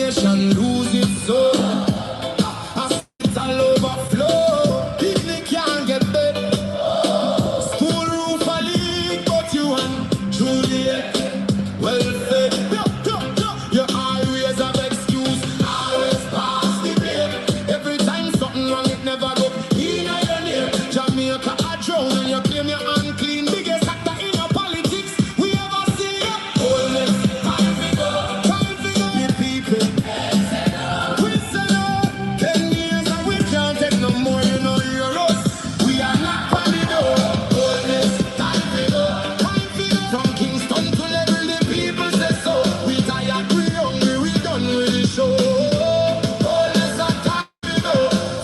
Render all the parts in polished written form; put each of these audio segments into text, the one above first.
nation lose its soul. Hospital overflow, people can't get bed. School roof a leak, but you and Juliet well fed. You always have excuse, always pass the blame. Every time something wrong, it never go in your name. Jamaica a drown and you claim you're unclean. Biggest actor in your politics we ever see. All this time we go, the people. We say no, 10 years and we can't take no more, you know you're us. We are not on the door. All this time we go, from Kingston to level the people say so. We tired, we hungry, we done with the show. All this time we go.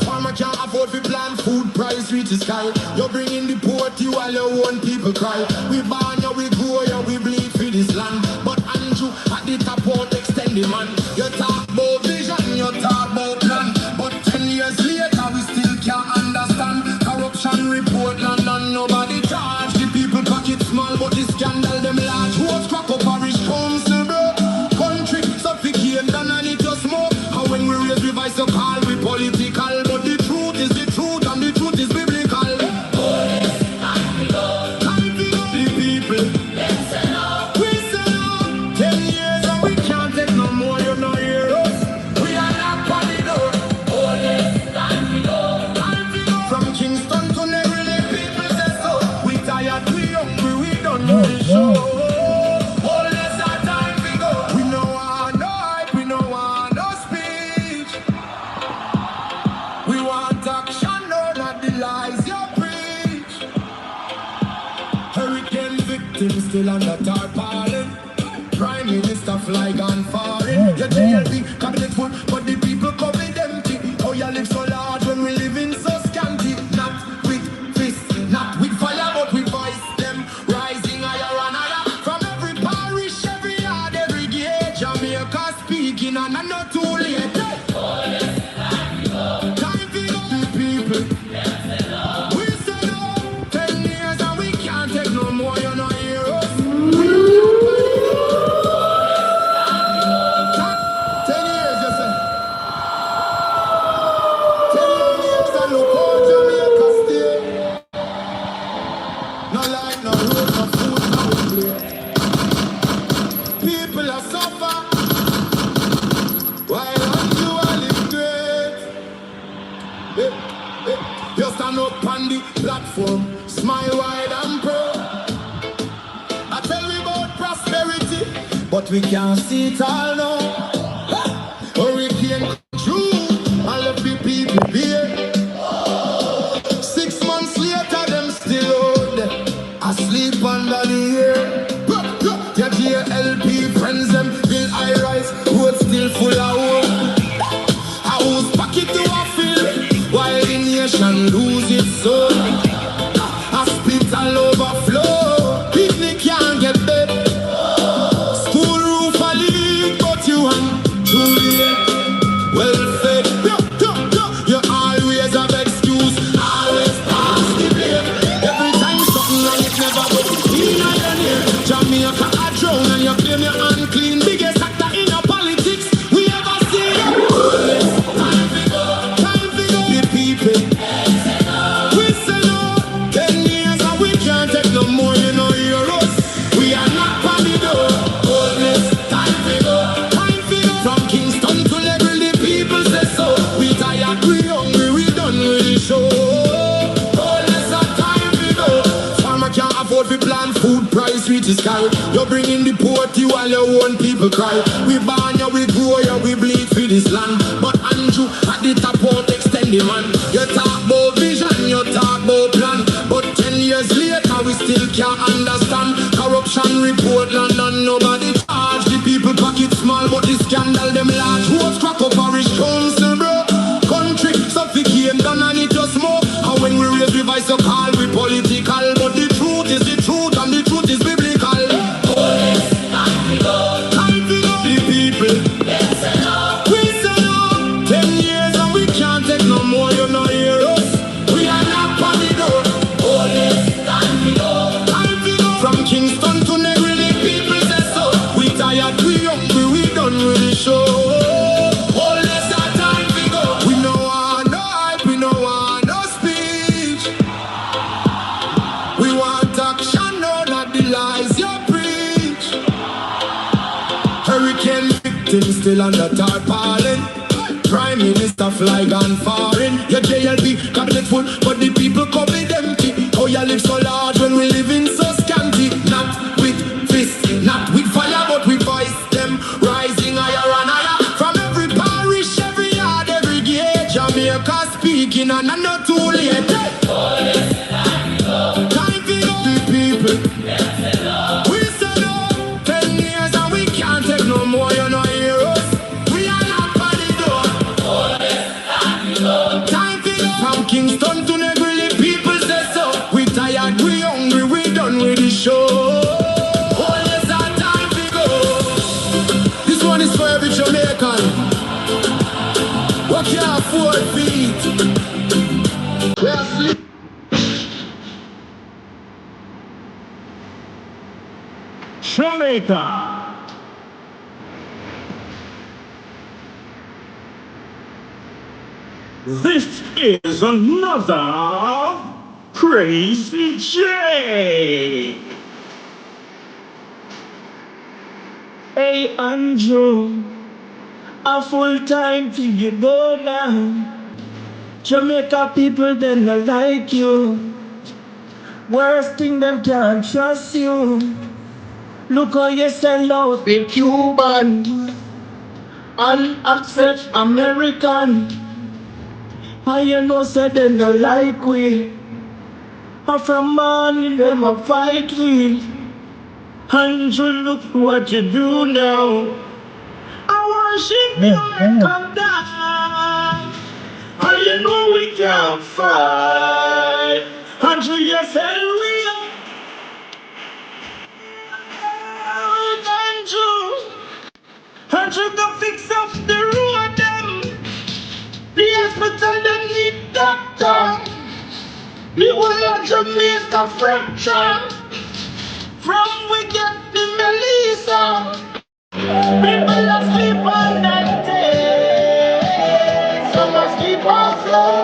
Farmer can't afford to plant food, price reach the sky. You're bringing the poor to while your own people cry. We born you, we grow you, we bleed for this land. But Andrew at the top won't extend the man. You talk about vision, you talk about plan. But 10 years later we still can't understand. Corruption report land and nobody charge. The people pocket small but the scandal them large. Who's crack up parish council bro? Country suffocate and I need to smoke. And when we raise revise so call we political. But the truth is the truth and the truth is biblical. The people. We say no, 10 years and we can't take no more, you know hear us. We are not on the door. From Kingston to Neville, the people say so. We tired, we hungry, we don't know the show. All this our time we go. We no want no hype, we no want no speech. We want action, no, not the lies you preach. Hurricane victims still under tarpaulin. Prime Minister fly gone foreign. Your JLP cabinet full, but the people come with empty. Oh, you live so large when we live in so scanty. Not with fists, not with fire, but with voice them rising higher and higher. From every parish, every yard, every gate, Jamaica speaking and I'm not too late. Time for the people. We say no, 10 years and we can't take no more, you know hear us. 10 years, you say. 10 years and look how Jamaica stay. No light, no road, no food, no play. People are suffer while you are live great. You stand up on the platform, smile wide and proud. I tell we about prosperity, but we can't see it all now. Hurricane true, I left the people here. 6 months later, them still out there, asleep under the air. Your JLP friends, them feel high rise, road still full of hope. House pocket to a fill, while the nation lose its soul. Hospital overflow, people can't get bed. School roof a leak, but you and Juliet well fed. You always have excuse, always pass the blame. Every time something wrong, it never goes in your name. Jamaica a drown and you claim you're unclean. Biggest actor in your politics we ever see. Time we go, the people. We say no, 10 years and we can't take no more, you know hear us. We are not on the door. All this time we go. From Kingston to level, the people say so. We tired, we hungry, we done with the show. All this time we go. Farmer can't afford to plant food, price reach the sky. You're bringing the poor to while your own people cry. We born you, we grow you, we bleed for this land. But Andrew at the top won't extend the man. You talk about vision, you talk about plan. But 10 years later we still can't understand. Corruption report land and nobody charge. The people pocket small but the scandal them large. Who's crack up parish council bro? Country suffocate and I need to smoke. And when we raise revise so call we political. But the truth is the truth and the truth is biblical. Time for the people. We say no, 10 years and we can't take no more, you know hear us. We are not on the door. Time for from Kingston to Neville, the people say so. We tired, we hungry, we done with the show. victim still under tarpaulin. Prime Minister fly gone foreign. Your JLB cabinet full, but the people cupboard empty. Oh, you live so large when we live in so scanty. Not with fists, not with fire, but with voice them rising higher and higher. From every parish, every yard, every gate, Jamaica speaking and I'm not too late. Time for the people. We said no, 10 years and we can't take no more, you know, hear us. We are not by the door. Time for the from Kingston to Negril, people say so. We tired, we hungry, we done with the show. Oh, yes, our time to go. This one is for every Jamaican. What can't afford feet? We are sleep. Jamaica. This is another Crazy J. Hey Andrew, a full time to you go now. Jamaica people they not like you. Worst thing them can't trust you. Look how you sell out the Cuban and accept American. And you know say they no like we. And from morning them a fight we. And you look what you do now. I worship you and come down. And you know we can't fight. And you say we are. And you can fix up the road them. The hospital them need doctor. The whole of Jamaica fracture. From we get the Melissa. People that sleep on that day. So must keep on flow.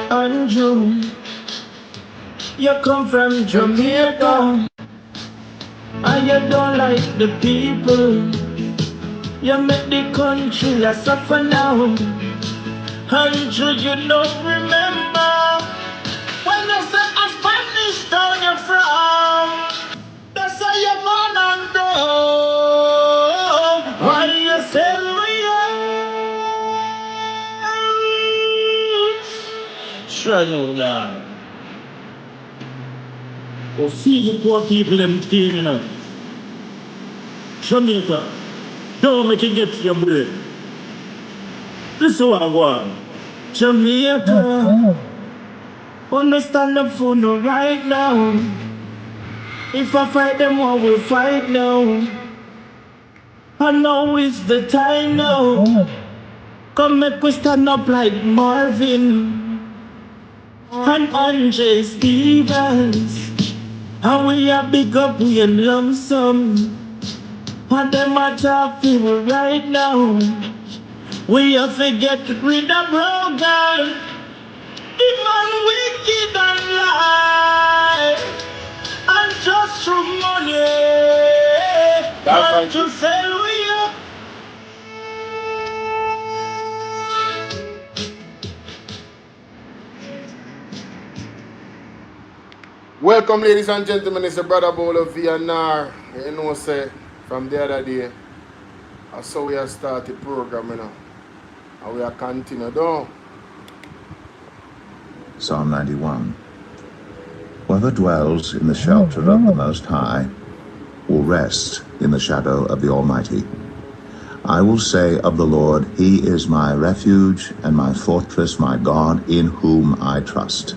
Andrew, you come from Jamaica. And you don't like the people. You make the country a suffer now. Andrew, you don't remember when you said a Spanish town you're from. That's how you're born and grow. Why you say we are? Struggle now. Or see the poor people them thing, you know. Jamaica, don't make it get to your brain. This is what I want. Jamaica, understand up for no right now. If I fight them, I will fight now. I know it's the time now. Come make we stand up like Marvin and Andre Stevens. And we are big up, we in lump sum. And them a talk people right now. We have to get rid of broken. The man wicked and lie. And just through money. And to sell we up. Welcome, ladies and gentlemen. It's your brother BOLO V&R. You know, say from the other day, I saw we have started the program, you know, and we are continue down. Psalm 91. Whoever dwells in the shelter of the Most High will rest in the shadow of the Almighty. I will say of the Lord, He is my refuge and my fortress, my God, in whom I trust.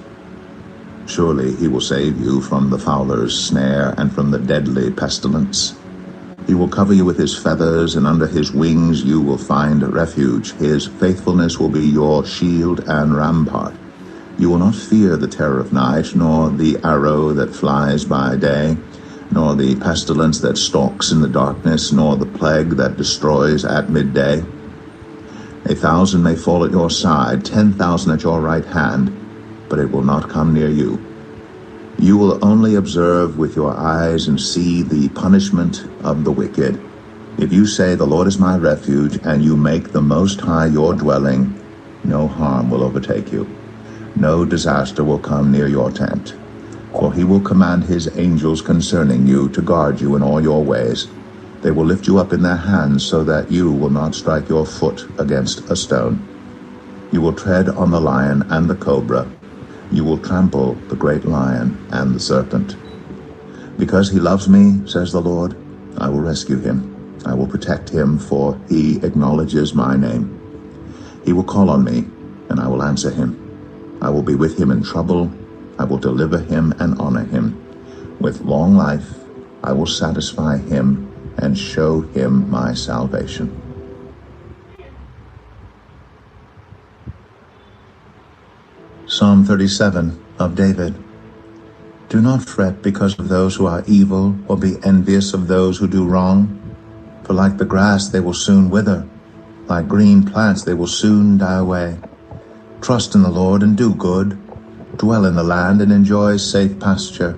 Surely He will save you from the fowler's snare and from the deadly pestilence. He will cover you with His feathers, and under His wings you will find refuge. His faithfulness will be your shield and rampart. You will not fear the terror of night, nor the arrow that flies by day, nor the pestilence that stalks in the darkness, nor the plague that destroys at midday. 1,000 may fall at your side, 10,000 at your right hand, but it will not come near you. You will only observe with your eyes and see the punishment of the wicked. If you say, "The Lord is my refuge," and you make the Most High your dwelling, no harm will overtake you. No disaster will come near your tent. For he will command his angels concerning you to guard you in all your ways. They will lift you up in their hands so that you will not strike your foot against a stone. You will tread on the lion and the cobra. You will trample the great lion and the serpent. Because he loves me, says the Lord, I will rescue him. I will protect him, for he acknowledges my name. He will call on me, and I will answer him. I will be with him in trouble. I will deliver him and honor him. With long life, I will satisfy him and show him my salvation. Psalm 37 of David. Do not fret because of those who are evil, or be envious of those who do wrong. For like the grass they will soon wither, like green plants they will soon die away. Trust in the Lord and do good. Dwell in the land and enjoy safe pasture.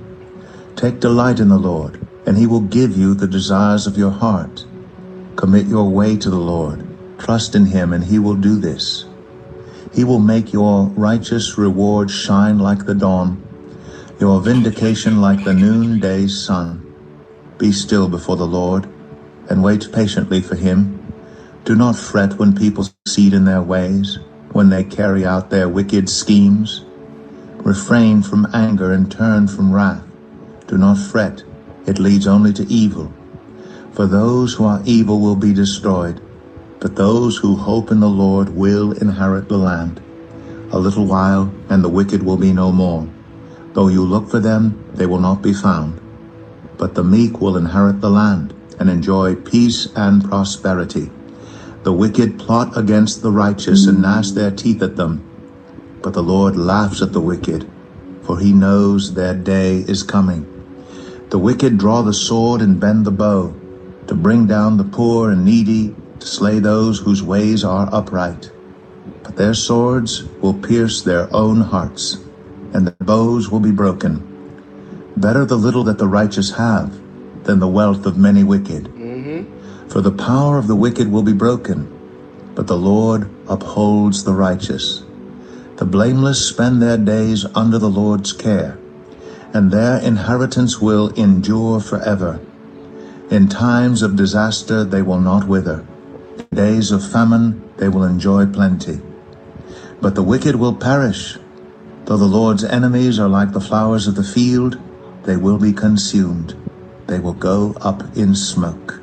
Take delight in the Lord, and he will give you the desires of your heart. Commit your way to the Lord. Trust in him, and he will do this. He will make your righteous reward shine like the dawn, your vindication like the noonday sun. Be still before the Lord, and wait patiently for him. Do not fret when people succeed in their ways, when they carry out their wicked schemes. Refrain from anger and turn from wrath. Do not fret, it leads only to evil. For those who are evil will be destroyed, but those who hope in the Lord will inherit the land. A little while, and the wicked will be no more. Though you look for them, they will not be found. But the meek will inherit the land, and enjoy peace and prosperity. The wicked plot against the righteous and gnash their teeth at them. But the Lord laughs at the wicked, for he knows their day is coming. The wicked draw the sword and bend the bow, to bring down the poor and needy, to slay those whose ways are upright. But their swords will pierce their own hearts, and their bows will be broken. Better the little that the righteous have, than the wealth of many wicked. For the power of the wicked will be broken, but the Lord upholds the righteous. The blameless spend their days under the Lord's care, and their inheritance will endure forever. In times of disaster they will not wither. In days of famine they will enjoy plenty. But the wicked will perish. Though the Lord's enemies are like the flowers of the field, they will be consumed. They will go up in smoke.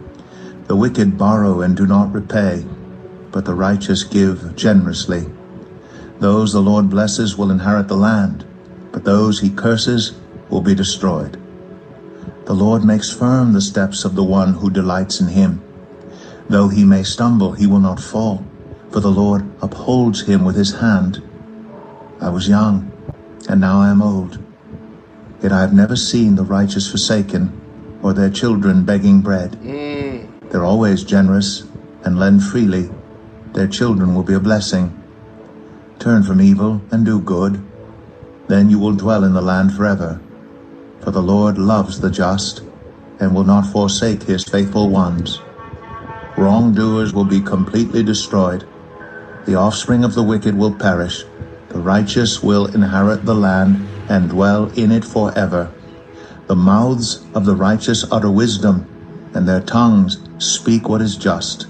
The wicked borrow and do not repay, but the righteous give generously. Those the Lord blesses will inherit the land, but those he curses will be destroyed. The Lord makes firm the steps of the one who delights in him. Though he may stumble, he will not fall, for the Lord upholds him with his hand. I was young, and now I am old. Yet I have never seen the righteous forsaken, or their children begging bread. They're always generous and lend freely. Their children will be a blessing. Turn from evil and do good. Then you will dwell in the land forever. For the Lord loves the just and will not forsake his faithful ones. Wrongdoers will be completely destroyed. The offspring of the wicked will perish. The righteous will inherit the land and dwell in it forever. The mouths of the righteous utter wisdom, and their tongues speak what is just.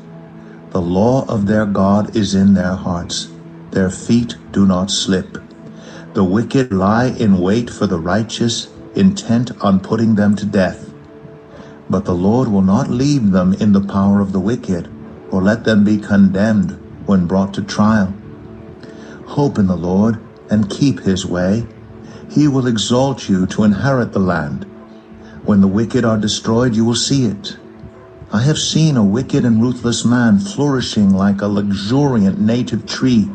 The law of their God is in their hearts. Their feet do not slip. The wicked lie in wait for the righteous, intent on putting them to death. But the Lord will not leave them in the power of the wicked, or let them be condemned when brought to trial. Hope in the Lord and keep his way. He will exalt you to inherit the land. When the wicked are destroyed, you will see it. I have seen a wicked and ruthless man flourishing like a luxuriant native tree,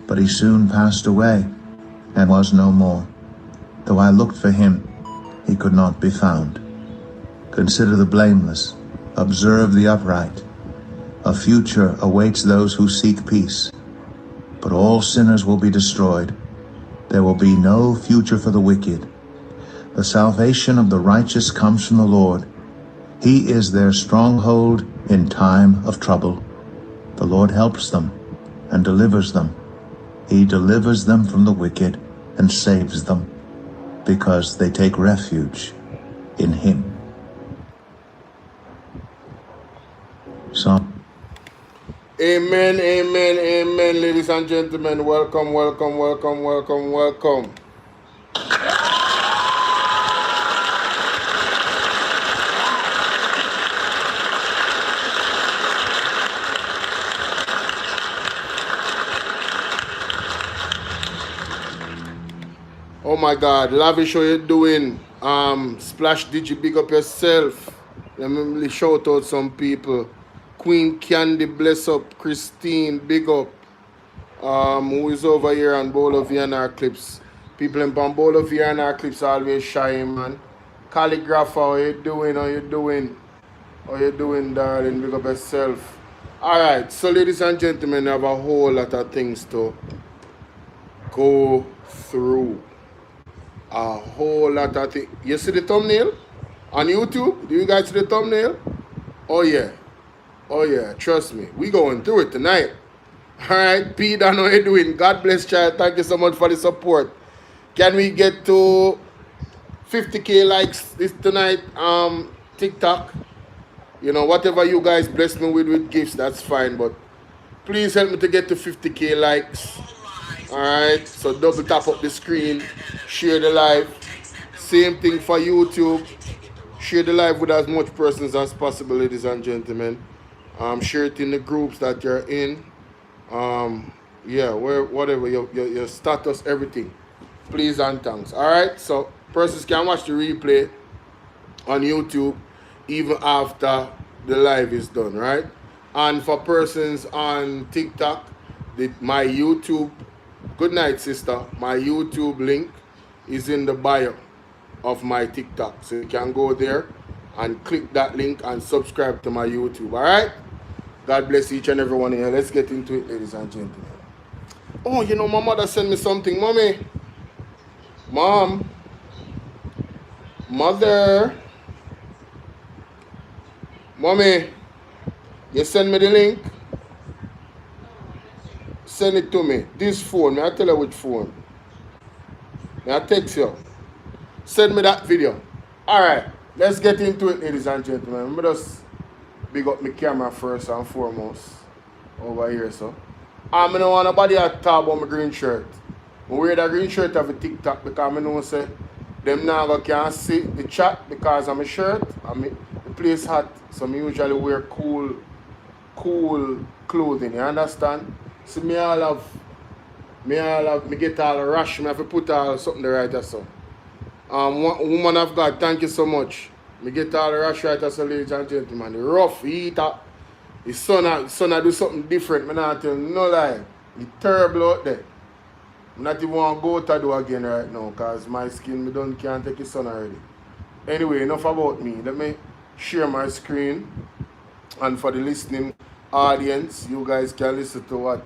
but he soon passed away and was no more. Though I looked for him, he could not be found. Consider the blameless, observe the upright. A future awaits those who seek peace, but all sinners will be destroyed. There will be no future for the wicked. The salvation of the righteous comes from the Lord. He is their stronghold in time of trouble. The Lord helps them and delivers them. He delivers them from the wicked and saves them, because they take refuge in Him. So, amen, amen, amen, ladies and gentlemen. Welcome, welcome, welcome, welcome, welcome. Oh my God, Lavish, how you doing? Splash Digi, big up yourself. Let me shout out some people. Queen Candy, bless up. Christine, big up. Who is over here on BOLO V&R clips. People in BOLO V&R clips always shy, man. Calligrapher, how you doing? How you doing? How you doing, darling? Big up yourself. Alright, so ladies and gentlemen, I have a whole lot of things to go through. A whole lot of things. You see the thumbnail on YouTube? Do you guys see the thumbnail? Oh yeah. Oh yeah, trust me. We going through it tonight. Alright, Pete, I know how you doing. God bless, child. Thank you so much for the support. Can we get to 50k likes this tonight? TikTok. You know, whatever you guys bless me with gifts, that's fine. But please help me to get to 50k likes. Alright, so double tap up the screen, share the live. Same thing for YouTube. Share the live with as much persons as possible, ladies and gentlemen. Share it in the groups that you're in. Yeah, whatever your status, everything. Please and thanks. Alright, so persons can watch the replay on YouTube even after the live is done, right? And for persons on TikTok, my YouTube, good night, sister. My YouTube link is in the bio of my TikTok. So you can go there and click that link and subscribe to my YouTube. Alright? God bless each and every one here. Let's get into it, ladies and gentlemen. Oh, you know, my mother sent me something. Mommy. Mom. Mother. Mommy. You send me the link? Send it to me. This phone. May I tell you which phone? May I text you? Send me that video. Alright. Let's get into it, ladies and gentlemen. Let me just big up my camera first and foremost. Over here, so. I don't want nobody to talk about my green shirt. I wear that green shirt of a TikTok because I know say them now can't see the chat because of my shirt. The place hot, so I usually wear cool clothing, you understand? So me get all rush, me have to put all something right or so. Woman of God, thank you so much. Me get all the rush right or so, ladies and gentlemen. The rough, heat up. The sun do something different. Me not tell you, no lie. It's terrible out there. I not even want to go to do again right now because my skin can't take the sun already. Anyway, enough about me. Let me share my screen. And for the listening audience, you guys can listen to what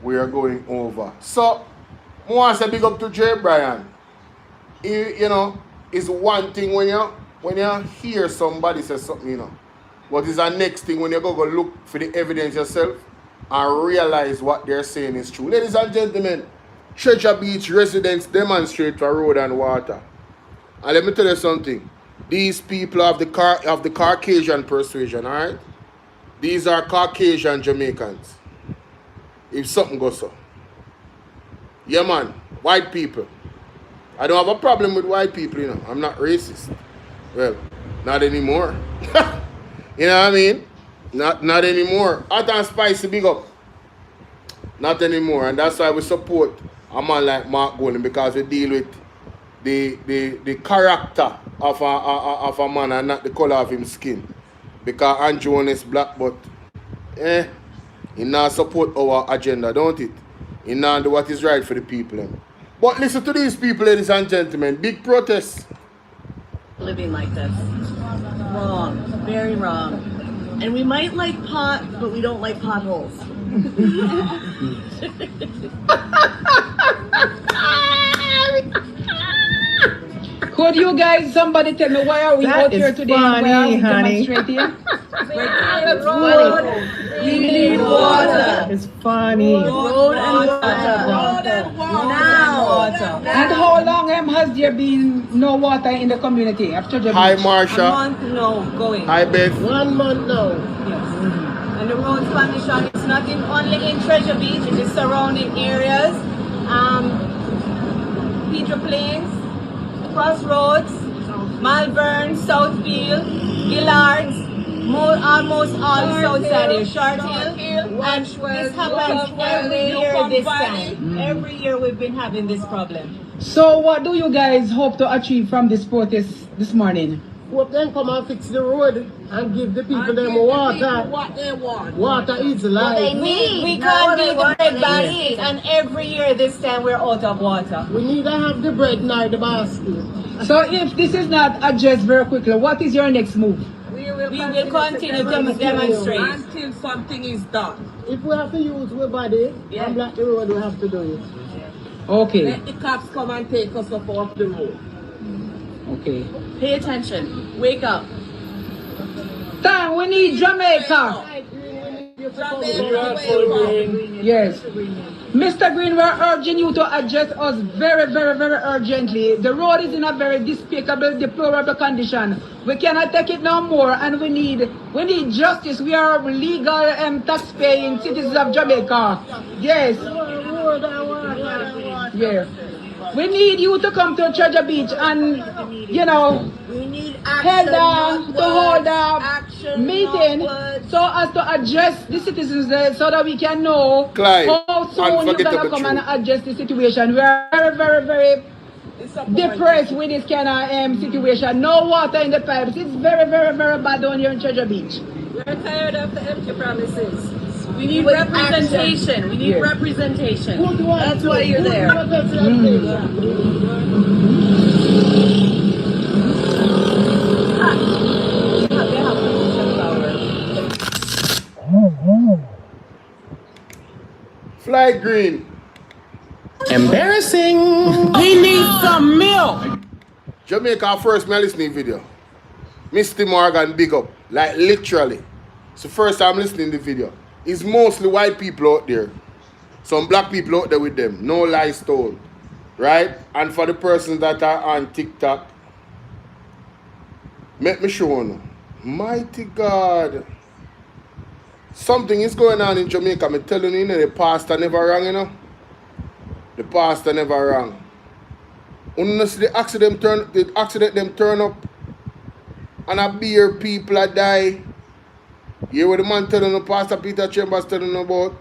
we are going over. So, I want to say big up to Jay Brian. You know, it's one thing when you hear somebody say something, you know. What is the next thing when you go look for the evidence yourself and realize what they're saying is true. Ladies and gentlemen, Treasure Beach residents demonstrate for road and water. And let me tell you something. These people have the Caucasian persuasion, alright? These are Caucasian Jamaicans. If something goes so. Yeah, man. White people. I don't have a problem with white people, you know. I'm not racist. Well, not anymore. You know what I mean? Not anymore. Hot and spicy, big up. Not anymore. And that's why we support a man like Mark Golden, because we deal with the character of a man and not the color of his skin. Because Andrew is black, but he not support our agenda, don't it? He not do what is right for the people. But listen to these people, ladies and gentlemen. Big protest. Living like this. Wrong. Very wrong. And we might like pot, but we don't like potholes. Could you guys, somebody tell me why are we out here today and why are we demonstrating? That's funny. We need water. It's funny. Road and water. Now. And how long has there been no water in the community after the Hi, beach? A Marsha. month now going. Hi, Beth. 1 month now. Yes. And the road condition is not only in Treasure Beach, it is surrounding areas. Peter Plains, Crossroads, Malvern, Southfield, Gillards, almost all south side here, Short Hill, and this happens every year this time. Every year we've been having this problem. So what do you guys hope to achieve from this protest this morning? Hope them come and fix the road and give the people them water. What they want. Water is life. We can't give the bread basket, and every year this time we're out of water. We need to have the bread now the basket. So if this is not addressed very quickly, what is your next move? We will continue to demonstrate until something is done. If we have to use our body and block the road, we have to do it. Okay. Let the cops come and take us up off the road. Okay. Pay attention. Wake up. Time, we need Jamaica. Yes. Mr. Green, we're urging you to address us very, very, very urgently. The road is in a very despicable, deplorable condition. We cannot take it no more, and we need justice. We are legal tax-paying citizens of Jamaica. Yes. Yeah. We need you to come to Treasure Beach and, you know, We need head action, down to hold a action, meeting so as to address the citizens there so that we can know Clive, how soon you're gonna come and address the situation. We are very, very, very depressed with this kind of situation. No water in the pipes. It's very, very, very bad down here in Treasure Beach. We're tired of the empty promises. We need representation. We need representation. That's why you're there. Fly green. Embarrassing. We need some milk. Jamaica first me listening video. Mr. Morgan big up. Like literally. It's the first time listening to the video. It's mostly white people out there. Some black people out there with them. No lies told. Right? And for the persons that are on TikTok, let me show you. Mighty God. Something is going on in Jamaica. I'm telling you, the pastor never rang, you know. The pastor never rang. Honestly, the accident them turn up and a beer people a die. You hear what the man telling the Pastor Peter Chambers telling about?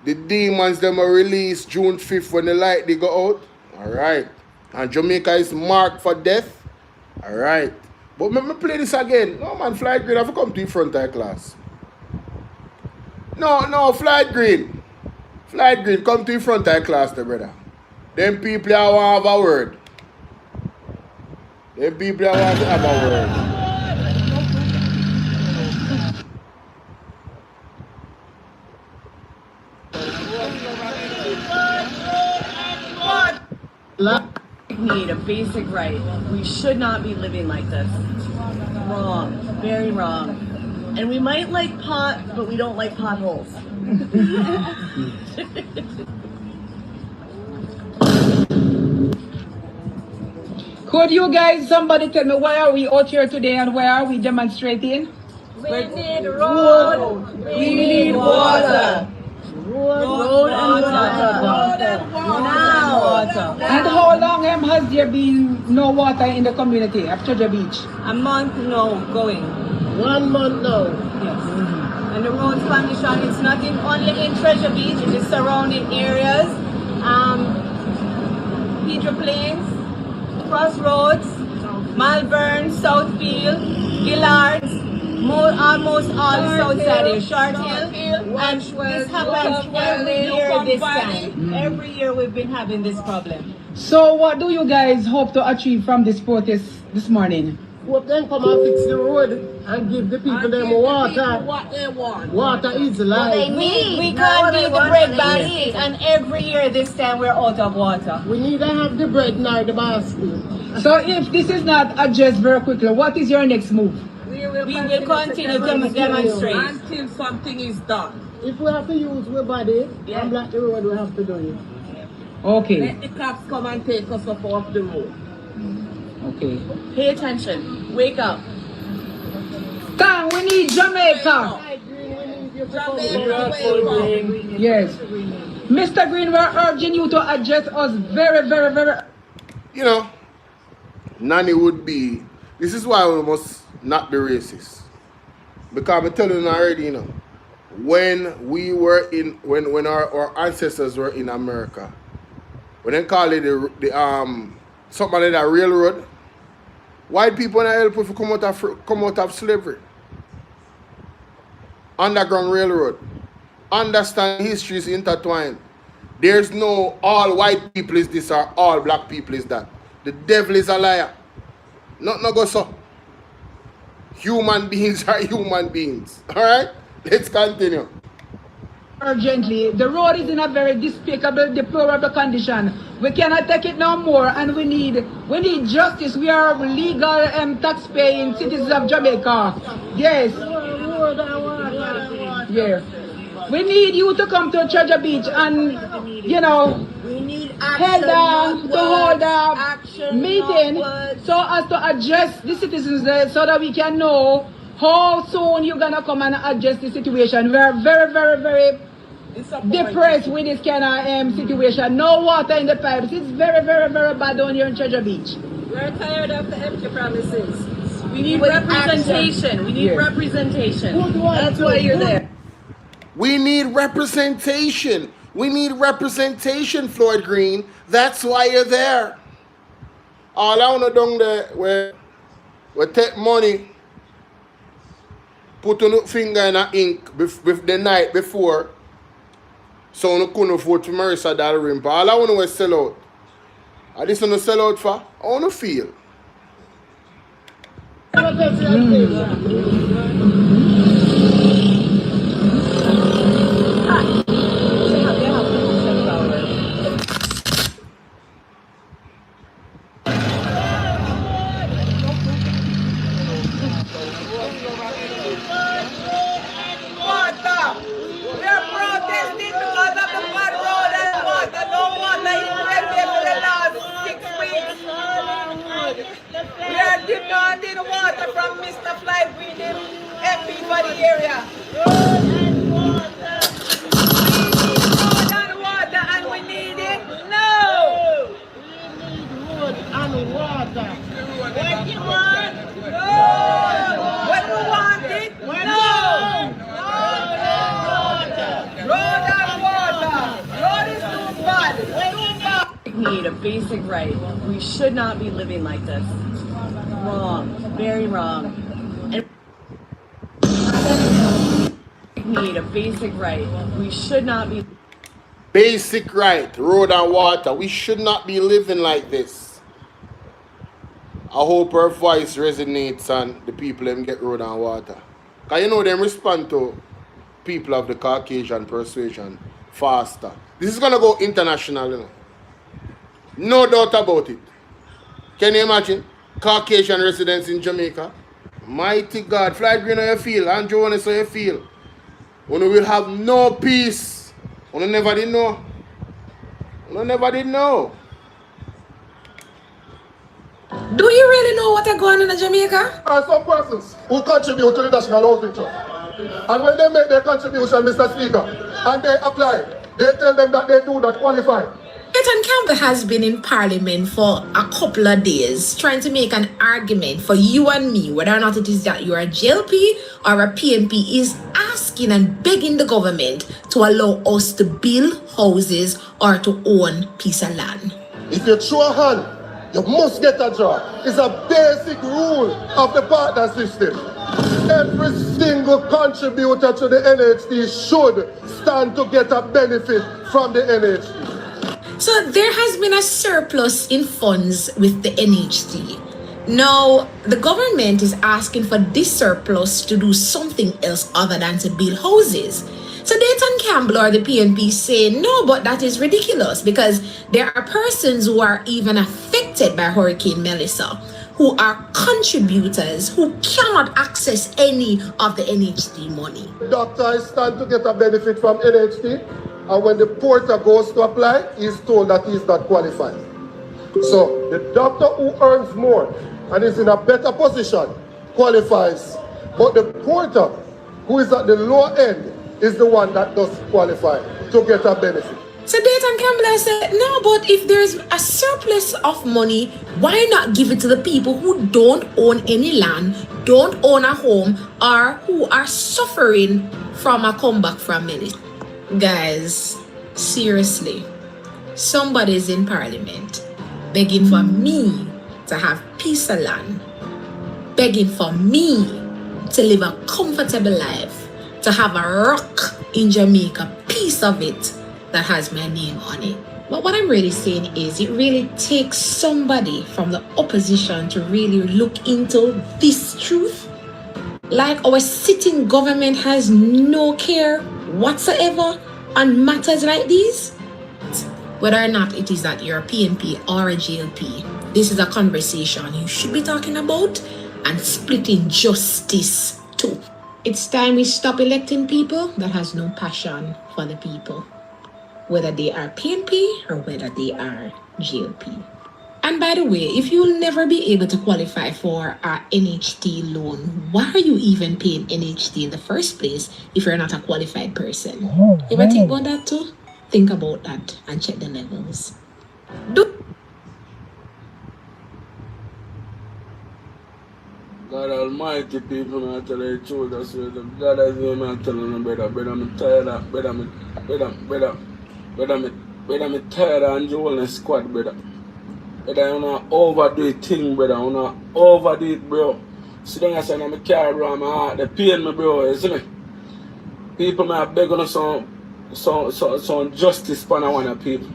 The demons them are released June 5th when the light they go out. Alright. And Jamaica is marked for death. Alright. But let me play this again. No man, Flight Green have to come to the front of the class. No, Flight Green. Flight Green, come to the front of the class there, brother. Them people I want to have a word. Them people I want to have a word. Need a basic right. We should not be living like this. Wrong. Very wrong. And we might like pot, but we don't like potholes. Could you guys, somebody tell me why are we out here today and why are we demonstrating? We need road. We need water. Road and water. Now. And how long has there been no water in the community after the beach? A month now going. 1 month now. Yes. And the road condition is not only in Treasure Beach, it is surrounding areas. Peter Plains, Crossroads, Malvern, Southfield, Gillards, almost all south side here, Short Hill, and this happens every year this time. Every year we've been having this problem. So what do you guys hope to achieve from this protest this morning? Hope them come and fix the road and give the people And them give the water. people what they want. Water is life. We can't give the bread basket, and every year this time we're out of water. We need to have the bread now the basket. So if this is not addressed very quickly, what is your next move? We will continue to demonstrate until something is done. If we have to use our body and block the road, we have to do it. Okay. Let the cops come and take us up off the road. Okay. Pay attention. Wake up. Kang, we need Jamaica. Yes. Mr. Green, we're urging you to address us very, very, very. You know, Nanny would be, this is why we must not be racist. Because I'm telling you already, you know, when we were in, when our ancestors were in America, when they call it something like that railroad, white people not help to come out of slavery. Underground railroad. Understand history is intertwined. There's no all white people is this or all black people is that. The devil is a liar. Not go so. Human beings are human beings. Alright? Let's continue. Urgently, the road is in a very despicable, deplorable condition. We cannot take it no more, and we need justice. We are legal tax-paying citizens of Jamaica. Yes. Yeah. We need you to come to Treasure Beach and, you know, hold a meeting so as to address the citizens there, so that we can know how soon you're gonna come and address the situation. We are very, very, very depressed with this kind of situation. No water in the pipes. It's very, very, very bad down here in Treasure Beach. We're tired of the empty promises. We need representation. We need representation. That's why you're there. We need representation. We need representation, Floyd Green. That's why you're there. All I want to do there, we take money, put on your finger in a ink the night before, so you couldn't afford to Marissa that ring. But all I want to is sell out. I just want to sell out for, I want to feel. We are demanding water from Mr. Fly Green MP for the area. We need road and water, and we need it now. We need road and water. What you want? No. When you want it? No. Road and water. Road is too bad. We need a basic right. We should not be living like this. Wrong. Very wrong. And we need a basic right. We should not be. Basic right, road and water. We should not be living like this. I hope her voice resonates and the people them get road and water. Because you know them respond to people of the Caucasian persuasion faster. This is going to go international, you know. No doubt about it. Can you imagine? Caucasian residents in Jamaica. Mighty God. Fly Green, how you feel? Andrew, how you feel? When we will have no peace. When we never did know. When we never did know. Do you really know what is going on in Jamaica? There are some persons who contribute to the National Housing Trust. And when they make their contribution, Mr. Speaker, and they apply, they tell them that they do not qualify. Ketan Campbell has been in Parliament for a couple of days trying to make an argument for you and me, whether or not it is that you're a JLP or a PNP, is asking and begging the government to allow us to build houses or to own piece of land. If you throw a hand, you must get a job. It's a basic rule of the partner system. Every single contributor to the NHT should stand to get a benefit from the NHT. So there has been a surplus in funds with the NHT. Now, the government is asking for this surplus to do something else other than to build houses. So Dayton Campbell or the PNP say, no, but that is ridiculous because there are persons who are even affected by Hurricane Melissa, who are contributors who cannot access any of the NHT money. Doctor is stand to get a benefit from NHT, and when the porter goes to apply, he's told that he's not qualified. So the doctor who earns more and is in a better position qualifies, but the porter who is at the lower end is the one that doesn't qualify to get a benefit. So Dayton Campbell said, no, but if there's a surplus of money, why not give it to the people who don't own any land, don't own a home, or who are suffering from a comeback from it? Guys, seriously, somebody's in parliament begging for me to have piece of land, begging for me to live a comfortable life, to have a rock in Jamaica, piece of it that has my name on it. But what I'm really saying is it really takes somebody from the opposition to really look into this truth. Like our sitting government has no care whatsoever on matters like these. Whether or not it is that you're a PNP or a JLP, this is a conversation you should be talking about and splitting justice too. It's time we stop electing people that has no passion for the people, whether they are PNP or whether they are JLP. And by the way, if you'll never be able to qualify for a NHT loan, why are you even paying NHT in the first place if you're not a qualified person? You ever think about that too? Think about that and check the levels. God Almighty, people, I tell you the truth, that's what God is doing, I'm telling them, brother, I'm tired of, brother, I'm tired of enjoying the squad, brother. Brother, you wanna overdo it thing, brother, you wanna overdo it, bro. Sit down and say, I'm a car, bro, my heart, they pain me, bro, you see me? People, I beg on some justice for one of people.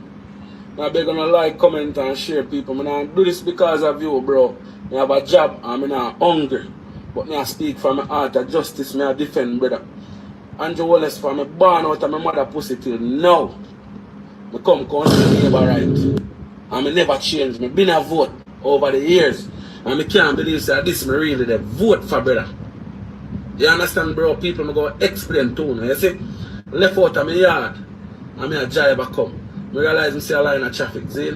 I beg on like, comment and share, people. I do this because of you, bro. I have a job and I'm not hungry. But I speak from my heart of justice, I defend, brother. Andrew Wallace from my born out of my mother pussy till now. I come see neighbor right. And I never change. I been a vote over the years. And I can't believe that this is really the vote for, brother. You understand, bro? People, I go explain to you. You see? Left out of my yard. And I drive back come. I realize I see a line of traffic. See?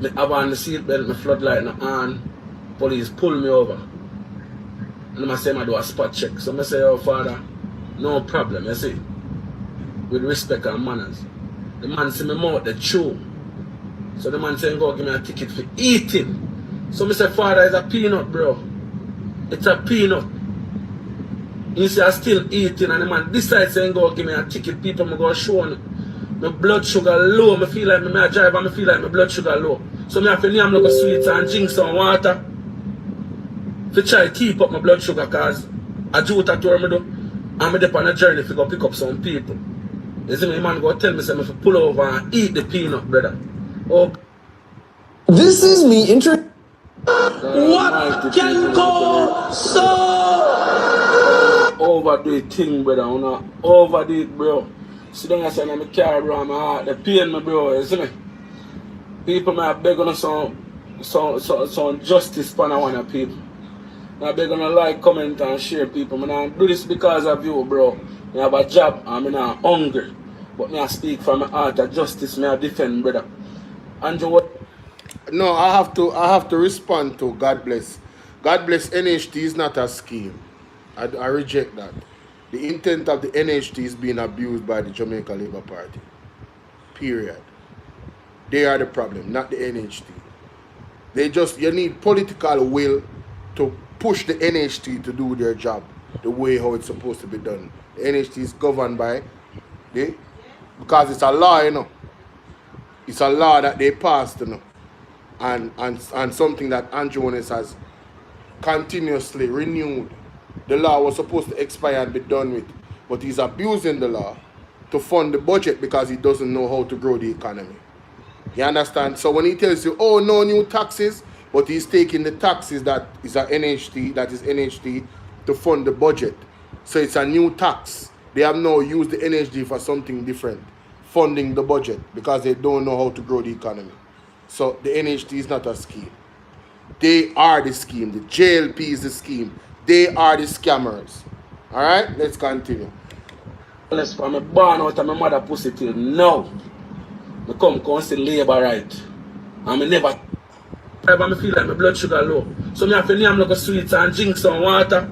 I have on the seatbelt, my floodlight on. Police pull me over. And I say I do a spot check. So I say, oh father, no problem, you see. With respect and manners. The man see me mouth the chew. So the man say, go give me a ticket for eating. So I say, father, it's a peanut, bro. It's a peanut. You see, I still eating, and the man decides to go give me a ticket. People, I'm going to show me. My blood sugar low. I feel like I drive and I feel like my blood sugar low. So I have to name like a sweets and drink some water. To try to keep up my blood sugar, because I do what I told me do. And I'm on a journey to go pick up some people. You see me, the man go tell me something to pull over and eat the peanut, brother. Oh. This is me what can go so? Overdo it thing, brother. You know, overdo it, bro. Sit down and say, I'm a car, bro. My heart, they pain me, bro. You see me? People, I beg on some justice for one of people. I beg on like, comment and share, people. I do this because of you, bro. I have a job and I'm not hungry. But I speak from my heart of justice, I defend, brother. Andrew, what? No, I have to respond to God bless. God bless NHT is not a scheme. I reject that. The intent of the NHT is being abused by the Jamaica Labour Party. Period. They are the problem, not the NHT. You need political will to push the NHT to do their job the way how it's supposed to be done. The NHT is governed by, because it's a law, you know. It's a law that they passed, you know. And something that Andrew Wallace has continuously renewed. The law was supposed to expire and be done with, but he's abusing the law to fund the budget because he doesn't know how to grow the economy. You understand? So when he tells you, oh, no new taxes, but he's taking the taxes that is a NHT to fund the budget. So it's a new tax. They have now used the NHD for something different, funding the budget, because they don't know how to grow the economy. So the NHD is not a scheme. They are the scheme. The JLP is the scheme. They are the scammers. All right, let's continue. Unless I'm born out of my mother pussy till now, I come see labor right. And I never feel like my blood sugar low. So I have to name like sweets and drink some water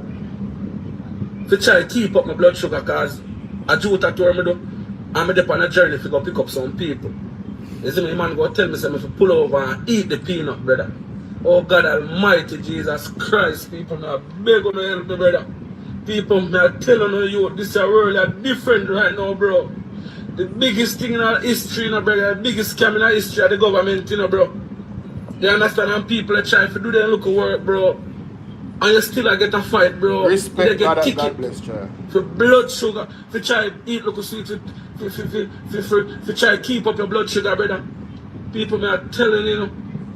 to try to keep up my blood sugar, because I do what I told me do. I'm on a journey to go pick up some people. You see me, man go tell me something to pull over and eat the peanut, brother. Oh God Almighty, Jesus Christ, people now beg on me help me, brother. People now telling you this world are different right now, bro. The biggest thing in our history, you know, brother, the biggest scam in our history of the government, you know, bro. You understand? And people are trying to do their local work, bro. And you still get a fight, bro. Respect, you get God, ticket God bless you. for blood sugar, for try to eat local sweets, for try to keep up your blood sugar, brother. People me are telling you,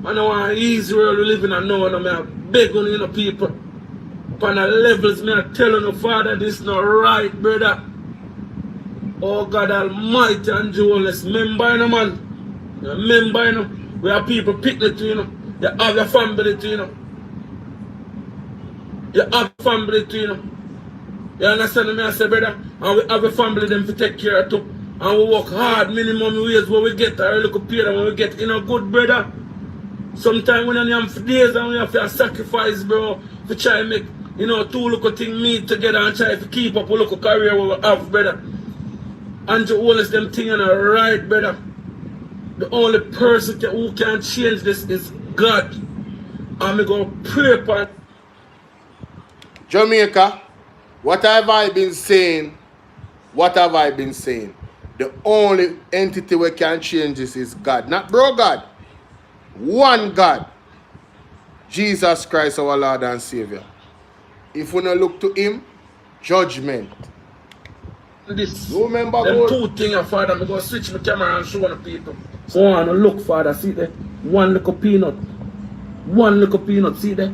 I know how easy world we live in, I know, and I'm begging you know, people. Upon the levels, me are telling you, Father, this is not right, brother. Oh God Almighty and Joel's member, you know, man. Remember, you know, we have people picnic to, you know. You have your family to, you know. You have family too, you know. You understand me? I say, brother, and we have a family them to take care of too. And we work hard, minimum wage where we get a little pay when we get, you know, good, brother. Sometimes when you have for days and we have to sacrifice, bro, to try and make, you know, two little things meet together and try to keep up a little career we have, brother. And to always them things on the right, brother. The only person who can change this is God. And we go pray upon Jamaica, what have I been saying? What have I been saying? The only entity we can change this is God. Not bro God. One God. Jesus Christ our Lord and Savior. If we don't look to him, judgment. this. You remember them God? two things, Father, I'm going to switch my camera and show the people. So I want to look, Father, see there? One little peanut. One little peanut, see there?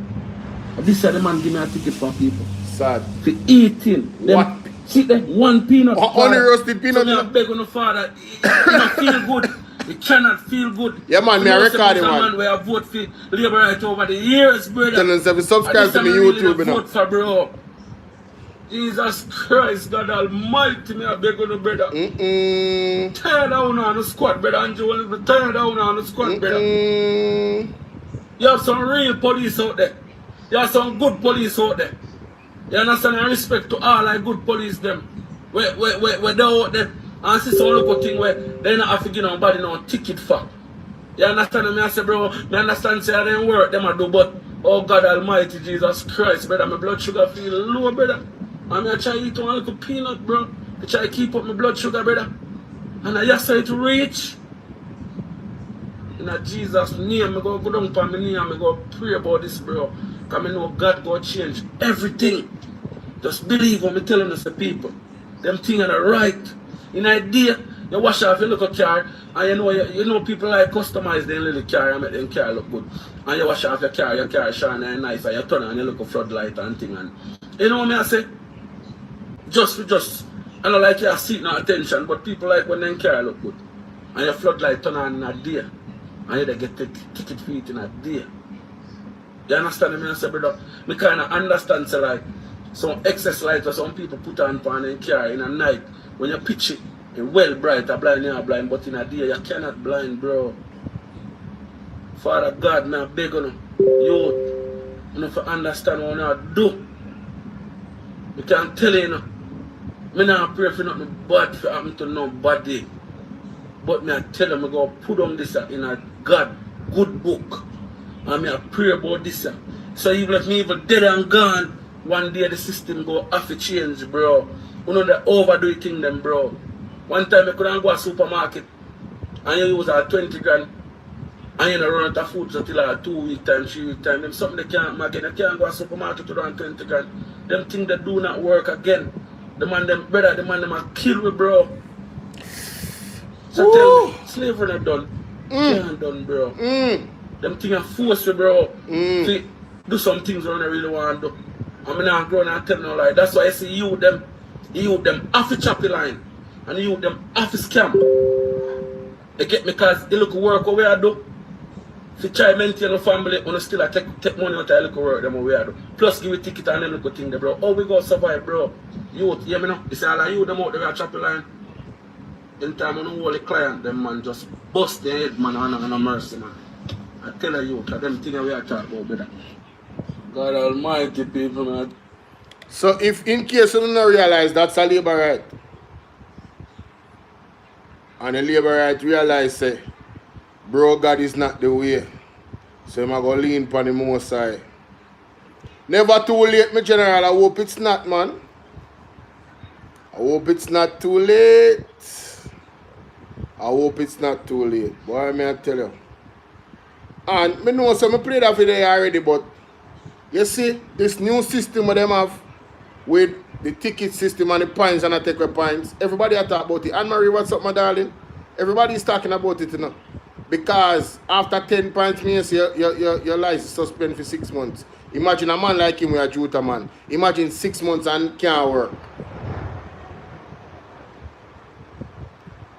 This is the man give me a ticket for people. Sad. For eating. What? See there? One peanut. Only roasted peanut. So I beg on the Father. It don't feel good. It cannot feel good. Yeah, man, me a recording one. Man where I vote for Labour right over the years, brother. Tell them to subscribe to me YouTube, you know. Vote for, bro. Jesus Christ, God Almighty, me a beg on the brother. Turn down on the squad, brother. And you turn down on the squad, brother. You have some real police out there. You have some good police out there. You understand? And respect to all like good police them. Where they out there and see some local thing where they not have to give nobody no ticket for. You understand me? I say, bro, I understand say I didn't work them I do, but oh God Almighty, Jesus Christ, brother, my blood sugar feel low, brother. And I try to eat one little peanut, bro. I try to keep up my blood sugar, brother. And I just try to reach. In Jesus' name, I go down for my knee and I go pray about this, bro. Because I know God go change everything. Just believe what I'm telling us the people. Them things are right. In idea, you wash off your little car and you know people like customize their little car and make them car look good. And you wash off your car shine and nice and you turn on your little floodlight and thing and you know what I say? Just I don't like you seek no attention, but people like when them car look good. And your floodlight turn on in a day. And you get ticket for it in a day. You understand me? I say, brother, I kind of understand, say, like, some excess light or some people put on their car in a night. When you pitch it, it's well bright, a blind, you are blind, but in a day, you cannot blind, bro. Father God, I beg you have to understand what you do. You can't tell you, I don't pray for nothing bad to happen to nobody. But I tell them I go put on this in a God good book. And I pray about this. So even if me even dead and gone, one day the system go have to change, bro. You know they overdo it in them, bro. One time I couldn't go to a supermarket and you use a 20 grand and you run out of food until a 2 week time, 3 week time. Them something they can't make it. They can't go to a supermarket to run 20 grand. Them things that do not work again. The man them brother, the man them a kill me, bro. So tell me, slavery not done. Can't done, bro. Them things are forced me, bro. To do some things I don't really want to do. I'm not going to tell no lie. That's why I see you them off the choppy line. And you them off the scam. They get me because they look work what we are do. If you try to maintain a family, you still take money out of the little work them what we are do. Plus give a ticket and them little thing there, bro. How we go survive, bro? Youth, hear me now? You say all of you them out there at choppy line. In time I know all the client, them man just bust their head, man, and no mercy, man. I tell you, because them things we are talking about, brother. God almighty, people, man. So if in case you don't realize that's a labor right, and the labor right realize say, bro, God is not the way. So I'm going to lean upon the most side. Never too late, my general. I hope it's not, man. I hope it's not too late. I hope it's not too late. Boy, may I tell you. And I know some play that video already, but you see, this new system that them have with the ticket system and the points and the take away points, everybody talk about it. Anne-Marie, what's up, my darling? Everybody's talking about it, you know. Because after 10 points, means your license suspended for 6 months. Imagine a man like him with a Juta man. Imagine 6 months and can't work.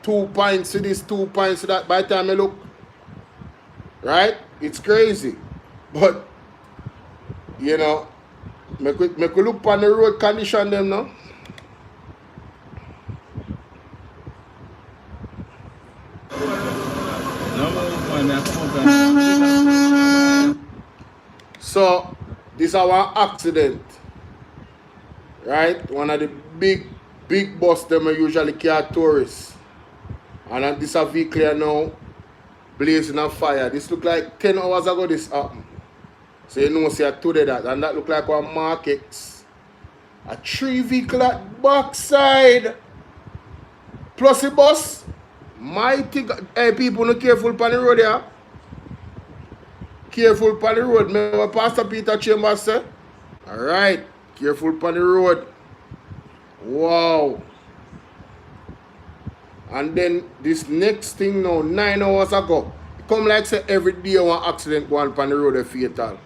2 points to this, 2 points to that. By the time I look, right? It's crazy. But, you know, make we look on the road condition them now. So, this is our accident. Right? One of the big bus them usually carry tourists. And this a vehicle now blazing on fire. This look like 10 hours ago this happened. So you know see today that. And that look like one market. A 3 vehicle at backside. Plus the bus. Mighty God. Hey people, no careful on the road here. Careful on the road. Remember Pastor Peter Chambers said? Alright. Careful on the road. Wow. And then this next thing now, 9 hours ago, it come like say every day one accident going on the road is fatal.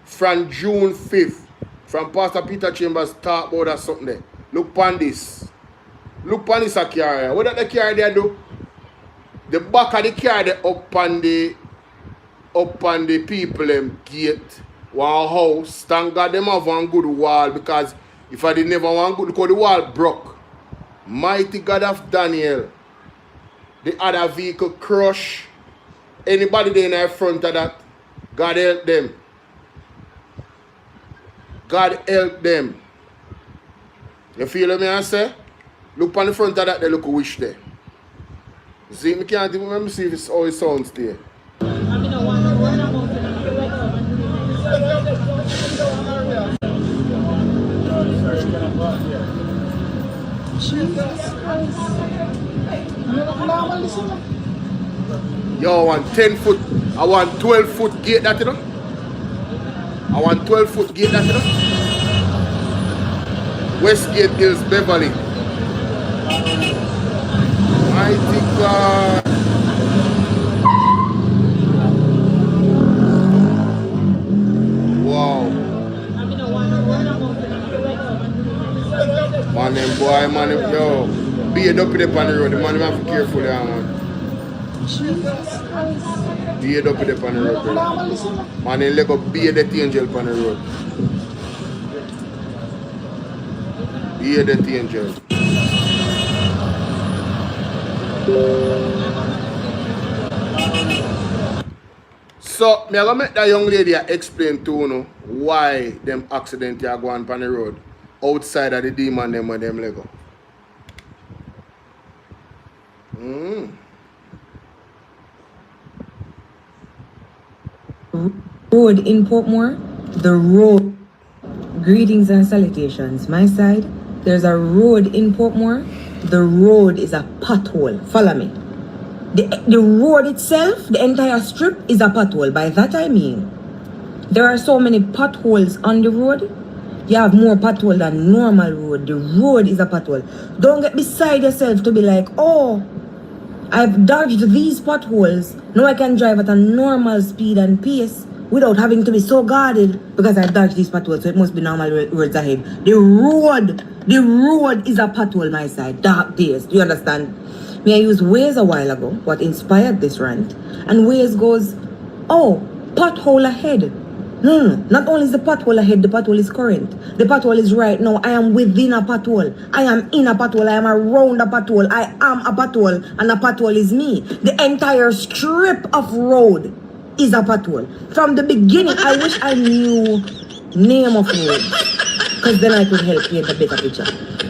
From June 5th, from Pastor Peter Chambers talk about that something there. Look on this. Look on this carrier. What that the carrier there do? The back of the carrier up on the people gate, one house, thank God them have one good wall because if I did never one good, because the wall broke. Mighty God of Daniel. The other vehicle crush. Anybody there in the front of that, God help them. God help them. You feel me I say? Look on the front of that, they look a wish there. See, I can't even remember see if it's how it sounds there. Yo, I want 10 foot, I want 12 foot gate that, you know? I want 12 foot gate that, you know? Westgate Hills, Beverly. Mighty God. Wow. Man, them boy, man, yo. Be a dumpy up on the road. The man have to be careful there, man. Be a dumpy up on the road, bro. Man, they let go be a death angel on the road. Be a death angel. So, I'm going to make that young lady explain to you why them accidents are going on the road outside of the demon them and them Lego. Road in Portmore, the road, greetings and salutations. My side, there's a road in Portmore, the road is a pothole. Follow me. The road itself, the entire strip is a pothole. By that I mean, there are so many potholes on the road. You have more pothole than normal road. The road is a pothole. Don't get beside yourself to be like, oh, I've dodged these potholes. Now I can drive at a normal speed and pace without having to be so guarded because I've dodged these potholes, so it must be normal roads ahead. The road is a pothole my side. Dark days. Do you understand? Me, I used Waze a while ago, what inspired this rant. And Waze goes, oh, pothole ahead. No. Not only is the pothole ahead, the pothole is current. The pothole is right now. I am within a pothole. I am in a pothole. I am around a pothole. I am a pothole. And a pothole is me. The entire strip of road is a pothole. From the beginning, I wish I knew name of road. Because then I could help paint a better picture.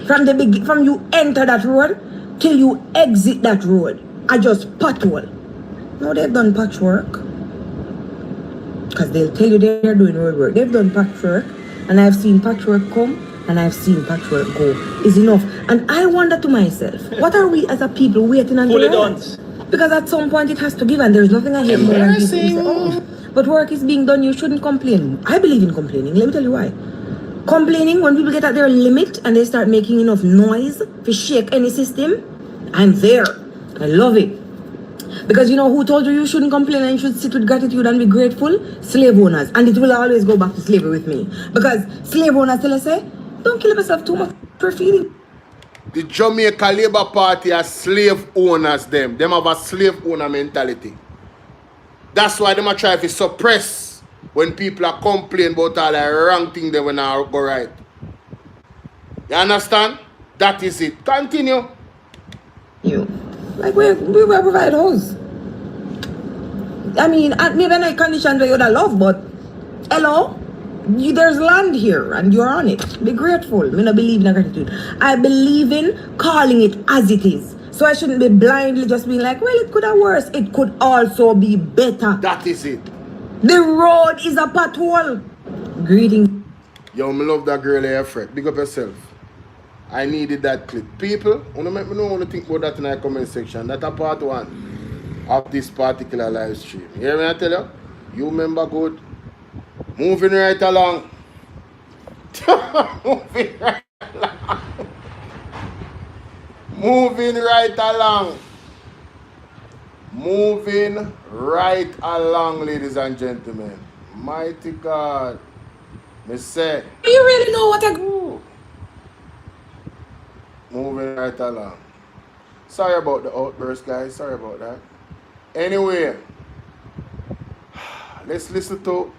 From you enter that road till you exit that road, I just pothole. No, they've done patchwork. Because they'll tell you they're doing road work. They've done patchwork, and I've seen patchwork come, and I've seen patchwork go. Is enough. And I wonder to myself, what are we as a people waiting until it ends? Because at some point it has to give, and there's nothing I hate more than people who say, oh, but work is being done, you shouldn't complain. I believe in complaining. Let me tell you why. Complaining, when people get at their limit and they start making enough noise to shake any system, I'm there. I love it. Because you know who told you shouldn't complain and you should sit with gratitude and be grateful? Slave owners. And it will always go back to slavery with me. Because slave owners tell us, say, don't kill yourself too much for feeding. The Jamaica Labour Party are slave owners them. Them have a slave owner mentality. That's why them are trying to suppress when people are complaining about all the wrong thing they when I go right. You understand? That is it. Continue. Like we will provide house. I mean, maybe in a condition where you would love, but hello, there's land here and you're on it. Be grateful. I don't believe in gratitude. I believe in calling it as it is. So I shouldn't be blindly just being like, well, it could have worse. It could also be better. That is it. The road is a pothole. Greetings. Yo, I love that girl here, Fred. Big up yourself. I needed that clip. People, wanna make me know what to think about that in the comment section. That's a part 1 of this particular live stream. You hear me I tell you? You remember good. Moving right along. Moving right along. Moving right along. Moving right along, ladies and gentlemen. Mighty God. Me say. Do you really know what I... Moving right along. Sorry about the outburst, guys. Sorry about that. Anyway, let's listen to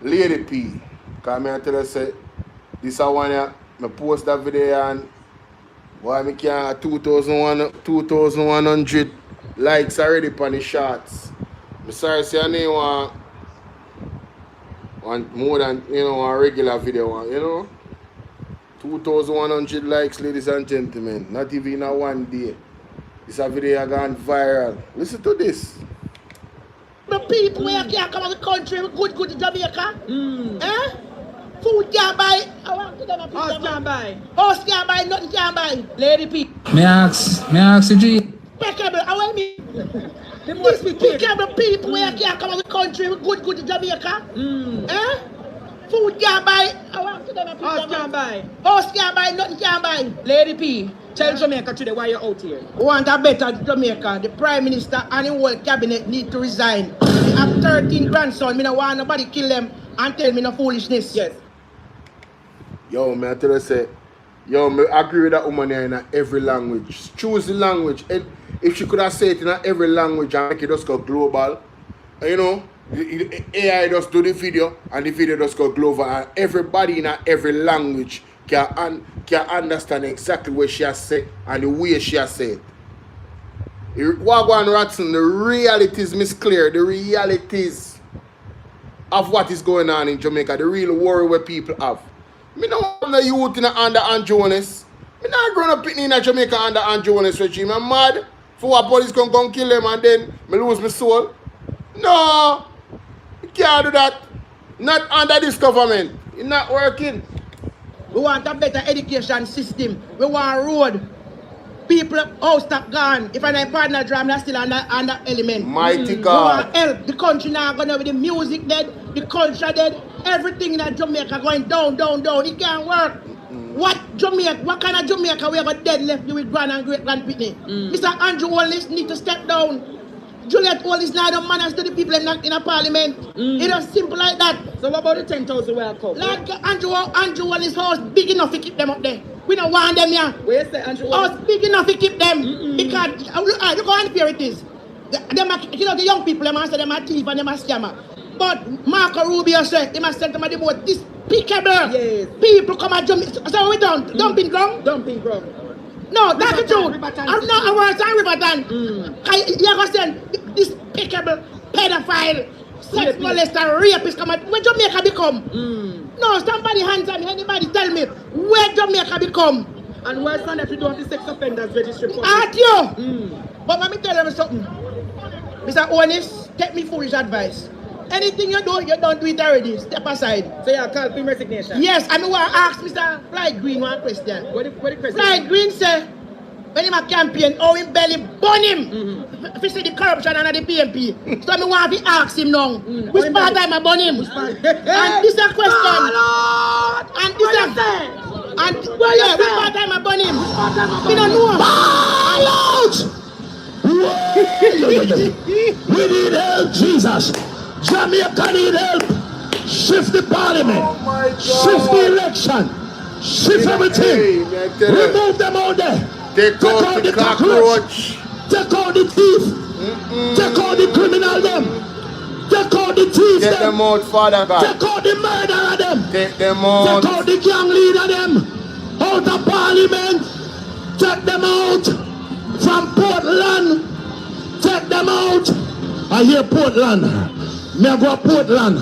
Lady P. Because I tell you, say, this is one I post that video and boy, I can't 2,100 likes already on the shots. I'm sorry, say I need one more than, you know, a regular video one, you know. 2,100 likes, ladies and gentlemen. Not even in a one day. This video gone viral. Listen to this. The people where can't come to the country good to Jamaica. Eh? Food can't buy. I want to them a House can't buy. House can't buy, nothing can't buy. Lady P. Me ask you, G. Impeccable. I want me. The most we care. Impeccable people where can't come to the country good to Jamaica. Eh? Food can't buy. I want to them a House can't buy. House can't buy, nothing can't buy. Lady P. Tell Jamaica today why you're out here. We want a better Jamaica. The Prime Minister and the whole cabinet need to resign. They have 13 grandsons. I don't want nobody kill them and tell me no foolishness. Yes. Yo, man, I tell you, say, yo, I agree with that woman here in every language. Choose the language. And if she could have said it in every language and make it just go global, you know, the AI just do the video and the video just go global and everybody in every language can understand exactly what she has said and the way she has said. Wagwan Ratson, the realities is clear, the realities of what is going on in Jamaica, the real worry where people have. Me no want the youth in under Ann Jones. Me not growing up in Jamaica under Ann Jones regime. I'm mad for what police can come kill them and then me lose my soul. No, you can't do that. Not under this government. It's not working. We want a better education system. We want road. People house that gone. If I partner drum, that's still under element. Mighty God. We want help. The country now gonna with the music dead, the culture dead, everything in Jamaica going down. It can't work. what kind of Jamaica we have dead left you with grand and great grand Pitney? Mr. Andrew Wallace need to step down. Juliet Wallace now the manners to the people in a parliament. It was simple like that. So what about the 10,000 where I come? Like Andrew Wallace house big enough to keep them up there. We don't want them here. Where is the Andrew Wallace? House big enough to keep them. Because look how unfair it is. The young people, them say them are thief and them are scammer. But Marco Rubio said, they must send them at the boat. Despicable. Yes. People come and jump. So we don't. Dumping ground? Dumping ground. No, that's the truth. I'm not a word on Riverton. You understand? Despicable, pedophile, sex molester, rapist come out. Where Jamaica become? No, somebody hands on me. Anybody tell me where Jamaica become? And why stand if you don't have the sex offenders registry? At you. But let me tell you something. Mr. Honest, take me foolish advice. Anything you do, you don't do it already. Step aside. So you call for resignation? Yes, I want to ask Mr. Flight Green one question. What the question? Flight Green say, when he campaign, how him belly burn him. If you see the corruption under the PMP. So I want to ask him now. Which part time I burn him? And this is a question. And this is a... And which part time I burn him? We don't know. We need help, Jesus. Jamaica need help. Shift the parliament. Shift the election. Shift everything. Remove them out there. Take out the cockroach. Take out the thief. Take out the criminal them. Take out the thieves Get them out, Father God. Take out the murderer them. Take them out. Take out the gang leader them. Out of parliament. Take them out. From Portland. Take them out. I hear Portland. Me I go to Portland.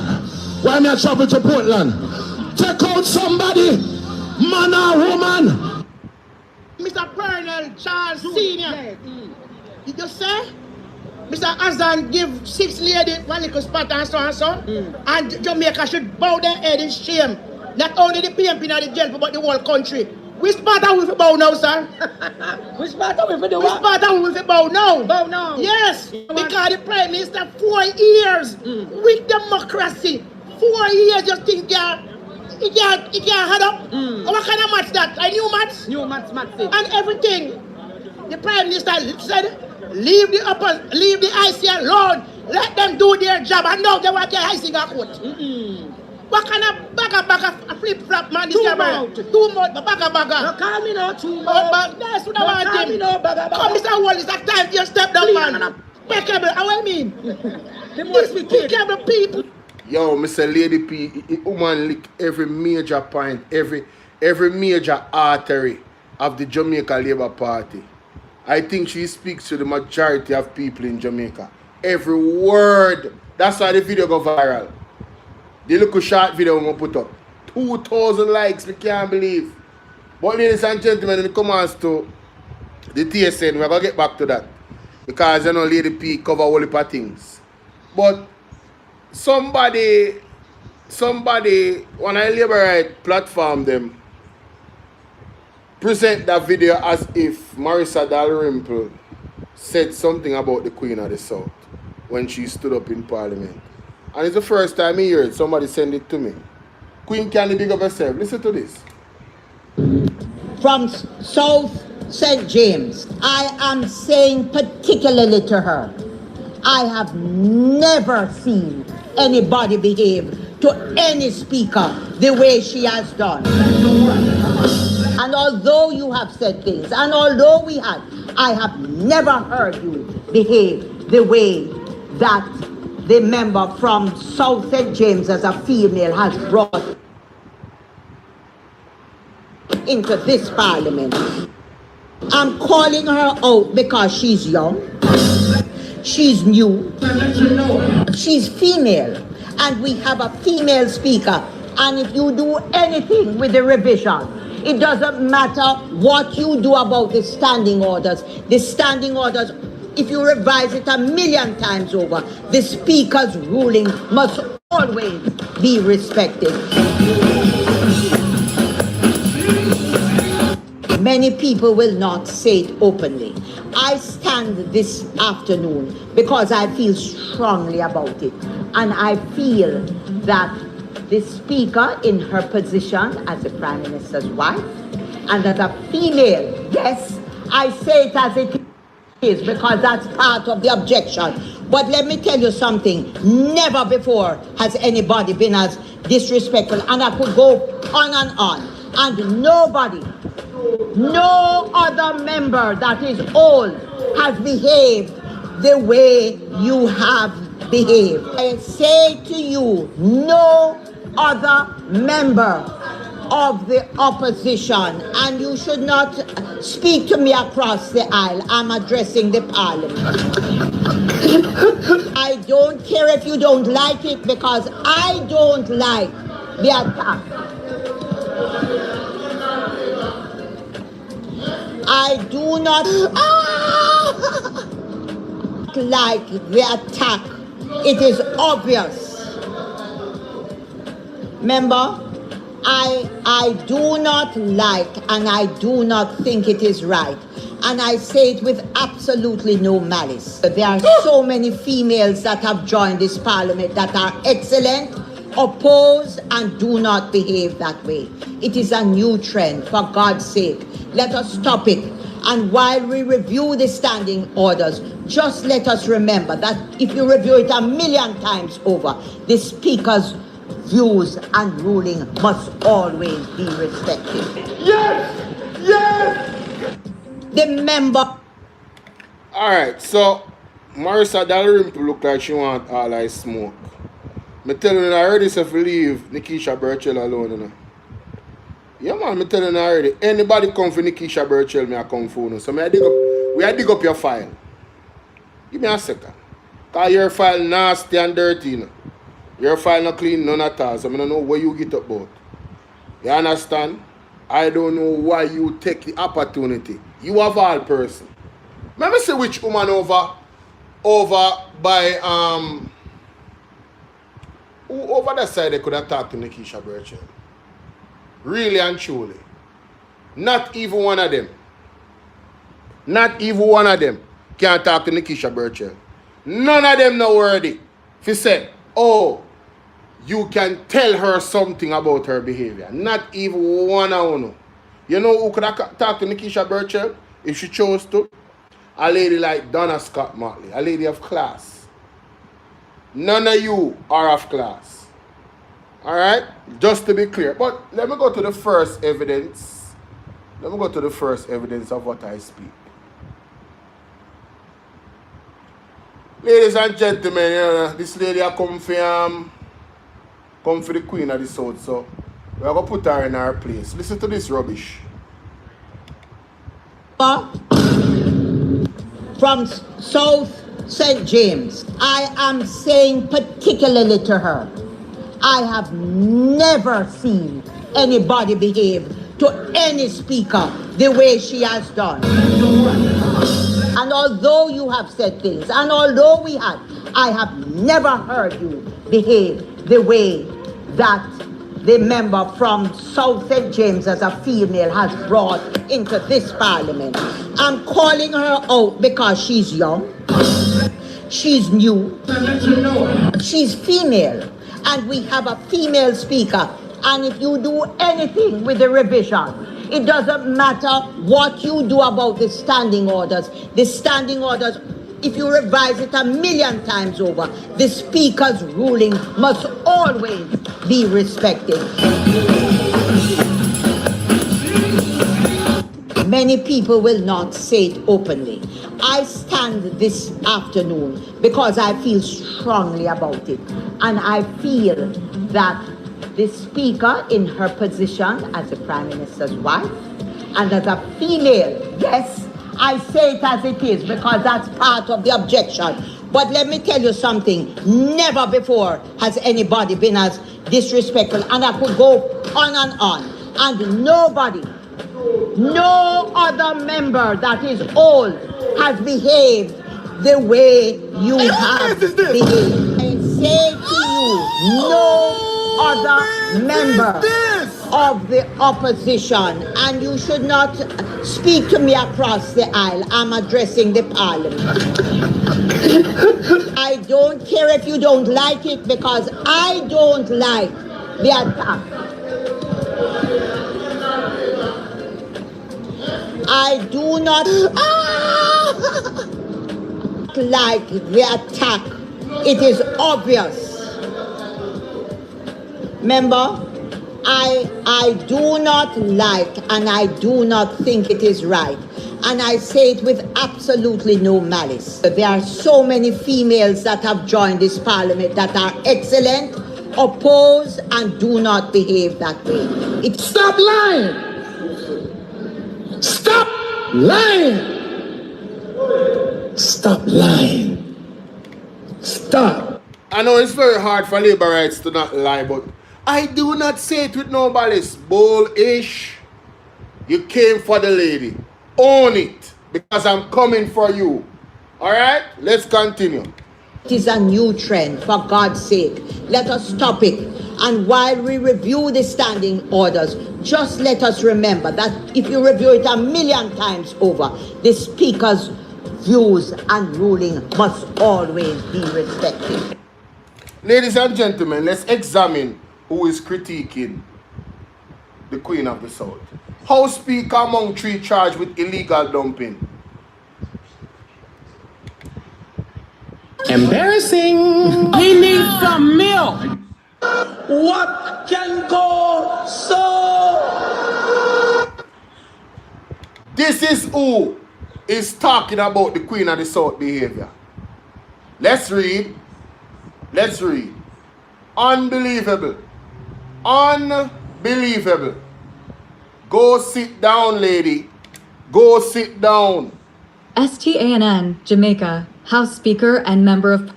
Why me I travel to Portland? Take out somebody. Man or woman. Mr. Pernell Charles Senior. Did you say? Mr. Azan give 6 ladies one little spot and so and so. And Jamaica should bow their head in shame. Not only the PMP in the jail, but the whole country. Which part are we for bow now, sir? Which part are we for the what? Which part are we for bow now? Bow now. Yes, because the Prime Minister 4 years with democracy. 4 years just think he can't head up. What kind of match that? A new match? New match. And everything. The Prime Minister said, leave the IC alone. Let them do their job. And now they want their IC got caught. What kind of bagger flip-flop man this guy? 2 months, bagger. No, call me no 2 months. That's what I want him. Come, Mr. Wallace, it's time to step down, man. Impeccable, how I mean? Impeccable people. Yo, Mr. Lady P, woman lick every major point, every major artery of the Jamaica Labour Party. I think she speaks to the majority of people in Jamaica. Every word. That's why the video go viral. The little short video we put up. 2,000 likes, we can't believe. But ladies and gentlemen, when it comes to the TSN, we're going to get back to that. Because you know Lady P cover all the things. But somebody, when I liberate platform them, present that video as if Marissa Dalrymple said something about the Queen of the South when she stood up in Parliament. And it's the first time I hear it. Somebody send it to me. Queen, can you big up herself? Listen to this. From South St. James, I am saying particularly to her, I have never seen anybody behave to any speaker the way she has done. And although you have said things, and although we had, I have never heard you behave the way that the member from South St. James as a female has brought into this parliament. I'm calling her out because she's young, she's new, she's female, and we have a female speaker. And if you do anything with the revision, it doesn't matter what you do about the standing orders. The standing orders, if you revise it 1,000,000 times over, the speaker's ruling must always be respected. Many people will not say it openly. I stand this afternoon because I feel strongly about it. And I feel that the speaker in her position as the Prime Minister's wife And as a female, yes, I say it as it is because that's part of the objection. But let me tell you something, never before has anybody been as disrespectful, and I could go on, and nobody, no other member that is old has behaved the way you have behaved. I say to you, no other member of the opposition, and you should not speak to me across the aisle. I'm addressing the parliament. I don't care if you don't like it, because I don't like the attack. I do not like the attack. It is obvious. Remember, I do not like, and I do not think it is right. And I say it with absolutely no malice. There are so many females that have joined this parliament that are excellent, oppose, and do not behave that way. It is a new trend, for God's sake. Let us stop it. And while we review the standing orders, just let us remember that if you review it 1,000,000 times over, the speaker's views and ruling must always be respected. Yes! Yes! The member. All right, so Marissa Dalrymple look like she want all I smoke. Me tell you already, so if you leave Nikisha Burchell alone, you know. Yeah, man, me tell you already. Anybody come for Nikisha Burchell, me I come for you. So me I dig up your file. Give me a second. Cause your file nasty and dirty, you know. Your file not clean, none at all. So I don't know where you get up about. You understand? I don't know why you take the opportunity. You have all person. Let me see which woman over by who over that side they could have talked to Nikisha Burchell. Really and truly. Not even one of them. Not even one of them can talk to Nikisha Burchell. None of them know worthy. If you say, oh, you can tell her something about her behavior. Not even one of them. You know who could have talked to Nikisha Burchell if she chose to? A lady like Donna Scott Motley, a lady of class. None of you are of class. Alright? Just to be clear. But let me go to the first evidence. Let me go to the first evidence of what I speak. Ladies and gentlemen, you know, this lady come for the Queen of the South, so we're going to put her in her place. Listen to this rubbish. From South St. James, I am saying particularly to her, I have never seen anybody behave to any speaker the way she has done. And although you have said things, and although we had, I have never heard you behave the way that the member from South St. James as a female has brought into this parliament. I'm calling her out because she's young, she's new, she's female, and we have a female speaker. And if you do anything with the revision, it doesn't matter what you do about the standing orders. The standing orders, if you revise it 1,000,000 times over, the speaker's ruling must always be respected. Many people will not say it openly. I stand this afternoon because I feel strongly about it. And I feel that the speaker in her position as the Prime Minister's wife and as a female, yes, I say it as it is because that's part of the objection. But let me tell you something, never before has anybody been as disrespectful, and I could go on, and nobody, no other member that is old has behaved the way you have behaved. I say to you, no other member of the opposition, and you should not speak to me across the aisle. I'm addressing the parliament. I don't care if you don't like it, because I don't like the attack. I do not like the attack. It is obvious. Remember, I do not like and I do not think it is right. And I say it with absolutely no malice. There are so many females that have joined this parliament that are excellent, oppose, and do not behave that way. Stop lying! Stop lying! Stop lying. Stop. I know it's very hard for labor rights to not lie, but I do not say it with no malice. Bullish. You came for the lady. Own it, because I'm coming for you. Alright? Let's continue. It is a new trend, for God's sake. Let us stop it. And while we review the standing orders, just let us remember that if you review it 1,000,000 times over, the Speaker's views and ruling must always be respected. Ladies and gentlemen, let's examine who is critiquing the Queen of the South. House Speaker among 3 charged with illegal dumping. Embarrassing. He needs some milk. What can go so? This is who is talking about the Queen of the South behavior. Let's read. Let's read. Unbelievable. Unbelievable. Go sit down, lady. Go sit down. STANN, Jamaica, House Speaker and Member of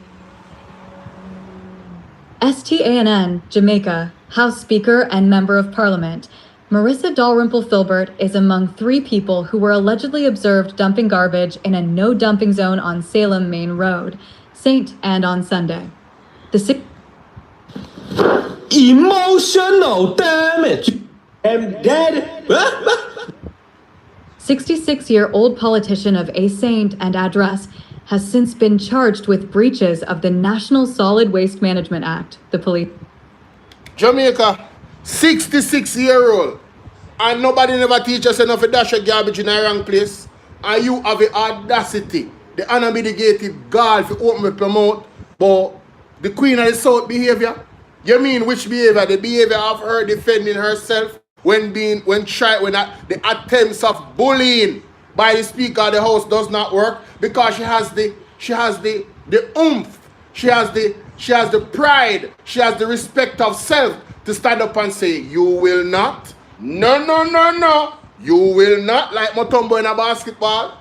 STANN, Jamaica, House Speaker and Member of Parliament, Marissa Dalrymple-Filbert is among 3 people who were allegedly observed dumping garbage in a no-dumping zone on Salem Main Road, St. and on Sunday. The Emotional damage. I'm dead. 66-year-old politician of a Saint and address has since been charged with breaches of the National Solid Waste Management Act, the police. Jamaica, 66-year-old, and nobody never teach us enough to dash a garbage in a wrong place. And you have the audacity, the unmitigated gall to open up your mouth, but the Queen of the South behavior? You mean which behavior? The behavior of her defending herself when the attempts of bullying by the Speaker of the House does not work because she has the oomph, she has the pride, she has the respect of self to stand up and say, you will not, no, you will not, like Mutombo in a basketball.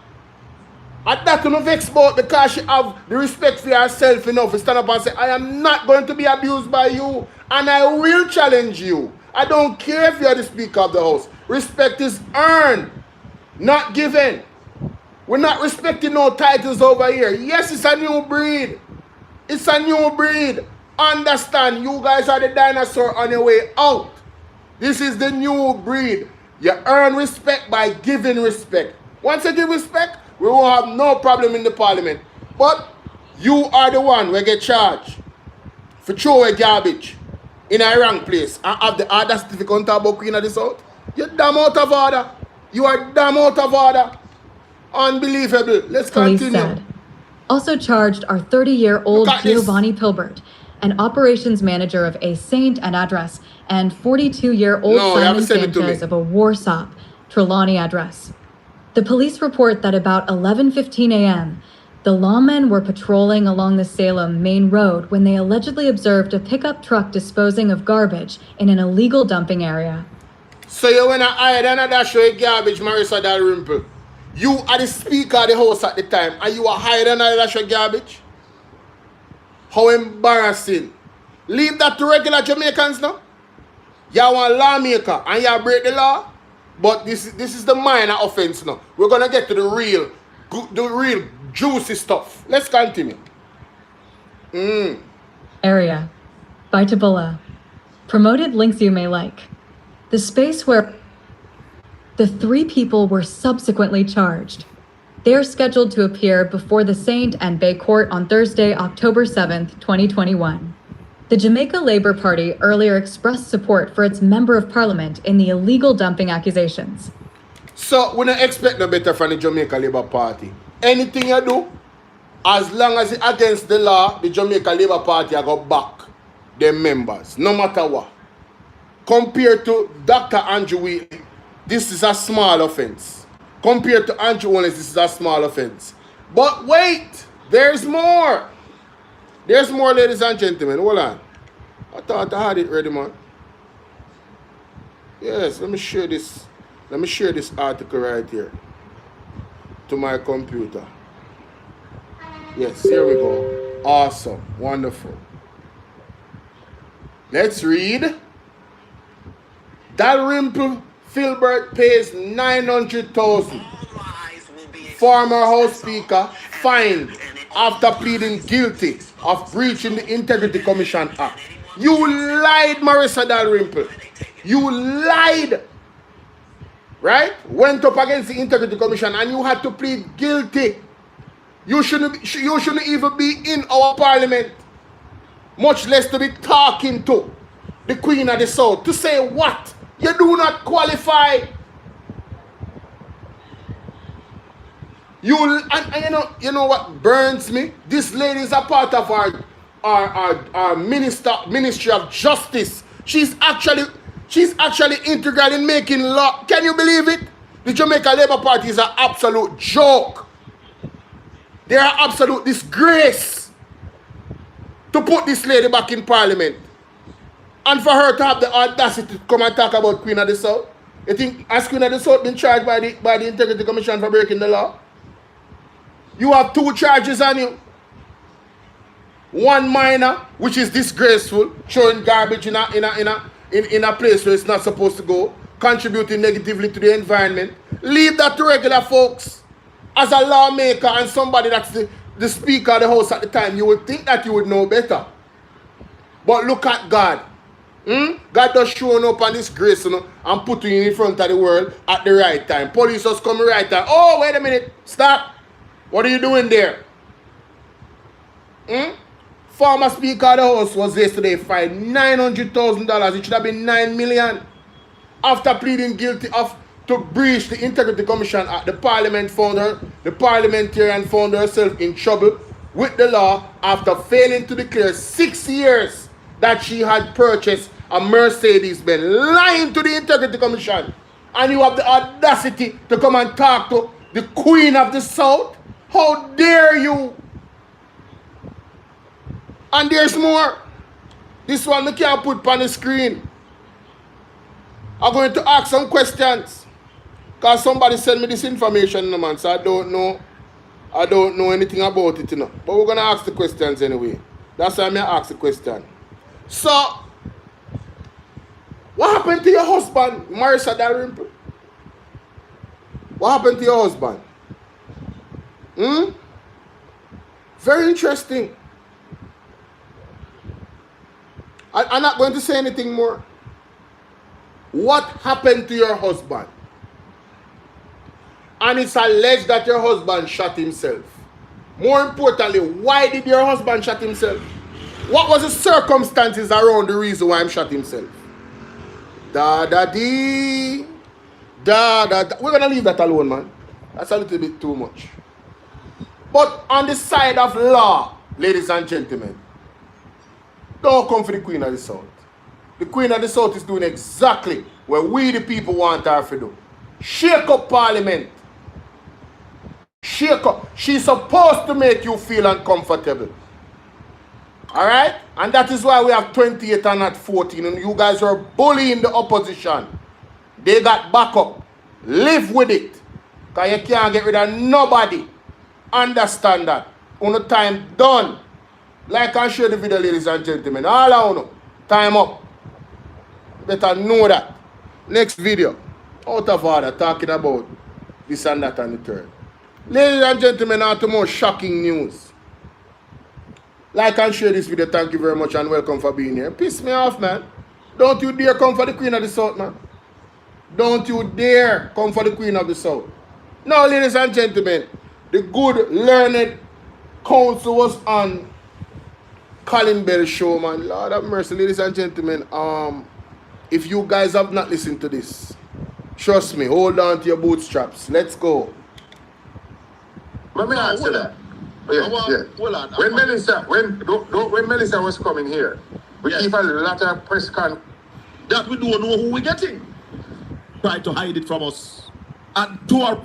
And that will vex about because she have the respect for herself enough to stand up and say, I am not going to be abused by you and I will challenge you. I don't care if you are the Speaker of the House. Respect is earned, not given. We're not respecting no titles over here. Yes, it's a new breed. It's a new breed. Understand, you guys are the dinosaur on your way out. This is the new breed. You earn respect by giving respect. Once you give respect, we won't have no problem in the parliament. But you are the one who get charged for throwing garbage in a wrong place and have the audacity to come talk about Queen of the South. You're damn out of order. You are damn out of order. Unbelievable. Let's continue. Said. Also charged are 30-year-old Giovanni Pilbert, an operations manager of a Saint and address, and 42-year-old Simon Sanchez of a Warsop, Trelawney address. The police report that about 11:15 a.m., the lawmen were patrolling along the Salem Main Road when they allegedly observed a pickup truck disposing of garbage in an illegal dumping area. So you wanna hide and dash your garbage, Marissa Dalrymple? You are the Speaker of the House at the time and you are hiding and dash your garbage? How embarrassing. Leave that to regular Jamaicans now. You are a lawmaker and you break the law. But this is the minor offense now. We're gonna get to the real juicy stuff. Let's continue. Area. By Tabula. Promoted links you may like. The space where the 3 people were subsequently charged. They are scheduled to appear before the Saint and Bay Court on Thursday, October 7th, 2021. The Jamaica Labour Party earlier expressed support for its Member of Parliament in the illegal dumping accusations. So we don't expect no better from the Jamaica Labour Party. Anything you do, as long as it's against the law, the Jamaica Labour Party are go back their members, no matter what. Compared to Dr. Andrew Wheatley, this is a small offense. Compared to Andrew Wallace, this is a small offense. But wait, there's more. There's more, ladies and gentlemen. Hold on. I thought I had it ready, man. Yes, let me share this. Let me share this article right here to my computer. Yes, here we go. Awesome. Wonderful. Let's read. Dalrymple Filbert pays $900,000. Former House Speaker fined after pleading guilty of breaching the Integrity Commission Act. You lied, Marissa Dalrymple. You lied. Right? Went up against the Integrity Commission and you had to plead guilty. You shouldn't even be in our parliament. Much less to be talking to the Queen of the South. To say what? You do not qualify. And you know what burns me? This lady is a part of our Ministry of Justice. She's actually integral in making law. Can you believe it? The Jamaica Labour Party is an absolute joke. They are absolute disgrace to put this lady back in parliament. And for her to have the audacity to come and talk about Queen of the South. You think has Queen of the South been charged by the Integrity Commission for breaking the law? You have 2 charges on you. One minor, which is disgraceful, throwing garbage in a place where it's not supposed to go, contributing negatively to the environment. Leave that to regular folks. As a lawmaker and somebody that's the Speaker of the House at the time, you would think that you would know better. But look at God. God does showing up on this grace, you know, and putting you in front of the world at the right time. Police just come right time. Oh, wait a minute. Stop. What are you doing there? Former Speaker of the House was yesterday fined $900,000. It should have been $9 million. After pleading guilty to breach the Integrity Commission Act, the parliamentarian found herself in trouble with the law after failing to declare 6 years that she had purchased a Mercedes-Benz, lying to the Integrity Commission. And you have the audacity to come and talk to the Queen of the South? How dare you? And there's more. This one I can't put on the screen. I'm going to ask some questions. Because somebody sent me this information, man, so I don't know anything about it, you know. But we're going to ask the questions anyway. That's why I'm going to ask the question. So, what happened to your husband, Marissa Dalrymple? What happened to your husband? Very interesting. I'm not going to say anything more. What happened to your husband? And it's alleged that your husband shot himself. More importantly, why did your husband shot himself? What was the circumstances around the reason why he shot himself? Da-da-dee. Da-da-da. We're going to leave that alone, man. That's a little bit too much. But on the side of law, ladies and gentlemen, don't come for the Queen of the South. The Queen of the South is doing exactly what we the people want her to do. Shake up Parliament. Shake up. She's supposed to make you feel uncomfortable. Alright? And that is why we have 28 and not 14. And you guys are bullying the opposition. They got backup. Live with it. Because you can't get rid of nobody. Understand that. Uno time done. Like I share the video, ladies and gentlemen. All I know. Time up. Better know that. Next video. Out of order. Talking about this and that and the third. Ladies and gentlemen, now to more shocking news. Like and share this video. Thank you very much and welcome for being here. Piss me off, man. Don't you dare come for the Queen of the South, man. Don't you dare come for the Queen of the South. Now, ladies and gentlemen, the good learned counsel was on Colin Bell's show, man. Lord have mercy, ladies and gentlemen. If you guys have not listened to this, Trust me, hold on to your bootstraps. Let's go. Let me answer that. When Melissa was coming here, we keep a lot of press con that we don't know who we're getting. Try to hide it from us. And to our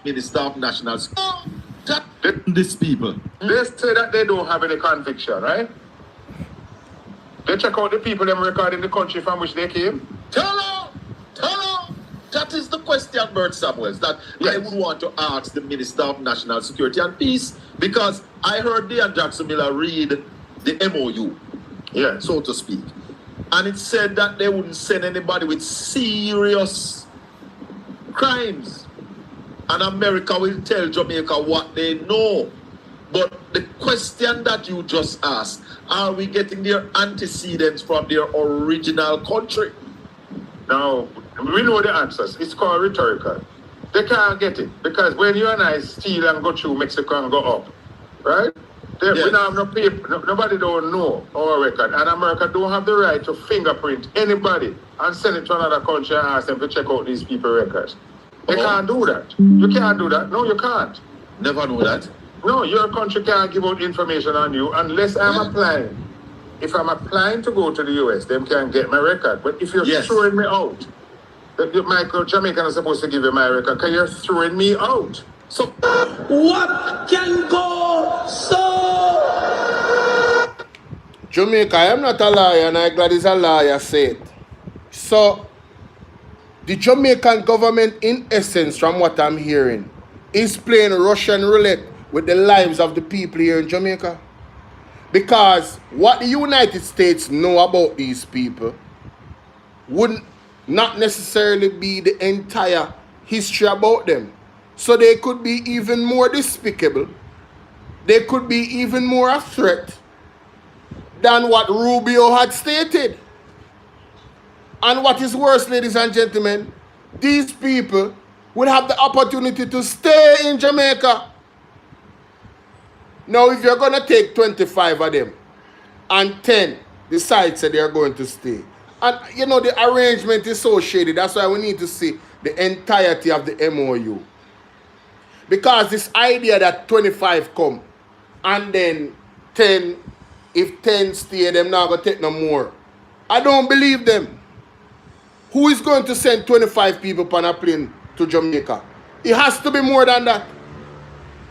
Minister of National Security. These people. They say that they don't have any conviction, right? They check out the people them record in the country from which they came. Tell her. That is the question, Bert Samuels, that I would want to ask the Minister of National Security and Peace, because I heard Dan Jackson Miller read the MOU, so to speak. And it said that they wouldn't send anybody with serious crimes. And America will tell Jamaica what they know. But the question that you just asked, are we getting their antecedents from their original country? Now, we know the answers. It's called rhetorical. They can't get it. Because when you and I steal and go through Mexico and go up, right? We don't have no paper. Nobody don't know our record. And America don't have the right to fingerprint anybody and send it to another country and ask them to check out these people's records. They can't do that. You can't do that. No, you can't. Never know that. No, your country can't give out information on you unless I'm applying. If I'm applying to go to the US, them can get my record. But if you're throwing me out, Michael, Jamaica is supposed to give you my record because you're throwing me out. So, what can go so? Jamaica, I am not a liar, and I'm glad it's a liar said. So, the Jamaican government, in essence, from what I'm hearing, is playing Russian roulette with the lives of the people here in Jamaica. Because what the United States know about these people wouldn't not necessarily be the entire history about them. So they could be even more despicable. They could be even more a threat than what Rubio had stated. And what is worse, ladies and gentlemen, these people will have the opportunity to stay in Jamaica. Now, if you're going to take 25 of them and 10 decide that they're going to stay, and you know, the arrangement is so shady. That's why we need to see the entirety of the MOU. Because this idea that 25 come and then 10, if 10 stay, them not going to take no more. I don't believe them. Who is going to send 25 people on a plane to Jamaica? It has to be more than that.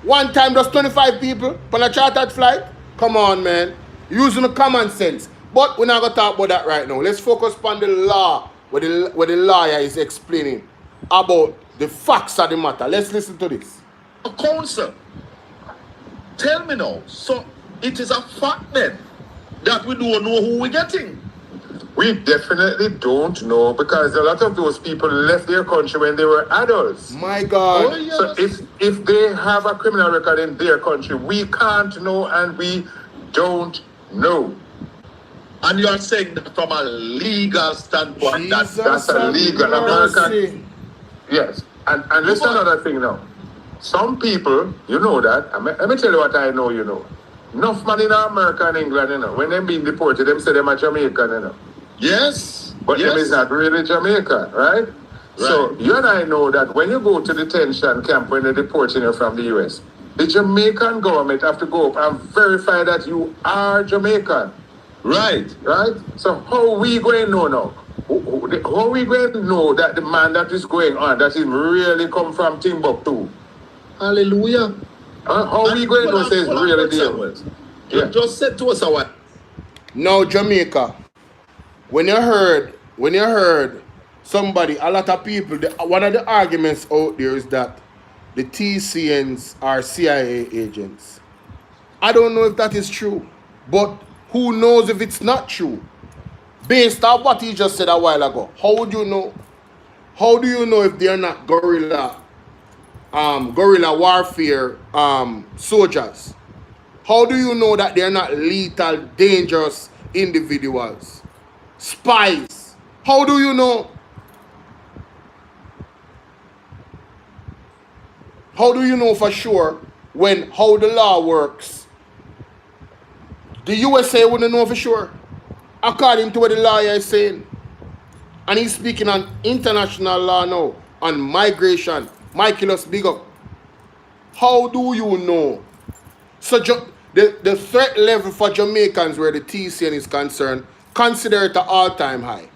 One time, just 25 people on a chartered flight? Come on, man. Using the common sense. But we're not going to talk about that right now. Let's focus on the law, where the lawyer is explaining about the facts of the matter. Let's listen to this. Counsel, tell me now, so it is a fact then that we don't know who we're getting? We definitely don't know because a lot of those people left their country when they were adults. My God. Oh, yes. So if they have a criminal record in their country, we can't know and we don't know. And you are saying that from a legal standpoint, that's a legal American. Yes. And listen another thing now. Some people, you know that, let me tell you what I know, you know. Enough man in America and England, you know, when they're being deported, them say they're Jamaican, you know. Yes. But them is not really Jamaica, right? So you and I know that when you go to the detention camp when they're deporting you from the US, the Jamaican government have to go up and verify that you are Jamaican. Right. So how we going to know now? How we going to know that the man that is going on, that he really come from Timbuktu? Hallelujah. How we going to know say it's really there? You just said to us a while. Now, Jamaica, when you heard somebody, a lot of people, one of the arguments out there is that the TCNs are CIA agents. I don't know if that is true, but who knows if it's not true? Based on what he just said a while ago, how would you know? How do you know if they're not guerrilla warfare soldiers? How do you know that they're not lethal, dangerous individuals? Spies. How do you know? How do you know for sure when how the law works? The USA wouldn't know for sure, according to what the lawyer is saying. And he's speaking on international law now, on migration. Michaelos, big up. How do you know? So the threat level for Jamaicans where the TCN is concerned, consider it an all-time high.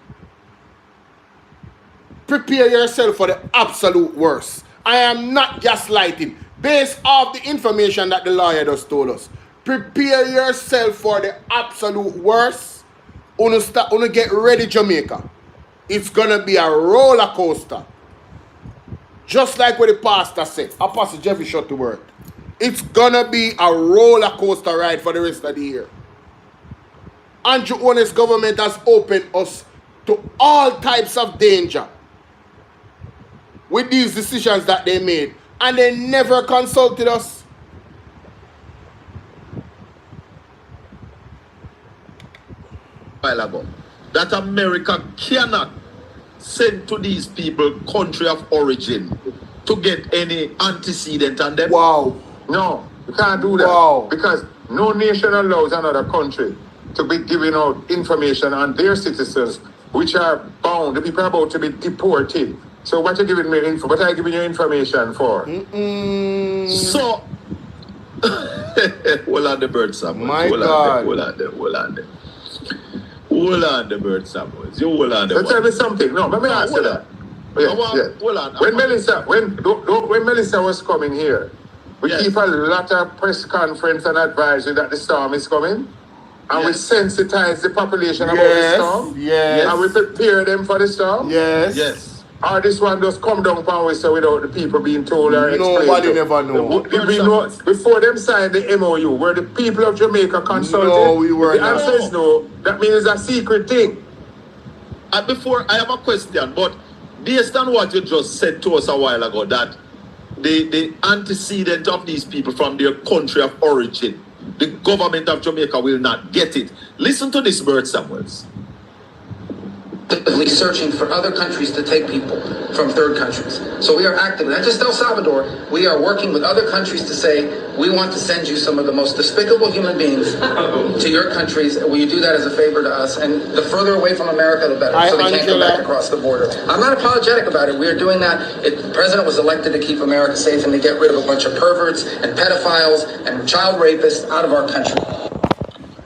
Prepare yourself for the absolute worst. I am not gaslighting. Based off the information that the lawyer just told us. Prepare yourself for the absolute worst. Wanna get ready, Jamaica. It's gonna be a roller coaster. Just like what the pastor said. Apostle Jeffrey shot the word. It's gonna be a roller coaster ride for the rest of the year. Andrew Owen's government has opened us to all types of danger with these decisions that they made, and they never consulted us. While ago, that America cannot send to these people country of origin to get any antecedent on them. Wow. No, you can't do that. Wow. Because no nation allows another country to be giving out information on their citizens, which are bound, the people are about to be deported. So what are you giving me info? What are you giving you information for? So, hold on the bird, Samuel. My God. Hold on the bird, Samuel. You hold on the Tell me something. No, let me answer that. Hold on. When Melissa was coming here, we keep a lot of press conference and advisory that the storm is coming. And we sensitize the population about the storm. Yes. And we prepare them for the storm. Yes. Or this one just come down upon us without the people being told or explained. Nobody never know. We know. Before them signed the MOU, were the people of Jamaica consulted? No, we were not. The answer is no. That means it's a secret thing. And before, I have a question, but based on what you just said to us a while ago, that the antecedent of these people from their country of origin, the government of Jamaica will not get it. Listen to this, Bert Samuels. Searching for other countries to take people from third countries. So we are active, not just El Salvador, we are working with other countries to say, we want to send you some of the most despicable human beings to your countries. Will you do that as a favor to us? And the further away from America, the better, so they can't come back across the border. I'm not apologetic about it. We are doing that. The president was elected to keep America safe and to get rid of a bunch of perverts and pedophiles and child rapists out of our country.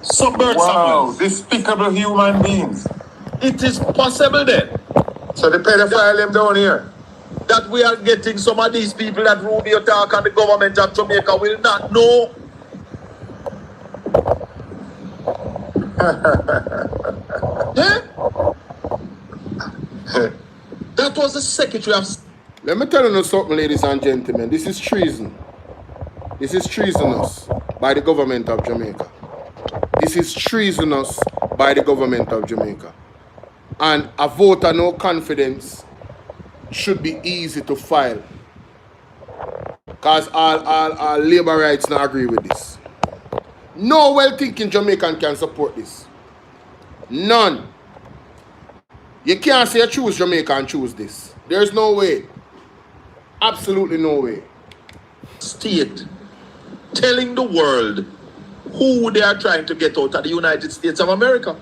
So Bert Samuels. Despicable human beings. It is possible then. So the pedophile them down here. That we are getting some of these people that Rubio talk and the government of Jamaica will not know. That was the Secretary of... Let me tell you something, ladies and gentlemen. This is treason. This is treasonous by the government of Jamaica. This is treasonous by the government of Jamaica. And a vote of no confidence should be easy to file. Because all labor rights not agree with this. No well-thinking Jamaican can support this. None. You can't say choose Jamaica and choose this. There's no way. Absolutely no way. State telling the world who they are trying to get out of the United States of America.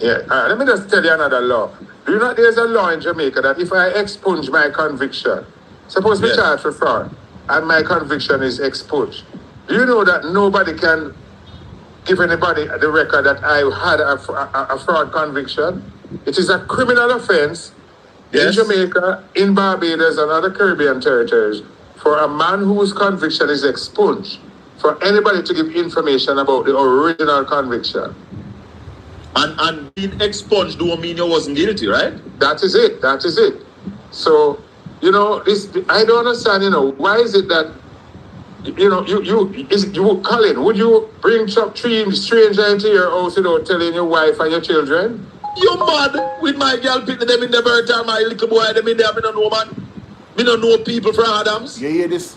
Yeah, let me just tell you another law. Do you know there's a law in Jamaica that if I expunge my conviction, suppose me charged for fraud, and my conviction is expunged, do you know that nobody can give anybody the record that I had a fraud conviction? It is a criminal offense in Jamaica, in Barbados, and other Caribbean territories for a man whose conviction is expunged, for anybody to give information about the original conviction. And being expunged don't mean you wasn't guilty, right? That is it. That is it. So, you know, I don't understand, you know, why is it that, you know, you Colin, would you bring some stranger into your house without telling your wife and your children? You mad with my girl picking them in the birth and my little boy them in there, me don't know, man. Me don't know people from Adams. You hear this?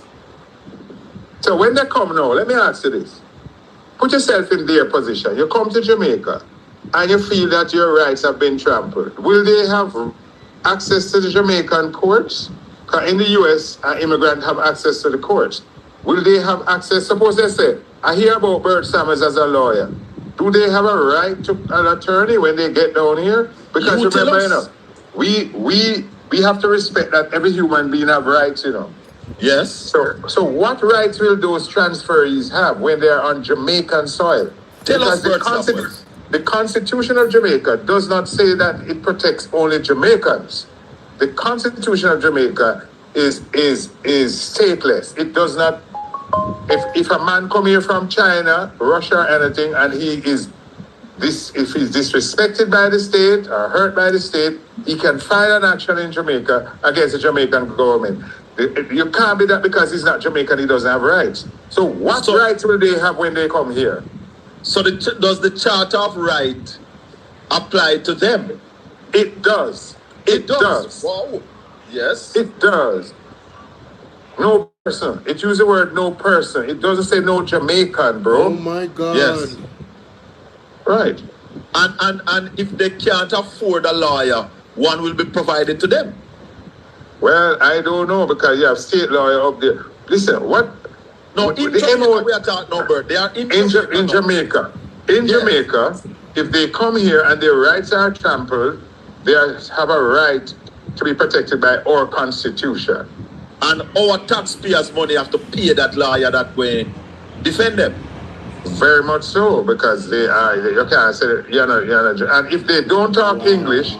So when they come now, let me ask you this. Put yourself in their position. You come to Jamaica and you feel that your rights have been trampled. Will they have access to the Jamaican courts? Because in the US, an immigrant have access to the courts. Will they have access? Suppose they say, I hear about Bert Samuels as a lawyer. do they have a right to an attorney when they get down here? Because remember, you know, we have to respect that every human being have rights, you know. Yes. So what rights will those transferees have when they are on Jamaican soil? Tell us, the Constitution of Jamaica does not say that it protects only Jamaicans. The Constitution of Jamaica is stateless. It does not. If a man come here from China, Russia, or anything, and if he's disrespected by the state or hurt by the state, he can file an action in Jamaica against the Jamaican government. You can't be that because he's not Jamaican, he doesn't have rights. So what rights will they have when they come here? So does the Charter of Right apply to them? It does. It does. Wow. Yes. It does. No person. It uses the word no person. It doesn't say no Jamaican, bro. Oh my God. Yes. Right. And if they can't afford a lawyer, one will be provided to them. Well, I don't know because you have state lawyer up there. Listen, what? No, in Jamaica we are talking no, Bert. They are in Jamaica. In Jamaica, if they come here and their rights are trampled, they have a right to be protected by our constitution. And our taxpayers' money have to pay that lawyer that way, defend them. Very much so, because they are, you can't say, and if they don't talk English,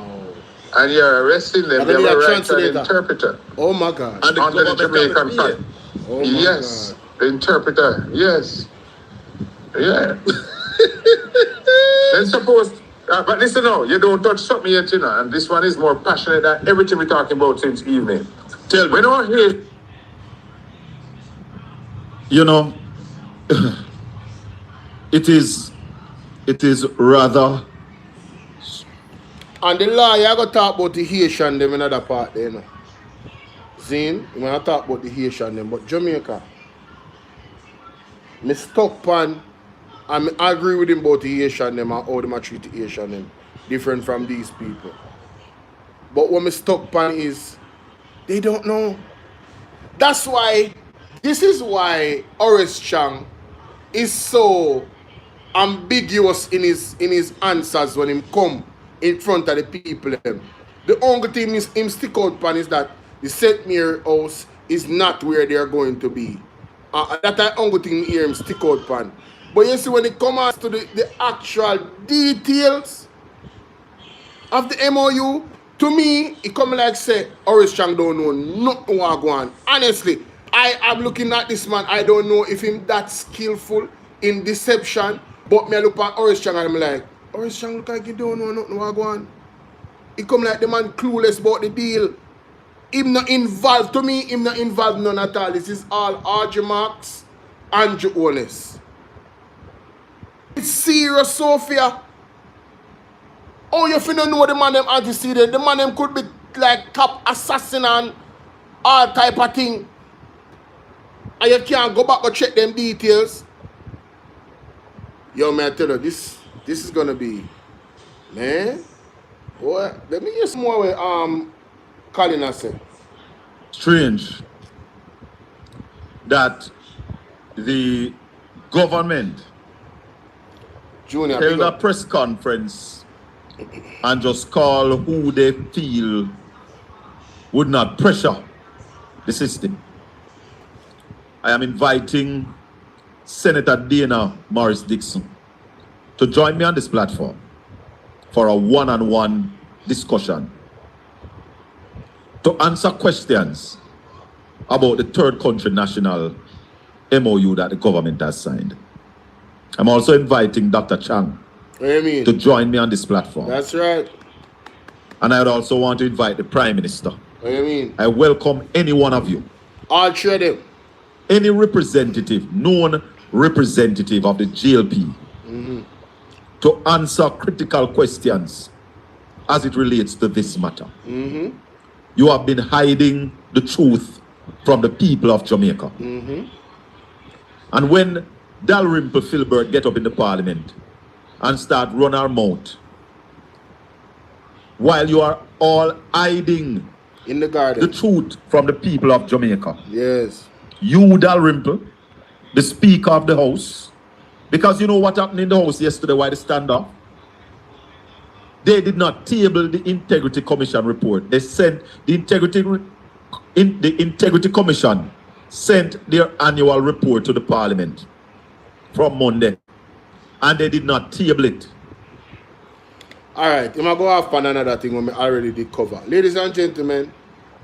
and you're arresting them, they have a right to an interpreter. Oh my God. And under the Jamaican Act. Oh yes, the interpreter, yes. Yeah. Then suppose, but listen now, you don't touch something yet, you know, and this one is more passionate than everything we're talking about since evening. Tell me. We're not here. You know, it is rather. And the lawyer I go talk about the Haitian them in other part there, you know. Zine, you want to talk about the Haitian them, but Jamaica, me stuck pan, and I agree with him about the Haitian them and how they treat the Haitian them different from these people. But what me stuck pan is, they don't know. That's why, this is why Horace Chang is so ambiguous in his answers when him come in front of the people. The only thing is him stick out pan is that the St. Mary house is not where they are going to be. That's the only thing hear him stick out pan. But you see when it comes to the actual details of the MOU, to me, it come like say Horace Chang don't know nothing what go on. Honestly, I am looking at this man, I don't know if him that skillful in deception, but me look at Horace Chang and I'm like, Horace Chang look like he don't know nothing what go on. He come like the man clueless about the deal. Him not involved, to me, him not involved none at all. This is all RJ Marks and Jones. It's serious, Sophia. Oh, you finna know the man them antecedent. The man them could be like top assassin and all type of thing. And you can't go back and check them details. Yo, man, I tell you, this is gonna be, man. Boy, let me hear some more with Colin I said. Strange that the government held a press conference and just call who they feel would not pressure the system. I am inviting Senator Dana Morris Dixon to join me on this platform for a one-on-one discussion to answer questions about the third country national MOU that the government has signed. I'm also inviting Dr. Chang to join me on this platform. That's right. And I would also want to invite the Prime Minister. What do you mean? I welcome any one of you. All three of them. Any representative, known representative of the GLP, to answer critical questions as it relates to this matter. You have been hiding the truth from the people of Jamaica. And when Dalrymple Filbert get up in the parliament and start run our mouth, while you are all hiding in the garden the truth from the people of Jamaica. Yes. You, Dalrymple, the Speaker of the House, Because you know what happened in the House yesterday, why they stand up? They did not table the Integrity Commission report. They sent the Integrity Commission sent their annual report to the Parliament from Monday. And they did not table it. Alright, I'm going to go off on another thing we already did cover. Ladies and gentlemen,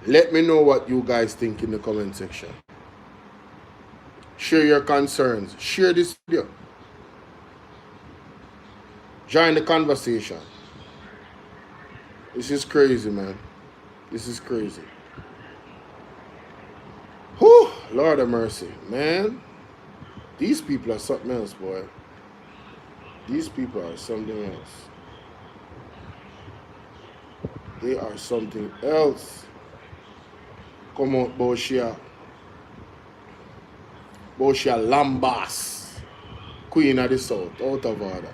let me know what you guys think in the comment section. Share your concerns. Share this video. Join the conversation. This is crazy, man. This is crazy. Whew, Lord of mercy, man. These people are something else, boy. These people are something else. They are something else. Come on, Boshia. Boshia Lambas. Queen of the South, out of order.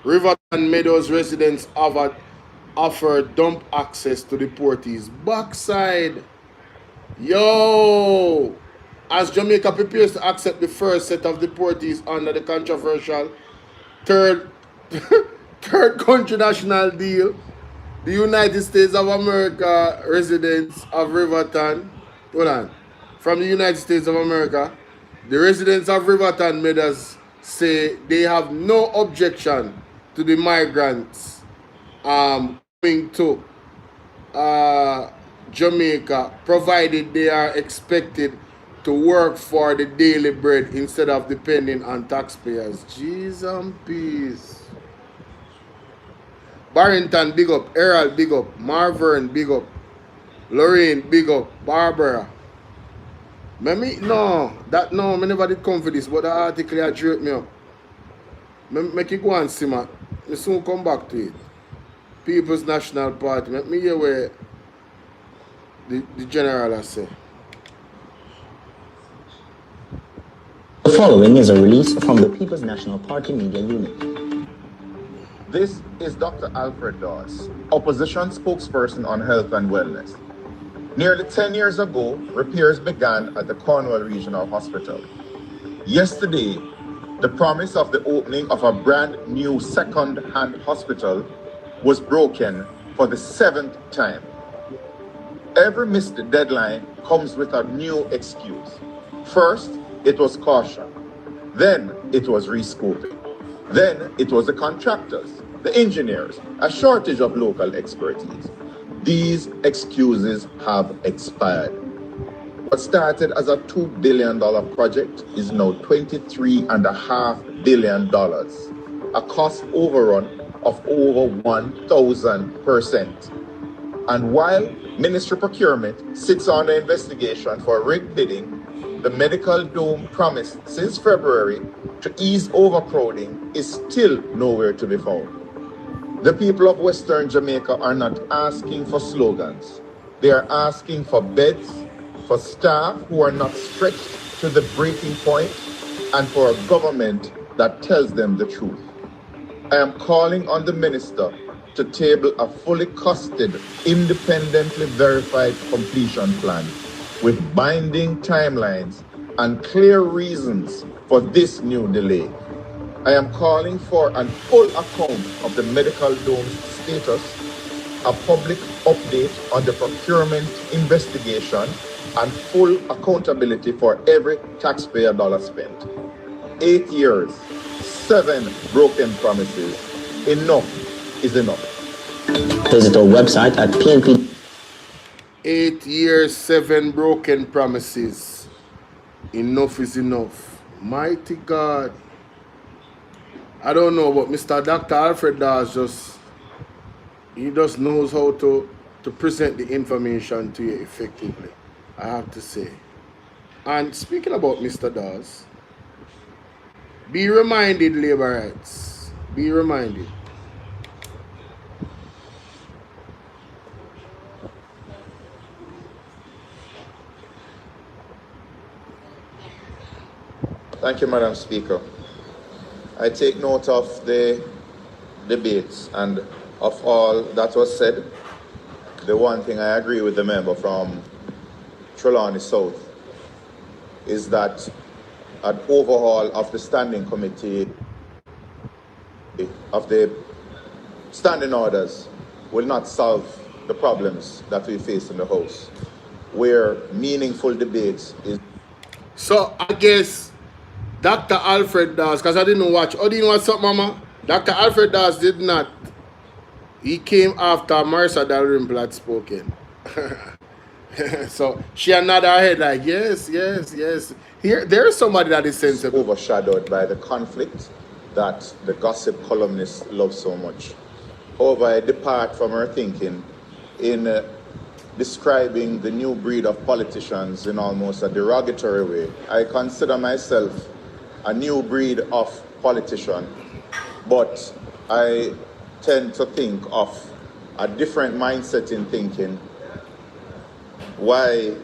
Riverton Meadows residents offered dump access to the Porties backside. Yo! As Jamaica prepares to accept the first set of deportees under the controversial third country national deal, the United States of America residents of Riverton, from the United States of America, the residents of Riverton Meadows say they have no objection to the migrants coming to Jamaica, provided they are expected to work for the daily bread instead of depending on taxpayers. Jeez and peace. Barrington, big up. Errol, big up. Marvern, big up. Lorraine, big up. Barbara. I never did come for this, but the article had jerked me up. Make it go and see, man. I soon come back to it. People's National Party. Let me hear where the general has said. The following is a release from the People's National Party Media Unit. This is Dr. Alfred Dawes, opposition spokesperson on health and wellness. Nearly 10 years ago, repairs began at the Cornwall Regional Hospital. Yesterday, the promise of the opening of a brand new second-hand hospital was broken for the 7th time. Every missed deadline comes with a new excuse. First, it was caution. Then it was rescoping. Then it was the contractors, the engineers, a shortage of local expertise. These excuses have expired. What started as a $2 billion project is now $23.5 billion, a cost overrun of over 1,000%. And while Ministry Procurement sits under investigation for rig bidding, the medical dome promised since February to ease overcrowding is still nowhere to be found. The people of Western Jamaica are not asking for slogans. They are asking for beds, for staff who are not stretched to the breaking point, and for a government that tells them the truth. I am calling on the minister to table a fully costed, independently verified completion plan with binding timelines and clear reasons for this new delay. I am calling for an full account of the medical dome's status, a public update on the procurement investigation, and full accountability for every taxpayer dollar spent. 8 years, 7 broken promises. Enough is enough. Visit our website at PNP. 8 years, 7 broken promises. Enough is enough. Mighty God. I don't know, but Mr. Dr. Alfred Dawes he just knows how to present the information to you effectively, I have to say. And speaking about Mr. Dawes, be reminded, Labourites, be reminded. Thank you, Madam Speaker. I take note of the debates and of all that was said. The one thing I agree with the member from Trelawney South is that an overhaul of the standing committee, of the standing orders, will not solve the problems that we face in the House, where meaningful debates is. So I guess Dr. Alfred Dawes, because I didn't watch. Oh, didn't watch something, Mama? Dr. Alfred Dawes did not. He came after Marissa Dalrymple had spoken. So she nodded her head like, yes, yes, yes. Here, there is somebody that is sensible. Overshadowed by the conflict that the gossip columnists love so much. However, I depart from her thinking in describing the new breed of politicians in almost a derogatory way. I consider myself a new breed of politician, but I tend to think of a different mindset in thinking why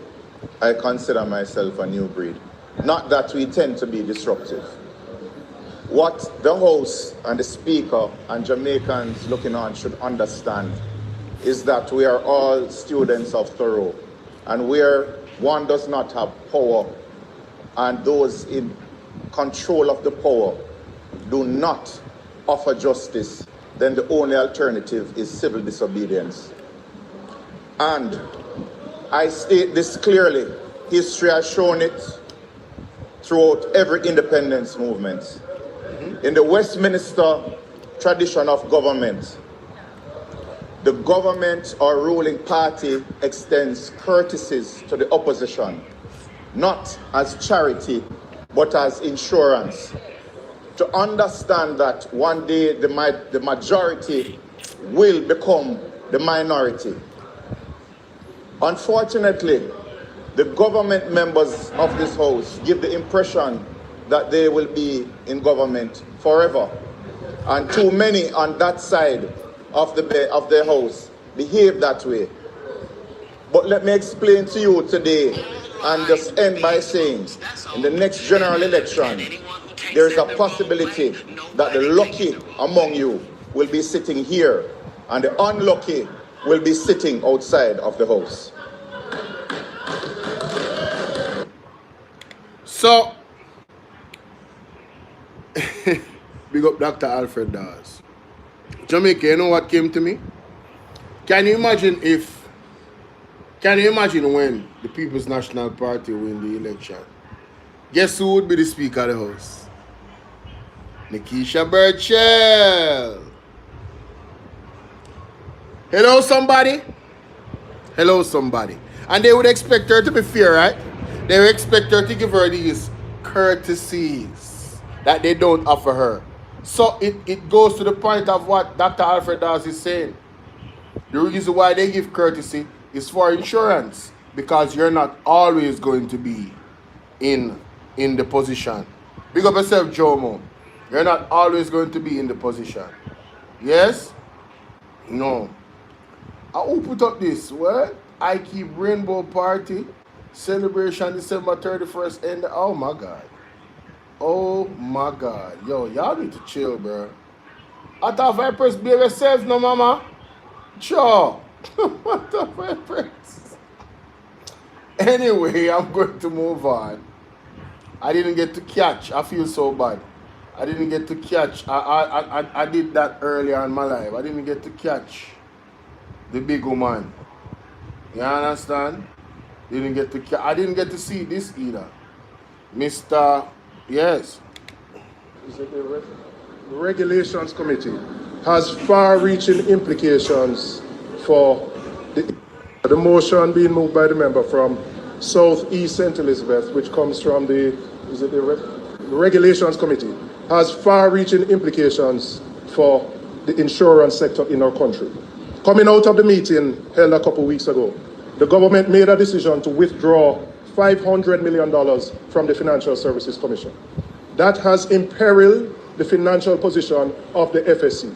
I consider myself a new breed. Not that we tend to be disruptive. What the host and the speaker and Jamaicans looking on should understand is that we are all students of Thoreau, and where one does not have power and those in control of the power do not offer justice, then the only alternative is civil disobedience. And I state this clearly. History has shown it throughout every independence movement. In the Westminster tradition of government, the government or ruling party extends courtesies to the opposition, not as charity, but as insurance, to understand that one day the majority will become the minority. Unfortunately, the government members of this House give the impression that they will be in government forever. And too many on that side of the House behave that way. But let me explain to you today, and just end by saying, in the next general election, there is a possibility that the lucky among you will be sitting here, and the unlucky will be sitting outside of the House. So, big up Dr. Alfred Dawes. Jamaica, you know what came to me? Can you imagine when the People's National Party win the election? Guess who would be the Speaker of the House? Nikisha Burchell. Hello, somebody? Hello, somebody. And they would expect her to be fair, right? They would expect her to give her these courtesies that they don't offer her. So it goes to the point of what Dr. Alfred Dawes is saying. The reason why they give courtesy is for insurance, because you're not always going to be in the position. Big up yourself, Jomo. You're not always going to be in the position. Yes? No. Who put up this? What? I keep Rainbow Party celebration December 31st and oh my God. Oh my God. Yo, y'all need to chill, bro. I thought if I press be yourself, no mama. Sure. What the I press? Anyway, I'm going to move on. I didn't get to catch. I feel so bad. I didn't get to catch. I did that earlier in my life. I didn't get to catch the big woman. You understand? I didn't get to see this either. Mr. Yes. The Regulations Committee has far-reaching implications for the motion being moved by the member from South East St. Elizabeth, which comes from the Regulations Committee, has far-reaching implications for the insurance sector in our country. Coming out of the meeting held a couple weeks ago, the government made a decision to withdraw $500 million from the Financial Services Commission. That has imperiled the financial position of the FSC.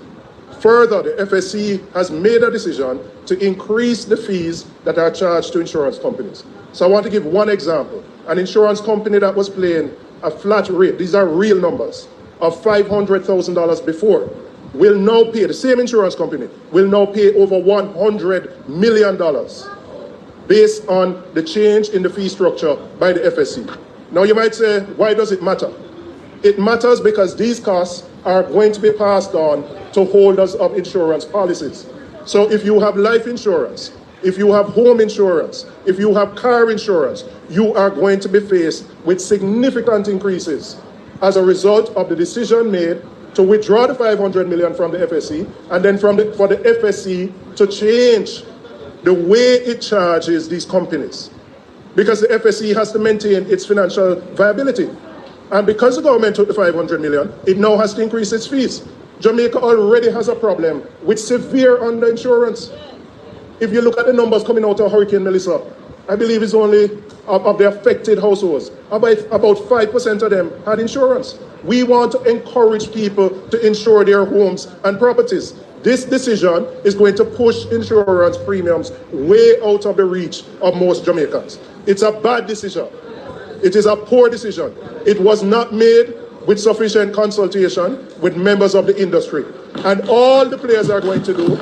Further, the FSC has made a decision to increase the fees that are charged to insurance companies. So I want to give one example. An insurance company that was paying a flat rate, these are real numbers, of $500,000 before, will now pay, the same insurance company, will now pay over $100 million based on the change in the fee structure by the FSC. Now you might say, why does it matter? It matters because these costs are going to be passed on to holders of insurance policies. So if you have life insurance, if you have home insurance, if you have car insurance, you are going to be faced with significant increases as a result of the decision made to withdraw the 500 million from the FSC and then for the FSC to change the way it charges these companies. Because the FSC has to maintain its financial viability. And because the government took the 500 million, it now has to increase its fees. Jamaica already has a problem with severe underinsurance. If you look at the numbers coming out of Hurricane Melissa, I believe it's only of the affected households, about 5% of them had insurance. We want to encourage people to insure their homes and properties. This decision is going to push insurance premiums way out of the reach of most Jamaicans. It's a bad decision. It is a poor decision. It was not made with sufficient consultation with members of the industry. And all the players are going to do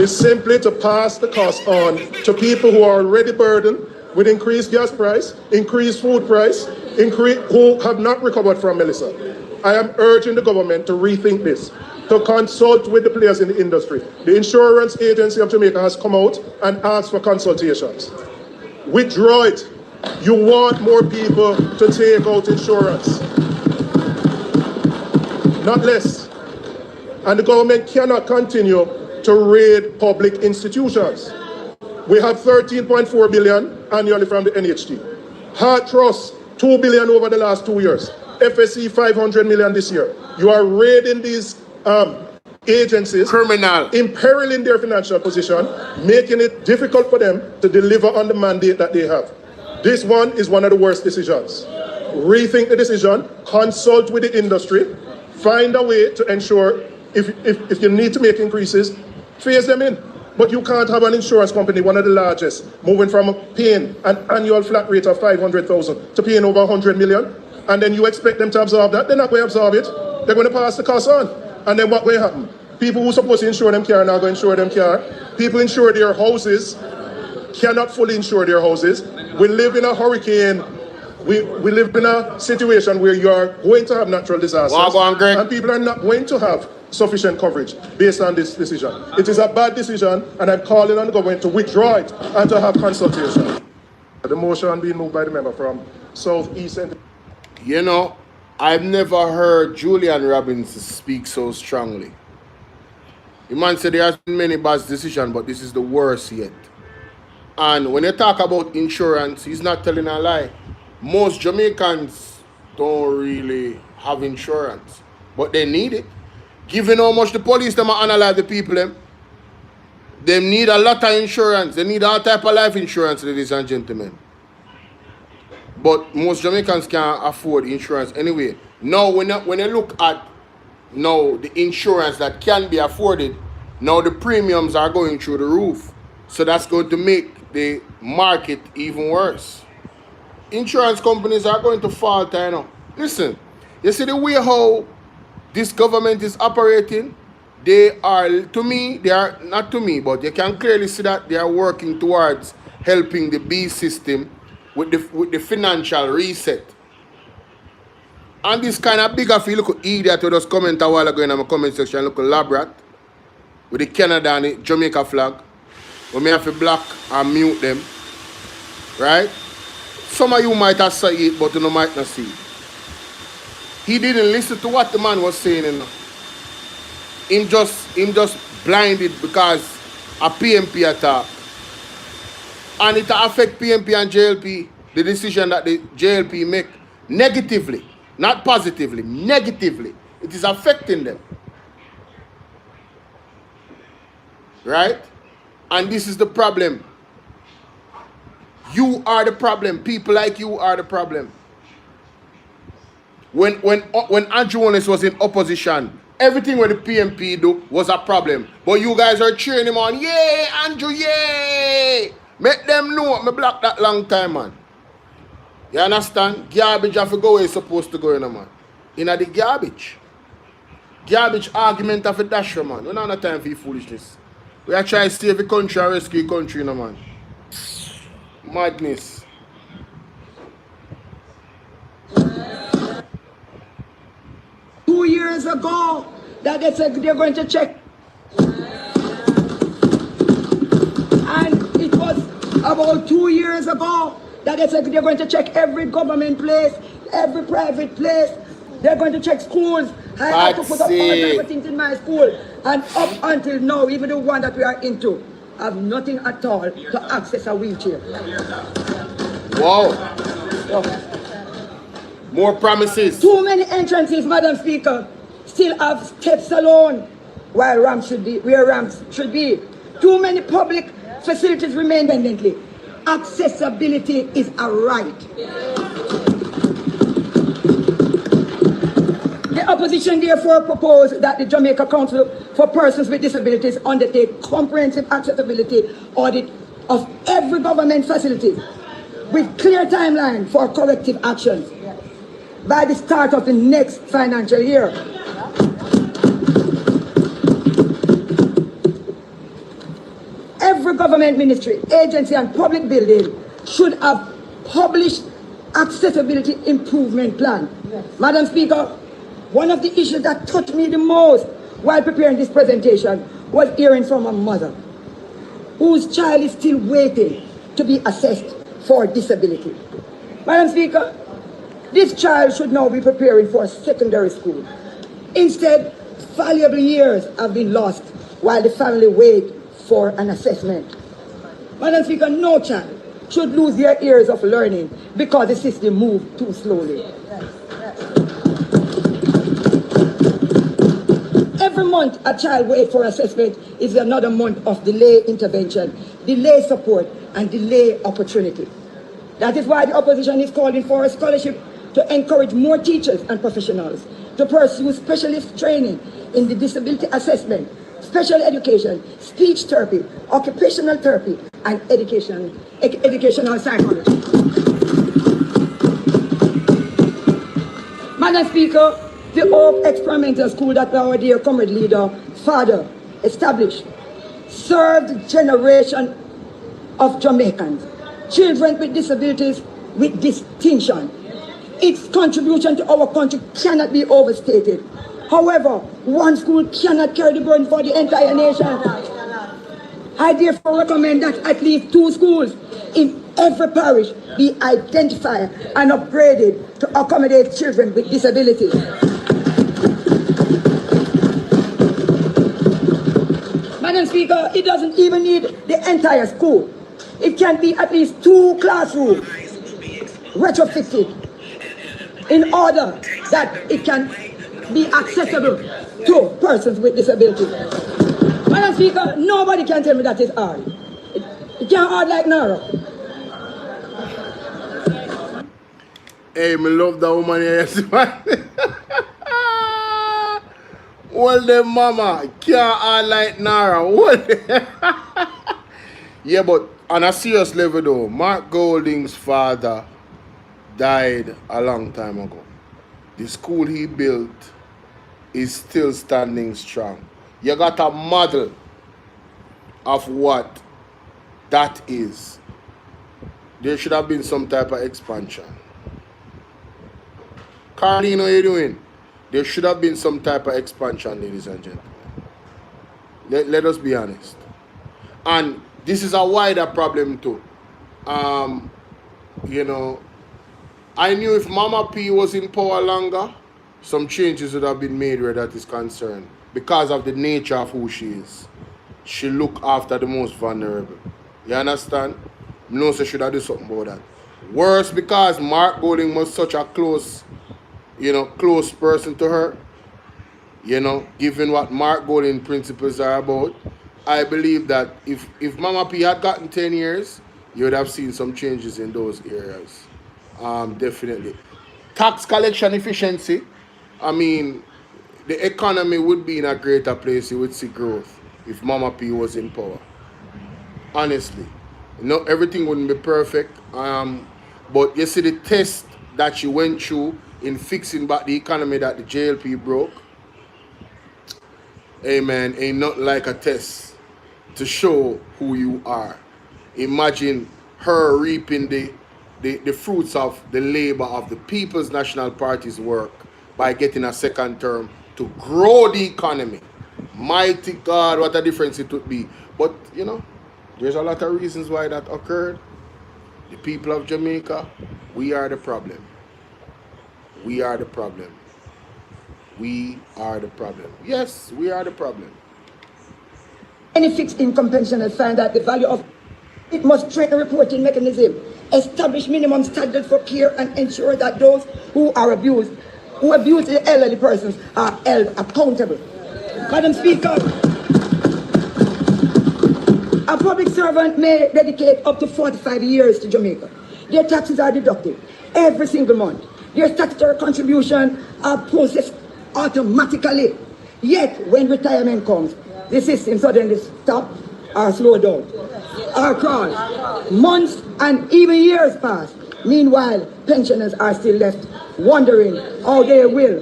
is simply to pass the cost on to people who are already burdened with increased gas price, increased food price, who have not recovered from Melissa. I am urging the government to rethink this, to consult with the players in the industry. The Insurance Agency of Jamaica has come out and asked for consultations. Withdraw it. You want more people to take out insurance, not less. And the government cannot continue to raid public institutions. We have 13.4 billion annually from the NHT. Heart Trust, 2 billion over the last 2 years. FSC, 500 million this year. You are raiding these agencies, imperiling their financial position, making it difficult for them to deliver on the mandate that they have. This one is one of the worst decisions. Rethink the decision, consult with the industry, find a way to ensure if you need to make increases, phase them in. But you can't have an insurance company, one of the largest, moving from paying an annual flat rate of 500,000 to paying over 100 million, and then you expect them to absorb that. They're not going to absorb it. They're going to pass the cost on. And then what will happen? People who are supposed to insure them car are not going to insure them car. People insure their houses, cannot fully insure their houses. We live in a hurricane. We live in a situation where you are going to have natural disasters. And people are not going to have sufficient coverage based on this decision. It is a bad decision, and I'm calling on the government to withdraw it and to have consultation. The motion being moved by the member from Southeast. You know, I've never heard Julian Robbins speak so strongly. The man said there has been many bad decisions, but this is the worst yet. And when you talk about insurance, he's not telling a lie. Most Jamaicans don't really have insurance, but they need it. Given how much the police them analyze the people, they need a lot of insurance. They need all type of life insurance, ladies and gentlemen. But most Jamaicans can't afford insurance anyway. Now, when you look at now the insurance that can be afforded, now the premiums are going through the roof. So that's going to make the market even worse. Insurance companies are going to falter, you know. Listen, you see the way how this government is operating, they are, to me, they are, not to me, but you can clearly see that they are working towards helping the B system with the financial reset. And this kind of bigger feel, look idiot who just comment a while ago in my comment section, look labrat, with the Canada and the Jamaica flag. We may have to block and mute them. Right? Some of you might have said it, but you might not see it. He didn't listen to what the man was saying. You know. Him just blinded because a PMP attack. And it affect PMP and JLP, the decision that the JLP make negatively, not positively, negatively. It is affecting them. Right? And this is the problem. You are the problem. People like you are the problem. When Andrew Holness was in opposition, everything what the PMP do was a problem. But you guys are cheering him on. Yay, Andrew, yay! Make them know me block that long time, man. You understand? Garbage have to go where it's supposed to go, you know, man. In the garbage. Garbage argument of a dash, man. We don't have time for your foolishness. We are trying to save the country and rescue the country, you know, man. Madness. years ago that they said they're going to check. And it was about 2 years ago that they said they're going to check every government place, every private place. They're going to check schools. I had to put up all kinds of things in my school. And up until now, even the one that we are into, have nothing at all to access a wheelchair. Wow. More promises. Too many entrances, Madam Speaker, still have steps alone, while ramps should be where ramps should be. Too many public facilities remain independently. Accessibility is a right. The opposition therefore proposed that the Jamaica Council for Persons with Disabilities undertake comprehensive accessibility audit of every government facility with clear timeline for corrective actions by the start of the next financial year. Every government ministry, agency and public building should have published accessibility improvement plan. Yes. Madam Speaker, one of the issues that touched me the most while preparing this presentation was hearing from a mother whose child is still waiting to be assessed for disability. Madam Speaker, this child should now be preparing for secondary school. Instead, valuable years have been lost while the family wait for an assessment. Madam Speaker, no child should lose their years of learning because the system moved too slowly. Every month a child waits for assessment is another month of delay intervention, delay support, and delay opportunity. That is why the opposition is calling for a scholarship to encourage more teachers and professionals to pursue specialist training in the disability assessment, special education, speech therapy, occupational therapy, and educational psychology. Madam Speaker, the Hope Experimental School that our dear comrade leader, father, established, served generation of Jamaicans, children with disabilities with distinction. Its contribution to our country cannot be overstated. However, one school cannot carry the burden for the entire nation. I therefore recommend that at least 2 schools in every parish be identified and upgraded to accommodate children with disabilities. Madam Speaker, it doesn't even need the entire school. It can be at least 2 classrooms retrofitted in order that it can be accessible to persons with disabilities. Madam Speaker, nobody can tell me that it's hard. It can't hard like Nara. Hey, me love that woman here, man. Well, them mama can't hard like Nara. What? Yeah, but on a serious level though, Mark Golding's father died a long time ago. The school he built is still standing strong. You got a model of what that is. There should have been some type of expansion. Carlene, how you doing? There should have been some type of expansion, ladies and gentlemen. Let us be honest. And this is a wider problem too. You know, I knew if Mama P was in power longer, some changes would have been made where that is concerned. Because of the nature of who she is. She look after the most vulnerable. You understand? No, so should I do something about that. Worse, because Mark Golding was such a close, close person to her. Given what Mark Golding principles are about, I believe that if Mama P had gotten 10 years, you would have seen some changes in those areas. Definitely. Tax collection efficiency. I mean, the economy would be in a greater place. You would see growth if Mama P was in power. Honestly. Everything wouldn't be perfect. But you see the test that she went through in fixing back the economy that the JLP broke. Amen. Ain't not like a test to show who you are. Imagine her reaping the fruits of the labor of the People's National Party's work by getting a second term to grow the economy. Mighty God, what a difference it would be. But, you know, there's a lot of reasons why that occurred. The people of Jamaica, we are the problem. We are the problem. We are the problem. Yes, we are the problem. Any fixed income pensioners find that the value of it must strengthen reporting mechanism, establish minimum standards for care, and ensure that those who abuse the elderly persons are held accountable. Madam Speaker, a public servant may dedicate up to 45 years to Jamaica. Their taxes are deducted every single month. Their statutory contributions are processed automatically. Yet, when retirement comes, the system suddenly stops or slows down or crawls. Months and even years pass. Meanwhile, pensioners are still left wondering how they will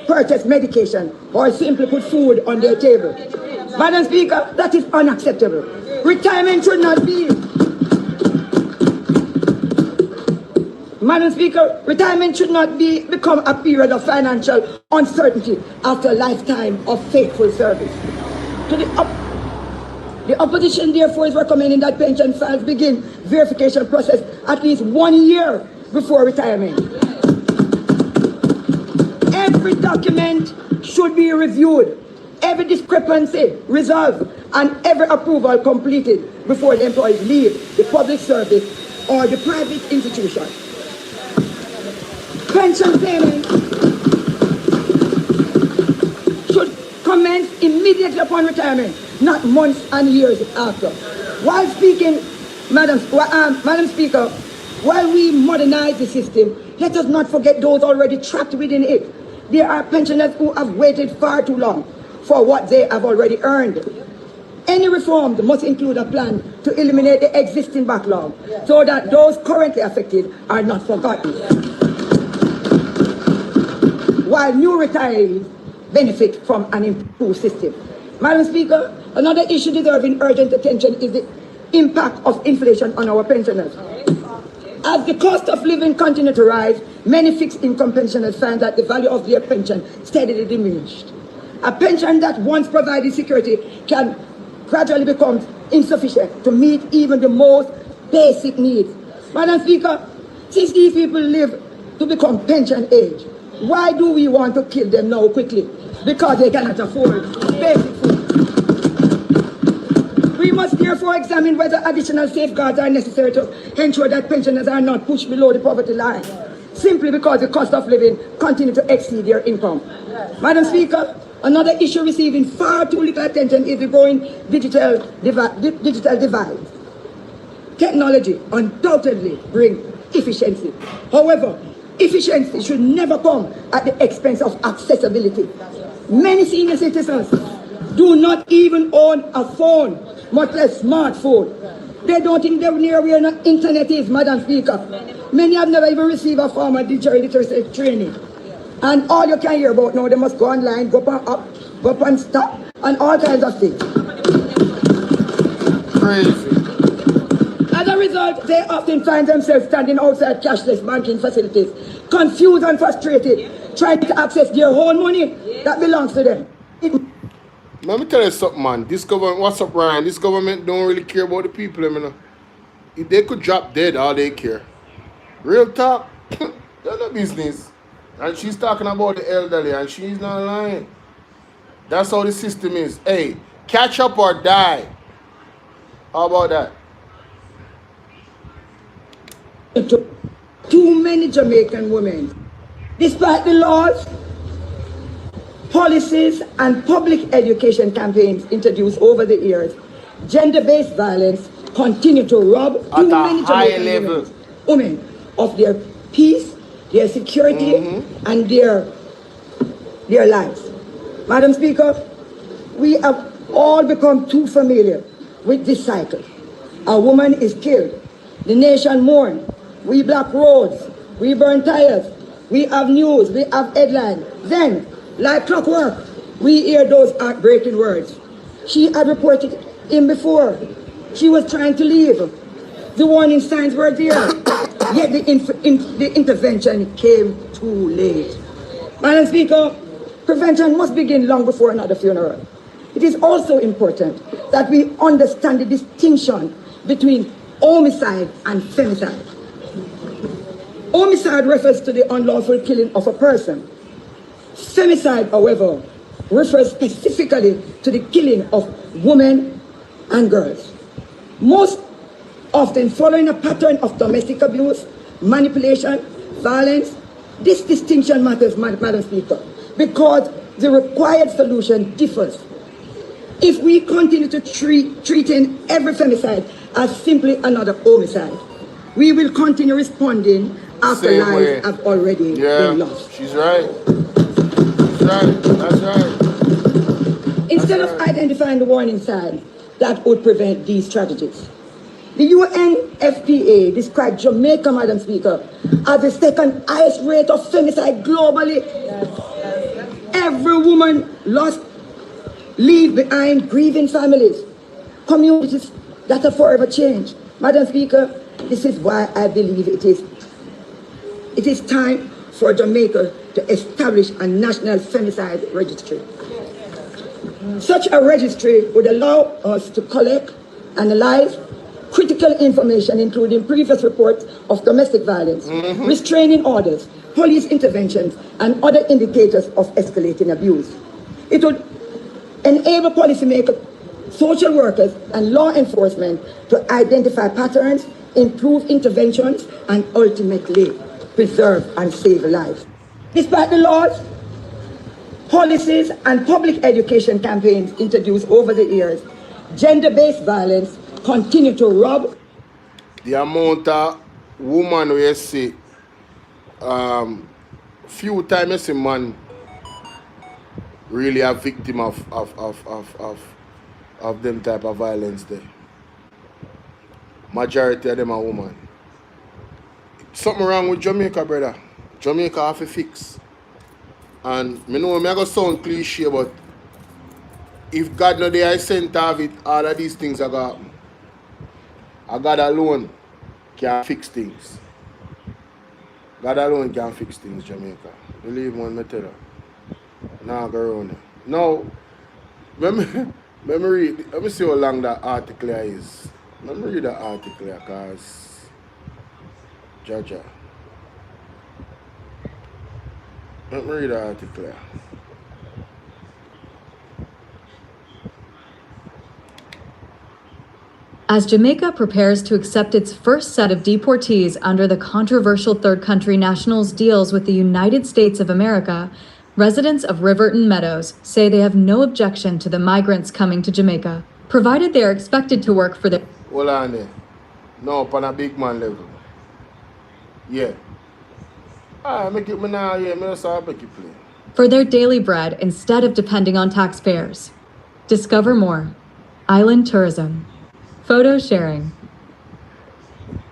purchase medication or simply put food on their table. Madam Speaker, that is unacceptable. Retirement should not be. Madam Speaker, retirement should not become a period of financial uncertainty after a lifetime of faithful service. The opposition therefore is recommending that pension funds begin verification process at least 1 year before retirement. Every document should be reviewed, every discrepancy resolved, and every approval completed before the employees leave the public service or the private institution. Pension payments should commence immediately upon retirement, not months and years after. While speaking, Madam Speaker, while we modernize the system, let us not forget those already trapped within it. There are pensioners who have waited far too long for what they have already earned. Any reform must include a plan to eliminate the existing backlog so that those currently affected are not forgotten, while new retirees benefit from an improved system. Madam Speaker, another issue deserving urgent attention is the impact of inflation on our pensioners. As the cost of living continues to rise, many fixed income pensioners find that the value of their pension steadily diminished. A pension that once provided security can gradually become insufficient to meet even the most basic needs. Madam Speaker, since these people live to become pension age, why do we want to kill them now quickly? Because they cannot afford basic food. We must therefore examine whether additional safeguards are necessary to ensure that pensioners are not pushed below the poverty line, simply because the cost of living continues to exceed their income. Madam Speaker, another issue receiving far too little attention is the growing digital divide. Technology undoubtedly brings efficiency. However, efficiency should never come at the expense of accessibility. Many senior citizens do not even own a phone, much less smartphone. They don't think they're near where the internet is, Madam Speaker. Many have never even received a formal digital literacy training. And all you can hear about now, they must go online, go up and stop, and all kinds of things. Crazy. As a result, they often find themselves standing outside cashless banking facilities, confused and frustrated, trying to access their own money that belongs to them. Let me tell you something, man. This government, what's up, Ryan? This government don't really care about the people, you know. If they could drop dead, all they care. Real talk, they're no business. And she's talking about the elderly, and she's not lying. That's how the system is. Hey, catch up or die. How about that? Too many Jamaican women, despite the laws, policies, and public education campaigns introduced over the years, gender-based violence continue to rob too many Jamaican women of their peace, their security, and their lives. Madam Speaker, we have all become too familiar with this cycle. A woman is killed, the nation mourns, we block roads, we burn tires, we have news, we have headlines. Then, like clockwork, we hear those heartbreaking words. She had reported him before. She was trying to leave. The warning signs were there, yet the intervention came too late. Madam Speaker, Prevention must begin long before another funeral. It is also important that we understand the distinction between homicide and femicide. Homicide refers to the unlawful killing of a person. Femicide, however, refers specifically to the killing of women and girls. Most often following a pattern of domestic abuse, manipulation, violence. This distinction matters, Madam Speaker, because the required solution differs. If we continue to treating every femicide as simply another homicide, we will continue responding after lives have already been lost. She's right. She's right. That's right. Instead of identifying the warning signs that would prevent these tragedies, the UNFPA described Jamaica, Madam Speaker, as the second highest rate of femicide globally. Every woman lost leave behind grieving families, communities that are forever changed. Madam Speaker, this is why I believe it is time for Jamaica to establish a national femicide registry. Such a registry would allow us to collect, analyze critical information, including previous reports of domestic violence, restraining orders, police interventions, and other indicators of escalating abuse. It would enable policymakers, social workers, and law enforcement to identify patterns, improve interventions, and ultimately preserve and save lives. Despite the laws, policies, and public education campaigns introduced over the years, gender-based violence continue to rob. The amount of woman we see, few times you see man really a victim of them type of violence there. Majority of them are women. Something wrong with Jamaica, brother. Jamaica have to fix. And me know I go sound cliche, but if God no there I center of it, all of these things are going to happen. God alone can fix things. God alone can fix things, Jamaica. Believe me when I tell you. Now go around. Now, let me see how long that article is. Let me read the article because Jaja. Let me read the article. As Jamaica prepares to accept its first set of deportees under the controversial third country nationals deals with the United States of America, residents of Riverton Meadows say they have no objection to the migrants coming to Jamaica, provided they are expected to work for the... Hold on there. No, on a big man level. Yeah. Make it me now, yeah, me just make it play. For their daily bread instead of depending on taxpayers. Discover more. Island tourism. Photo sharing.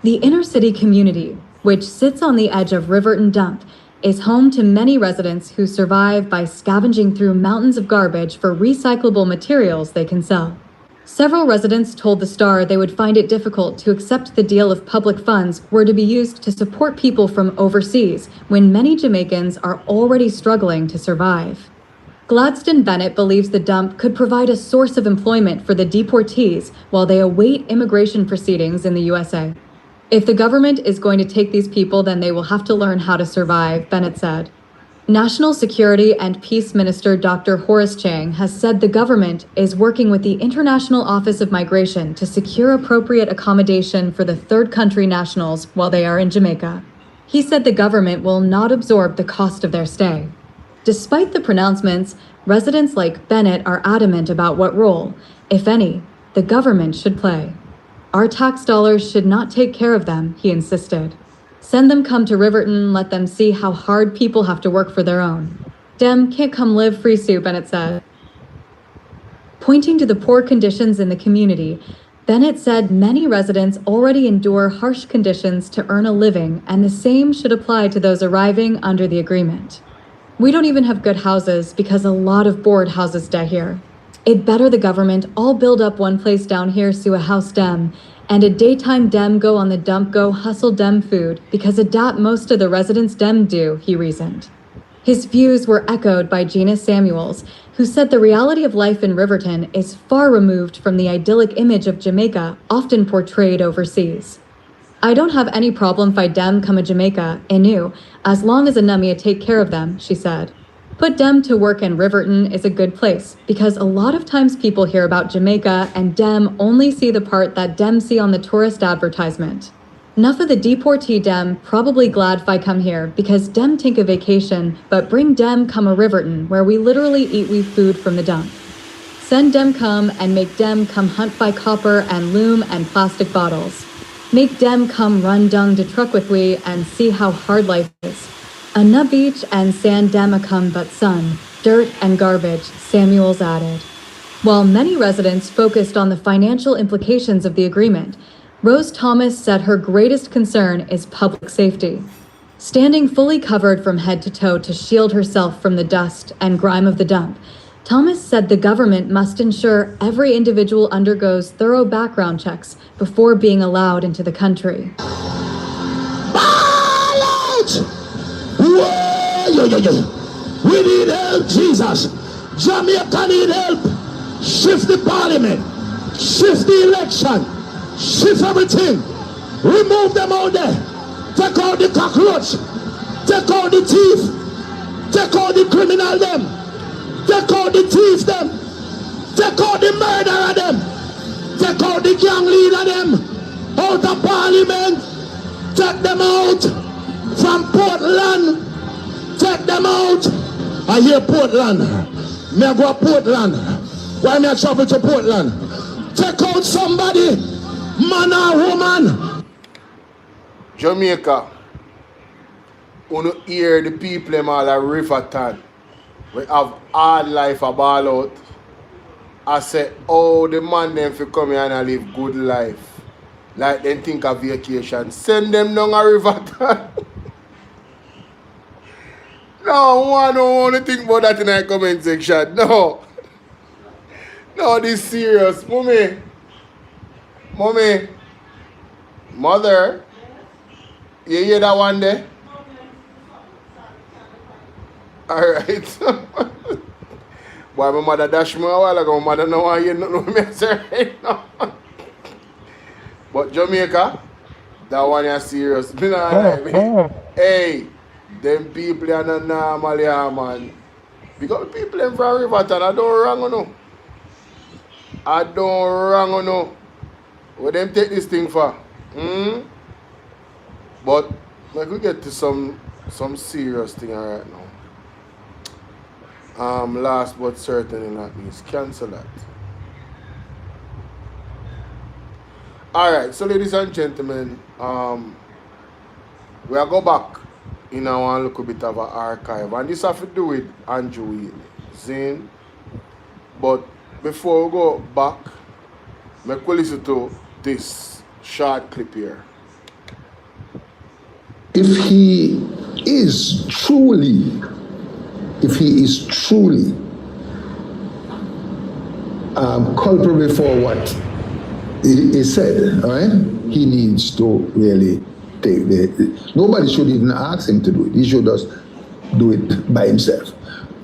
The inner city community, which sits on the edge of Riverton Dump, is home to many residents who survive by scavenging through mountains of garbage for recyclable materials they can sell. Several residents told the Star they would find it difficult to accept the deal if public funds were to be used to support people from overseas when many Jamaicans are already struggling to survive. Gladstone Bennett believes the dump could provide a source of employment for the deportees while they await immigration proceedings in the USA. If the government is going to take these people, then they will have to learn how to survive, Bennett said. National Security and Peace Minister Dr. Horace Chang has said the government is working with the International Office of Migration to secure appropriate accommodation for the third country nationals while they are in Jamaica. He said the government will not absorb the cost of their stay. Despite the pronouncements, residents like Bennett are adamant about what role, if any, the government should play. Our tax dollars should not take care of them, he insisted. Send them come to Riverton, let them see how hard people have to work for their own. Dem can't come live free soup, Bennett said. Pointing to the poor conditions in the community, Bennett said many residents already endure harsh conditions to earn a living, and the same should apply to those arriving under the agreement. We don't even have good houses because a lot of board houses die here. It better the government all build up one place down here so a house dem, and a daytime dem go on the dump go hustle dem food because a dat most of the residents dem do, he reasoned. His views were echoed by Gina Samuels, who said the reality of life in Riverton is far removed from the idyllic image of Jamaica often portrayed overseas. I don't have any problem if I dem come a Jamaica, enu, as long as Anumia take care of them, she said. Put dem to work in Riverton is a good place, because a lot of times people hear about Jamaica and dem only see the part that dem see on the tourist advertisement. Enough of the deportee dem probably glad if I come here, because dem take a vacation, but bring dem come a Riverton, where we literally eat we food from the dump. Send dem come and make dem come hunt by copper and loom and plastic bottles. Make dem come run dung to truck with we and see how hard life is. A nut beach and sand dem a come but sun, dirt and garbage, Samuels added. While many residents focused on the financial implications of the agreement, Rose Thomas said her greatest concern is public safety. Standing fully covered from head to toe to shield herself from the dust and grime of the dump, Thomas said the government must ensure every individual undergoes thorough background checks before being allowed into the country. We need help, Jesus. Jamaica need help. Shift the parliament. Shift the election. Shift everything. Remove them out there. Take out the cockroach. Take out the thief. Take out the criminal them. Take out the thief them. Take out the murderer them. Take out the gang leader them. Out of parliament. Take them out. From Portland. Take them out. I hear Portland. Me I go to Portland. Why me I travel to Portland? Take out somebody. Man or woman. Jamaica. When you hear the people in all a Riverton, we have hard life a ball out. I say, oh, the man them fi come here and live good life. Like them think of vacation. Send them down a Riverton. No, I don't want to think about that in the comment section. No. No, this is serious. Mommy. Mother. You hear that one there? Alright. Boy, my mother dashed me a while ago. My mother don't want to hear nothing me say right now. But Jamaica, that one is serious. Hey. Them people are not normal here, man. Because people in from Riverton, I don't wrong on no. I don't wrong on no. What them take this thing for? But we could get to some serious thing right now. Last but certainly not least, cancel that. Alright, so ladies and gentlemen, we'll go back in our little bit of an archive, and this have to do with Andrew Zane. But before we go back, make we listen to this short clip here. If he is truly culpable for what he said, all right, he needs to really take nobody should even ask him to do it. He should just do it by himself.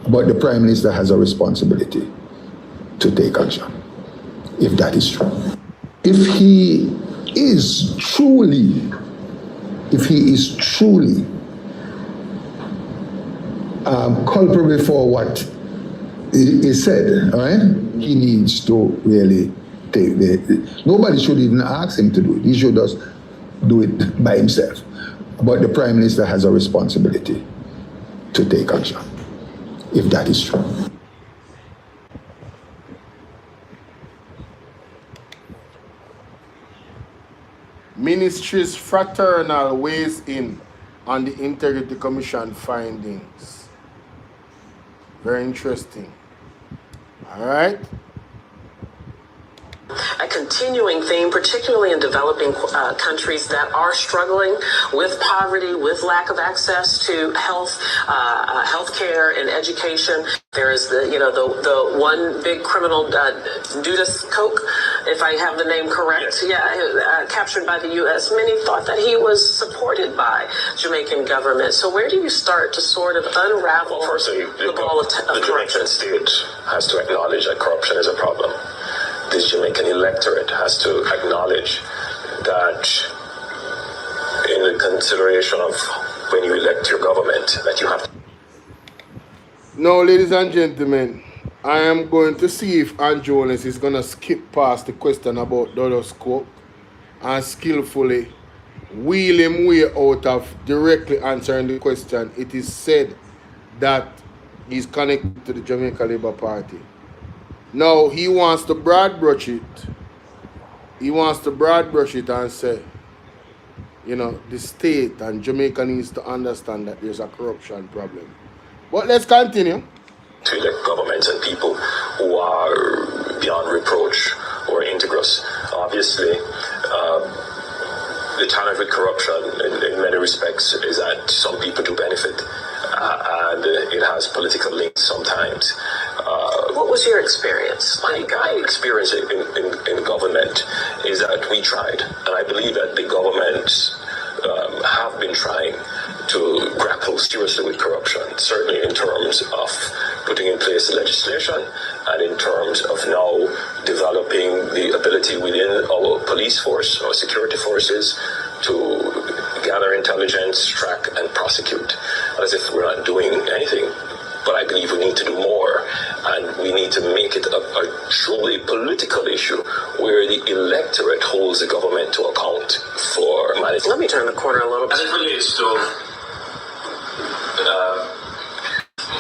But the Prime Minister has a responsibility to take action, if that is true. If he is truly culpable for what he said, all right, he needs to really take nobody should even ask him to do it. He should just do it by himself. But the Prime Minister has a responsibility to take action, if that is true. Ministry's fraternal weighs in on the Integrity Commission findings. Very interesting. All right. A continuing theme, particularly in developing countries that are struggling with poverty, with lack of access to health care and education. There is the one big criminal, Dudas Coke, if I have the name correct, captured by the U.S. Many thought that he was supported by Jamaican government. So where do you start to sort of unravel the ball of the corruption? Jamaican state has to acknowledge that corruption is a problem. The Jamaican electorate has to acknowledge that in the consideration of when you elect your government, that you have to. Now, ladies and gentlemen, I am going to see if Andrew Holness is going to skip past the question about dollar scope and skillfully wheel him way out of directly answering the question. It is said that he's connected to the Jamaica Labour Party. Now, he wants to broad brush it. He wants to broad brush it and say, you know, the state and Jamaica needs to understand that there's a corruption problem. But let's continue. To elect governments and people who are beyond reproach or integrous. Obviously, the challenge with corruption in many respects is that some people do benefit, and it has political links sometimes. What was your experience? My experience in government is that we tried, and I believe that the governments have been trying to grapple seriously with corruption, certainly in terms of putting in place legislation and in terms of now developing the ability within our police force, our security forces, to gather intelligence, track and prosecute. As if we're not doing anything. But I believe we need to do more, and we need to make it a truly political issue where the electorate holds the government to account for management. Let me turn the corner a little bit. As it relates to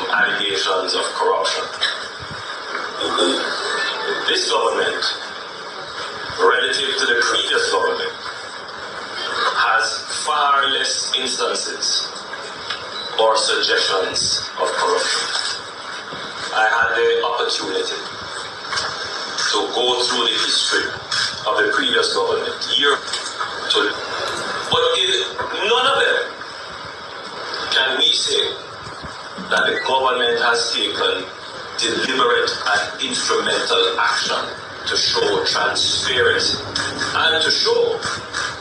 allegations of corruption, this government, relative to the previous government, has far less instances or suggestions of corruption. I had the opportunity to go through the history of the previous government but in none of them can we say that the government has taken deliberate and instrumental action to show transparency and to show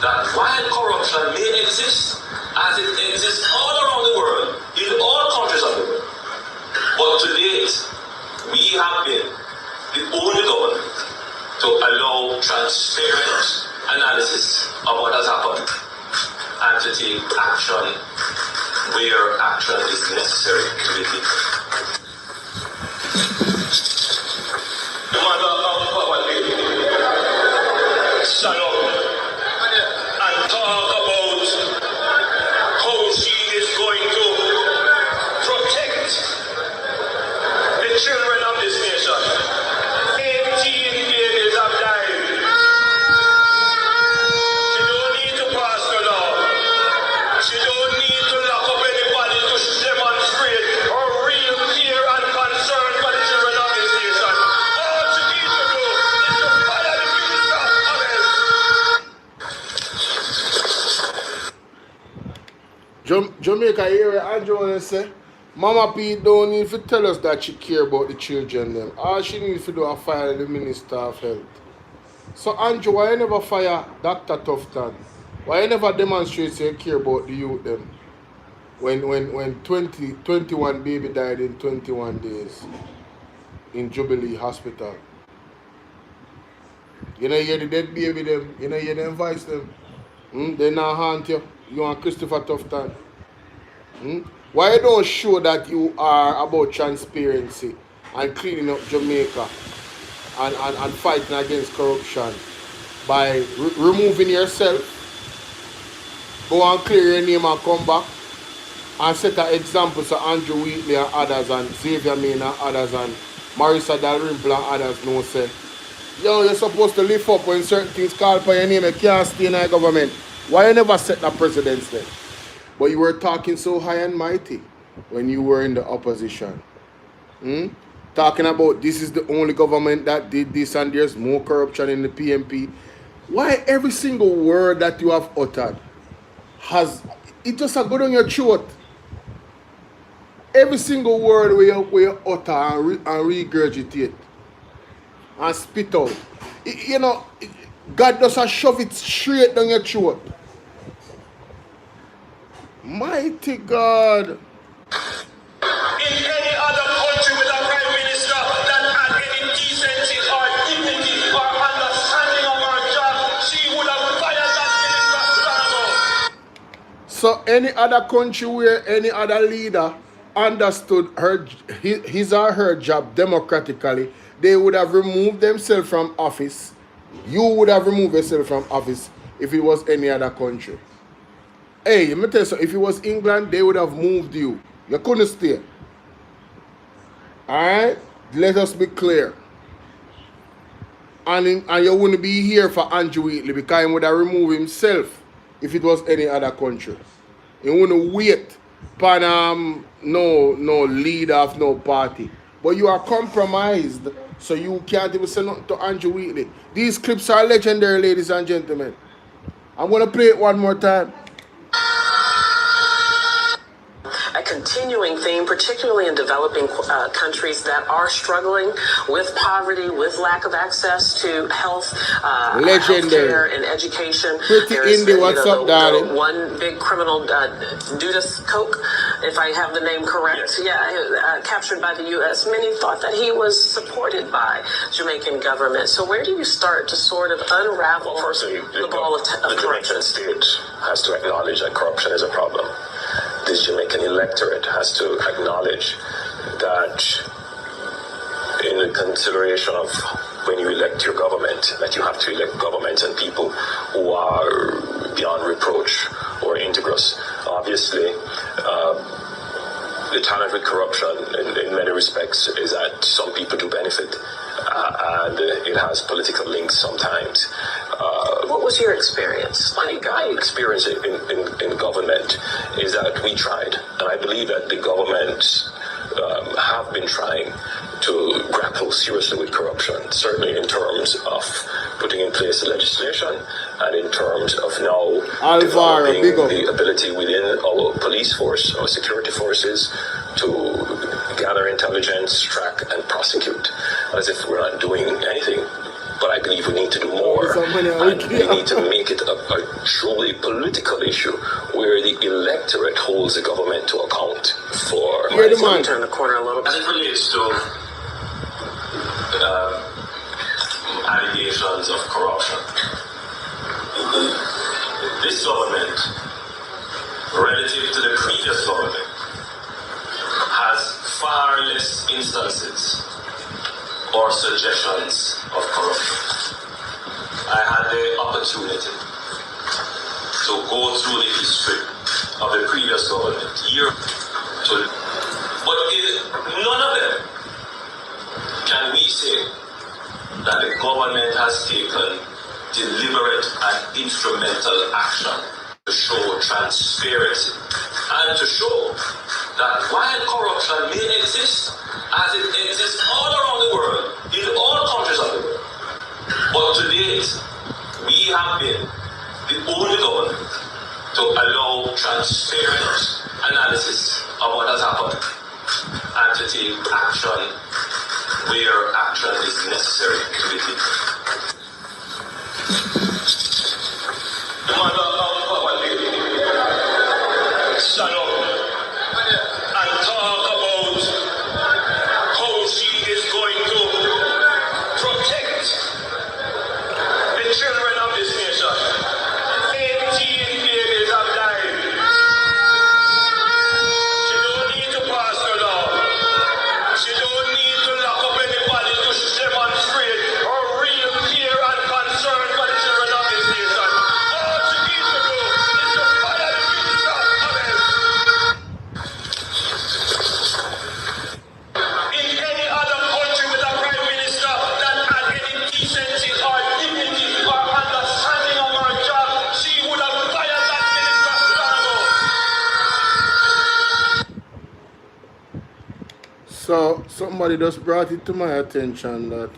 that while corruption may exist, as it exists all around the world, in all countries of the world, but to date, we have been the only government to allow transparent analysis of what has happened and to take action where action is necessary to be taken. The mother of our lady, stand up and talk about how she is going to protect the children of this nation. 18 babies have died. She don't need to pass the law. She don't need to lock up anybody to demonstrate her real care and concern for the children of this nation. All she needs to do is to fire the minister of health. Jamaica area, Andrew Holness say, Mama P don't need to tell us that she care about the children them. All she needs to do is fire the Minister of Health. So Andrew, why you never fire Dr. Tufton? Why you never demonstrate you care about the youth them? When 21 baby died in 21 days in Jubilee Hospital. You know hear the dead baby them, you know hear them voice them. They not haunt you. You and Christopher Tufton. Why you don't show that you are about transparency and cleaning up Jamaica and fighting against corruption by removing yourself, go and clear your name and come back and set an example so Andrew Wheatley and others and Xavier Main and others and Marissa Dalrymple and others know say, yo, you're supposed to lift up when certain things call for your name, you can't stay in our government. Why you never set that precedence then? But you were talking so high and mighty when you were in the opposition. Talking about this is the only government that did this and there's more corruption in the PMP. Why every single word that you have uttered it just a good on your throat? Every single word where you utter and regurgitate and spit out You know, God doesn't shove it straight down your throat. Mighty God. In any other country with a prime minister that had any decency or dignity or understanding of her job, she would have fired that minister. So any other country where any other leader understood his or her job democratically, they would have removed themselves from office. You would have removed yourself from office if it was any other country. Hey, let me tell you something. If it was England, they would have moved you. You couldn't stay. Alright? Let us be clear. And you wouldn't be here for Andrew Wheatley because he would have removed himself if it was any other country. He wouldn't wait for no leader of no party. But you are compromised, so you can't even say nothing to Andrew Wheatley. These clips are legendary, ladies and gentlemen. I'm going to play it one more time. A continuing theme, particularly in developing countries that are struggling with poverty, with lack of access to health, care, and education. Pretty indie, what's up, darling? One big criminal, Dudas Koch, if I have the name correct, captured by the U.S. Many thought that he was supported by Jamaican government. So where do you start to sort of unravel the ball of the corruption? Jamaican state has to acknowledge that corruption is a problem. This Jamaican electorate has to acknowledge that in the consideration of when you elect your government, that you have to elect government and people who are beyond reproach or integrous. Obviously, the challenge with corruption in many respects is that some people do benefit, and it has political links sometimes. What was your experience? My experience in government is that we tried, and I believe that the governments have been trying to grapple seriously with corruption, certainly in terms of putting in place legislation and in terms of now developing the ability within our police force, our security forces, to gather intelligence, track and prosecute, as if we're not doing anything. But I believe we need to do more, and we need to make it a truly political issue where the electorate holds the government to account for. Let me turn the corner a little bit. As it relates to allegations of corruption, this government, relative to the previous government, has far less instances or suggestions of corruption. I had the opportunity to go through the history of the previous government, but none of them can we say that the government has taken deliberate and instrumental action to show transparency and to show that while corruption may exist, as it exists all around the world, in all countries of the world, but to date, we have been the only government to allow transparent analysis of what has happened and to take action where action is necessary to be taken. The mother of our lady, stand up and talk about how she is going to protect the children of this nation. 18 babies have died. She don't need to pass the law. She don't need to lock up anybody to demonstrate her real care and concern for the children of this nation. All she needs to do is to fire the minister of health. In any other country with a prime minister that had any decency or dignity or understanding of her job, she would have fired that minister long ago. So somebody just brought it to my attention that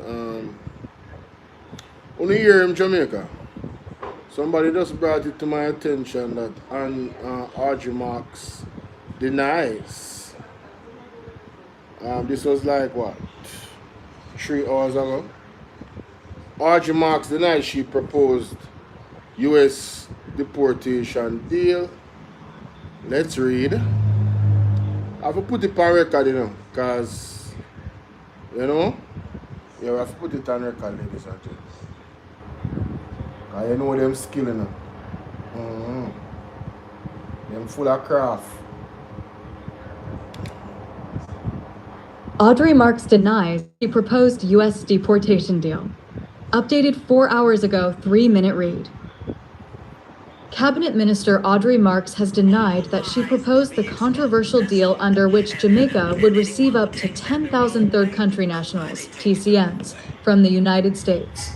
only here in Jamaica, somebody just brought it to my attention that Audrey Marks denies. This was like what, 3 hours ago? Audrey Marks denied she proposed U.S. deportation deal. Let's read. I have to put it on record, you know, because, you know, you have to put it on record, ladies and gentlemen. Because you know them skill, you know. Them full of craft. Audrey Marks denies she proposed U.S. deportation deal. Updated 4 hours ago, 3-minute read. Cabinet Minister Audrey Marks has denied that she proposed the controversial deal under which Jamaica would receive up to 10,000 third country nationals, TCNs, from the United States.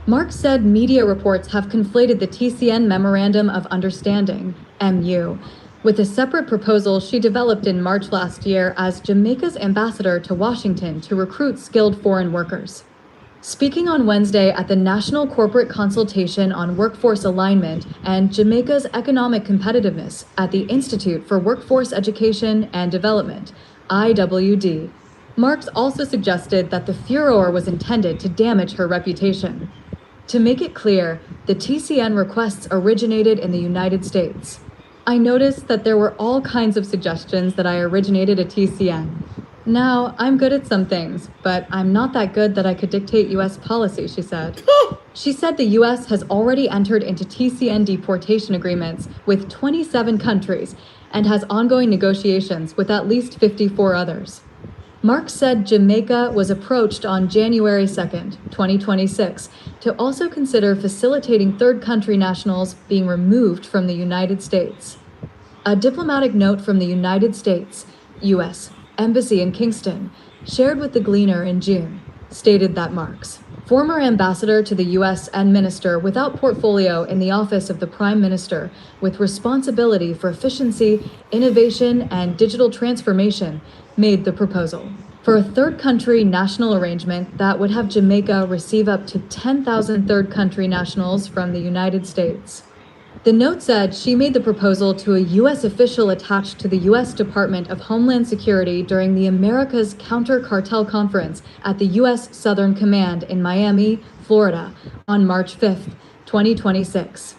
Marks said media reports have conflated the TCN Memorandum of Understanding, MU, with a separate proposal she developed in March last year as Jamaica's ambassador to Washington to recruit skilled foreign workers. Speaking on Wednesday at the National Corporate Consultation on Workforce Alignment and Jamaica's Economic Competitiveness at the Institute for Workforce Education and Development, IWD, Marks also suggested that the furor was intended to damage her reputation. To make it clear, the TCN requests originated in the United States. I noticed that there were all kinds of suggestions that I originated a TCN. Now, I'm good at some things, but I'm not that good that I could dictate U.S. policy, she said. She said the U.S. has already entered into TCN deportation agreements with 27 countries and has ongoing negotiations with at least 54 others. Marks said Jamaica was approached on January 2nd, 2026, to also consider facilitating third country nationals being removed from the United States. A diplomatic note from the United States, U.S. Embassy in Kingston, shared with the Gleaner in June, stated that Marks, former ambassador to the U.S. and minister without portfolio in the office of the Prime Minister with responsibility for efficiency, innovation, and digital transformation, made the proposal for a third country national arrangement that would have Jamaica receive up to 10,000 third country nationals from the United States. The note said she made the proposal to a U.S. official attached to the U.S. Department of Homeland Security during the America's Counter-Cartel Conference at the U.S. Southern Command in Miami, Florida, on March 5th, 2026.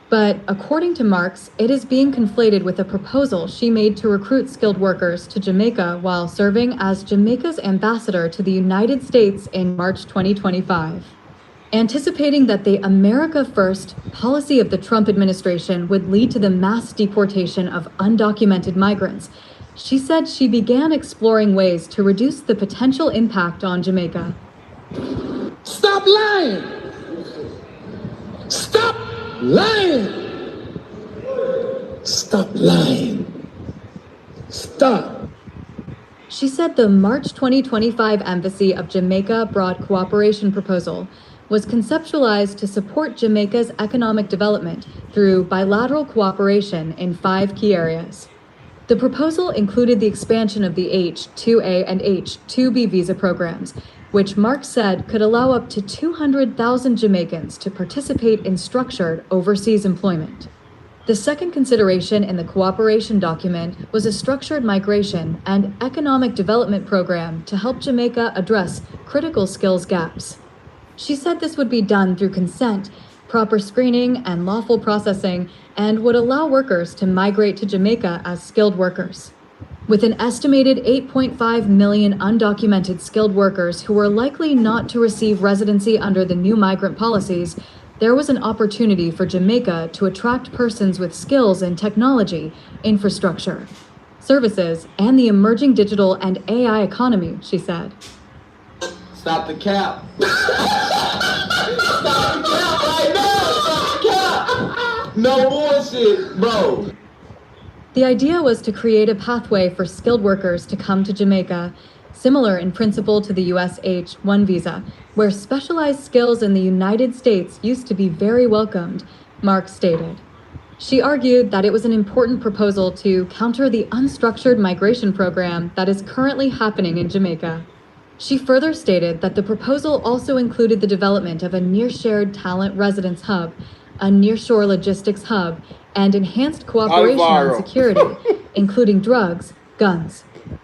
But according to Marks, it is being conflated with a proposal she made to recruit skilled workers to Jamaica while serving as Jamaica's ambassador to the United States in March 2025. Anticipating that the America First policy of the Trump administration would lead to the mass deportation of undocumented migrants, she said she began exploring ways to reduce the potential impact on Jamaica. Stop lying! Stop lying! Stop lying! Stop! She said the March 2025 Embassy of Jamaica Broad Cooperation Proposal was conceptualized to support Jamaica's economic development through bilateral cooperation in 5 key areas. The proposal included the expansion of the H-2A and H-2B visa programs, which Marks said could allow up to 200,000 Jamaicans to participate in structured overseas employment. The second consideration in the cooperation document was a structured migration and economic development program to help Jamaica address critical skills gaps. She said this would be done through consent, proper screening, and lawful processing, and would allow workers to migrate to Jamaica as skilled workers. With an estimated 8.5 million undocumented skilled workers who were likely not to receive residency under the new migrant policies, there was an opportunity for Jamaica to attract persons with skills in technology, infrastructure, services, and the emerging digital and AI economy, she said. Stop the cap. Stop the cap right now. Stop the cap. No bullshit, bro. The idea was to create a pathway for skilled workers to come to Jamaica, similar in principle to the US H-1 visa, where specialized skills in the United States used to be very welcomed, Marks stated. She argued that it was an important proposal to counter the unstructured migration program that is currently happening in Jamaica. She further stated that the proposal also included the development of a near-shared talent residence hub, a nearshore logistics hub, and enhanced cooperation on security, including drugs, guns,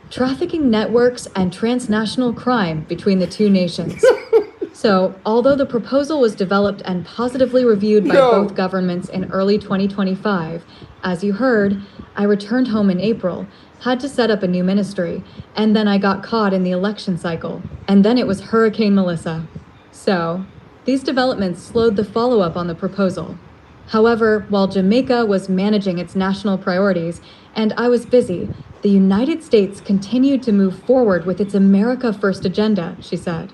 trafficking networks, and transnational crime between the two nations. So, although the proposal was developed and positively reviewed by both governments in early 2025, as you heard, I returned home in April, had to set up a new ministry, and then I got caught in the election cycle, and then it was Hurricane Melissa. So, these developments slowed the follow-up on the proposal. However, while Jamaica was managing its national priorities, and I was busy, the United States continued to move forward with its America First agenda, she said.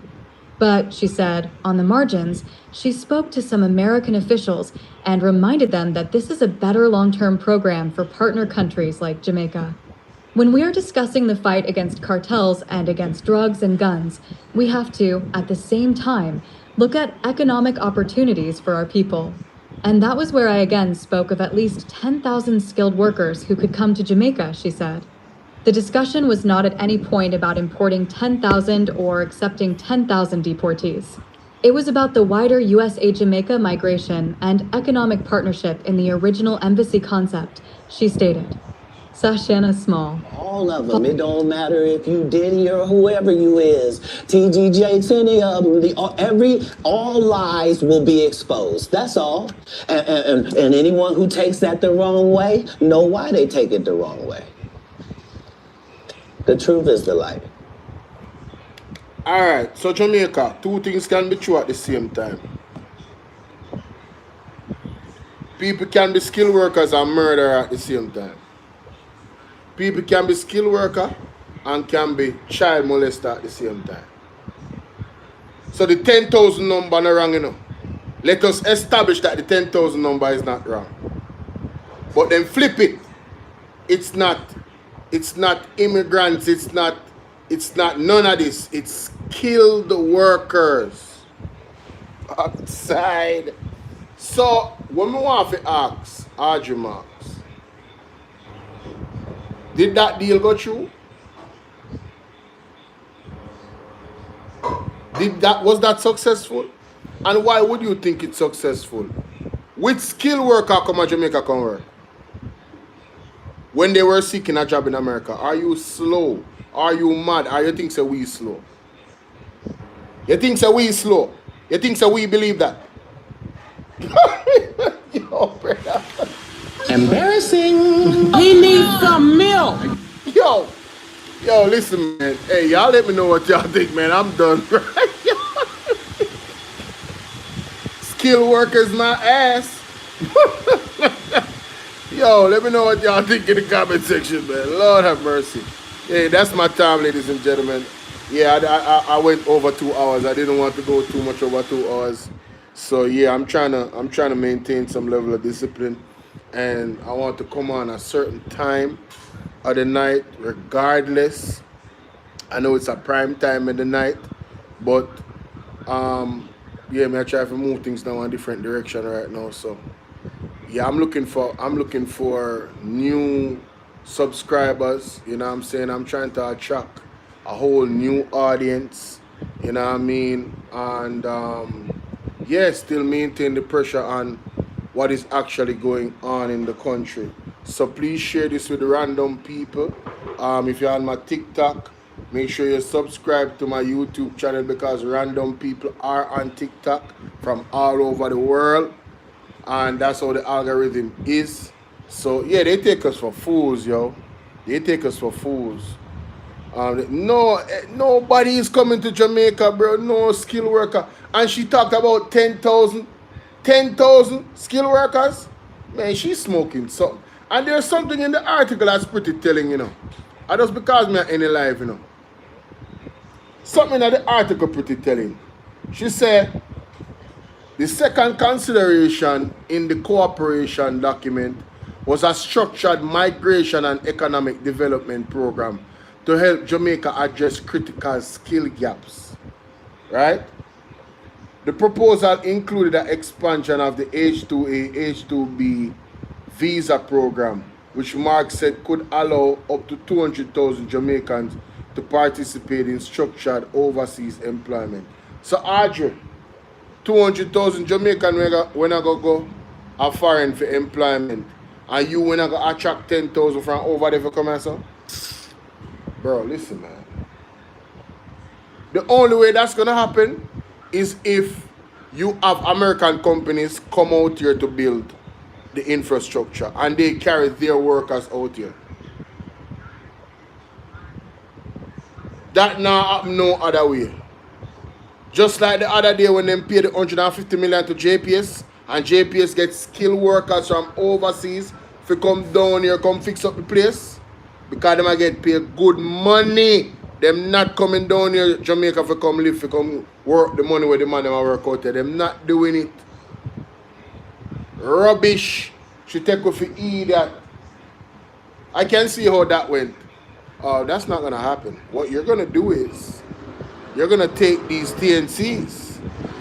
But, she said, on the margins, she spoke to some American officials and reminded them that this is a better long-term program for partner countries like Jamaica. When we are discussing the fight against cartels and against drugs and guns, we have to, at the same time, look at economic opportunities for our people. And that was where I again spoke of at least 10,000 skilled workers who could come to Jamaica, she said. The discussion was not at any point about importing 10,000 or accepting 10,000 deportees. It was about the wider USA-Jamaica migration and economic partnership in the original embassy concept, she stated. Sashana Small. All of them. It don't matter if you Diddy or whoever you is. TGJ, any of them. All lies will be exposed. That's all. And anyone who takes that the wrong way, know why they take it the wrong way. The truth is the light. Alright, so Jamaica, two things can be true at the same time. People can be skilled workers and murderer at the same time. People can be skilled worker and can be child molester at the same time. So the 10,000 number not wrong, you know. Let us establish that the 10,000 number is not wrong. But then flip it. It's not immigrants, it's not none of this. It's skilled workers outside. So when we want to ask Audrey Marks, did that deal go through? Was that successful? And why would you think it's successful? Which skilled worker come to Jamaica can work? When they were seeking a job in America, are you slow? Are you mad? Or you think so we slow? You think so we slow? You think so we believe that? Yo, brother. Embarrassing. He needs some milk. Yo, listen, man. Hey, y'all let me know what y'all think, man. I'm done. Skilled workers, my ass. Yo, let me know what y'all think in the comment section, man. Lord have mercy. Hey, that's my time, ladies and gentlemen. Yeah, I went over 2 hours. I didn't want to go too much over 2 hours. So yeah, I'm trying to maintain some level of discipline, and I want to come on a certain time of the night, regardless. I know it's a prime time in the night, but yeah, I try to move things now in a different direction right now. So yeah, I'm looking for new subscribers, you know what I'm saying? I'm trying to attract a whole new audience, you know what I mean? And yeah, still maintain the pressure on what is actually going on in the country. So please share this with random people. If you're on my TikTok, make sure you subscribe to my YouTube channel, because random people are on TikTok from all over the world, and that's how the algorithm is. So yeah, they take us for fools, yo. They take us for fools. Nobody is coming to Jamaica, bro. No skilled worker. And she talked about 10,000 skilled workers. Man, she's smoking something. And there's something in the article that's pretty telling, you know. And just because me in the live, you know. Something in the article pretty telling. She said, the second consideration in the cooperation document was a structured migration and economic development program to help Jamaica address critical skill gaps, right? The proposal included an expansion of the H-2A, H-2B visa program, which Mark said could allow up to 200,000 Jamaicans to participate in structured overseas employment. So, Audrey, 200,000 Jamaicans when I go a foreign for employment, and you when I go attract 10,000 from over there for come here, so? Bro, listen, man. The only way that's gonna happen is if you have American companies come out here to build the infrastructure and they carry their workers out here. That now happen no other way. Just like the other day when they paid the 150 million to JPS and JPS gets skilled workers from overseas to come down here, come fix up the place because them get paid good money. Them not coming down here Jamaica for come live, for come work the money where the man them work out there. Them not doing it. Rubbish. She take off for that. I can see how that went. That's not gonna happen. What you're gonna do is you're gonna take these TNCs,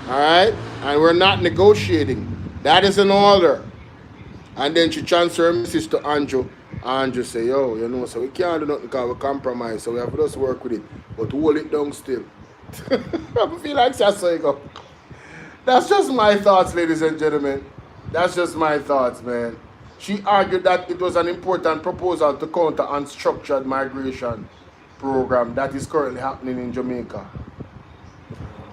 alright? And we're not negotiating. That is an order. And then she transfer her message to Andrew. Andrew say, yo, you know, so we can't do nothing because we compromise, so we have to just work with it. But hold it down still. I feel like that's how you go. That's just my thoughts, ladies and gentlemen. That's just my thoughts, man. She argued that it was an important proposal to counter unstructured migration program that is currently happening in Jamaica.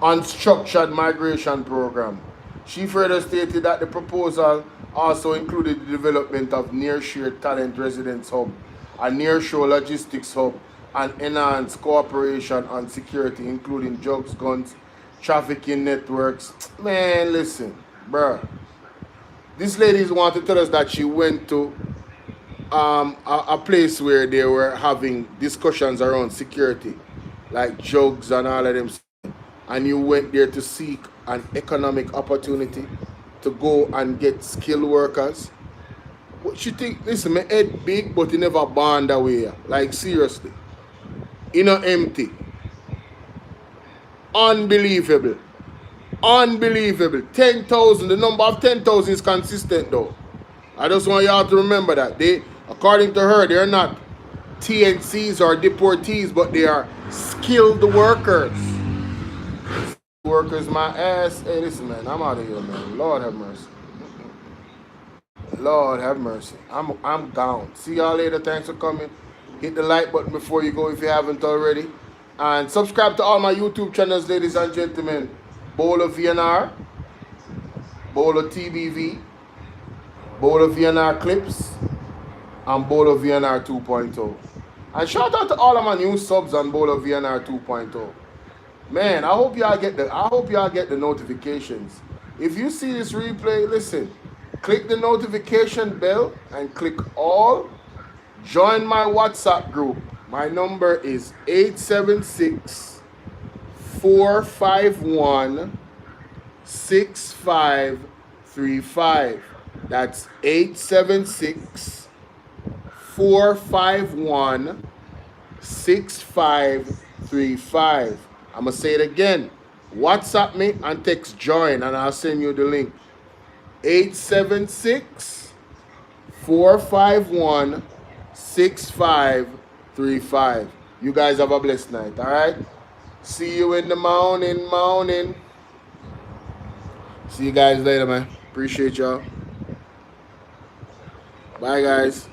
Unstructured migration program. She further stated that the proposal also included the development of nearshore talent residence hub, a nearshore logistics hub, and enhanced cooperation on security, including drugs, guns, trafficking networks. Man, listen, bruh. This lady want to tell us that she went to a place where they were having discussions around security, like drugs and all of them, and you went there to seek an economic opportunity to go and get skilled workers. What you think? Listen, my head big, but it never born that way. Like, seriously. You know, empty. Unbelievable. Unbelievable. 10,000. The number of 10,000 is consistent, though. I just want y'all to remember that. They, according to her, they're not TNCs or deportees, but they are skilled workers. Workers, my ass. Hey, listen, man, I'm out of here, man. Lord have mercy. Lord have mercy. I'm gone. See y'all later. Thanks for coming. Hit the like button before you go if you haven't already. And subscribe to all my YouTube channels, ladies and gentlemen. BOLO V&R, BOLO TBV, BOLO V&R Clips, and BOLO V&R 2.0. And shout out to all of my new subs on BOLO V&R 2.0. Man, I hope y'all get the notifications. If you see this replay, listen, click the notification bell and click all. Join my WhatsApp group. My number is 876-451-6535. That's 876-451-6535. I'm going to say it again. WhatsApp me and text join and I'll send you the link. 876-451-6535. You guys have a blessed night, all right? See you in the morning. See you guys later, man. Appreciate y'all. Bye, guys.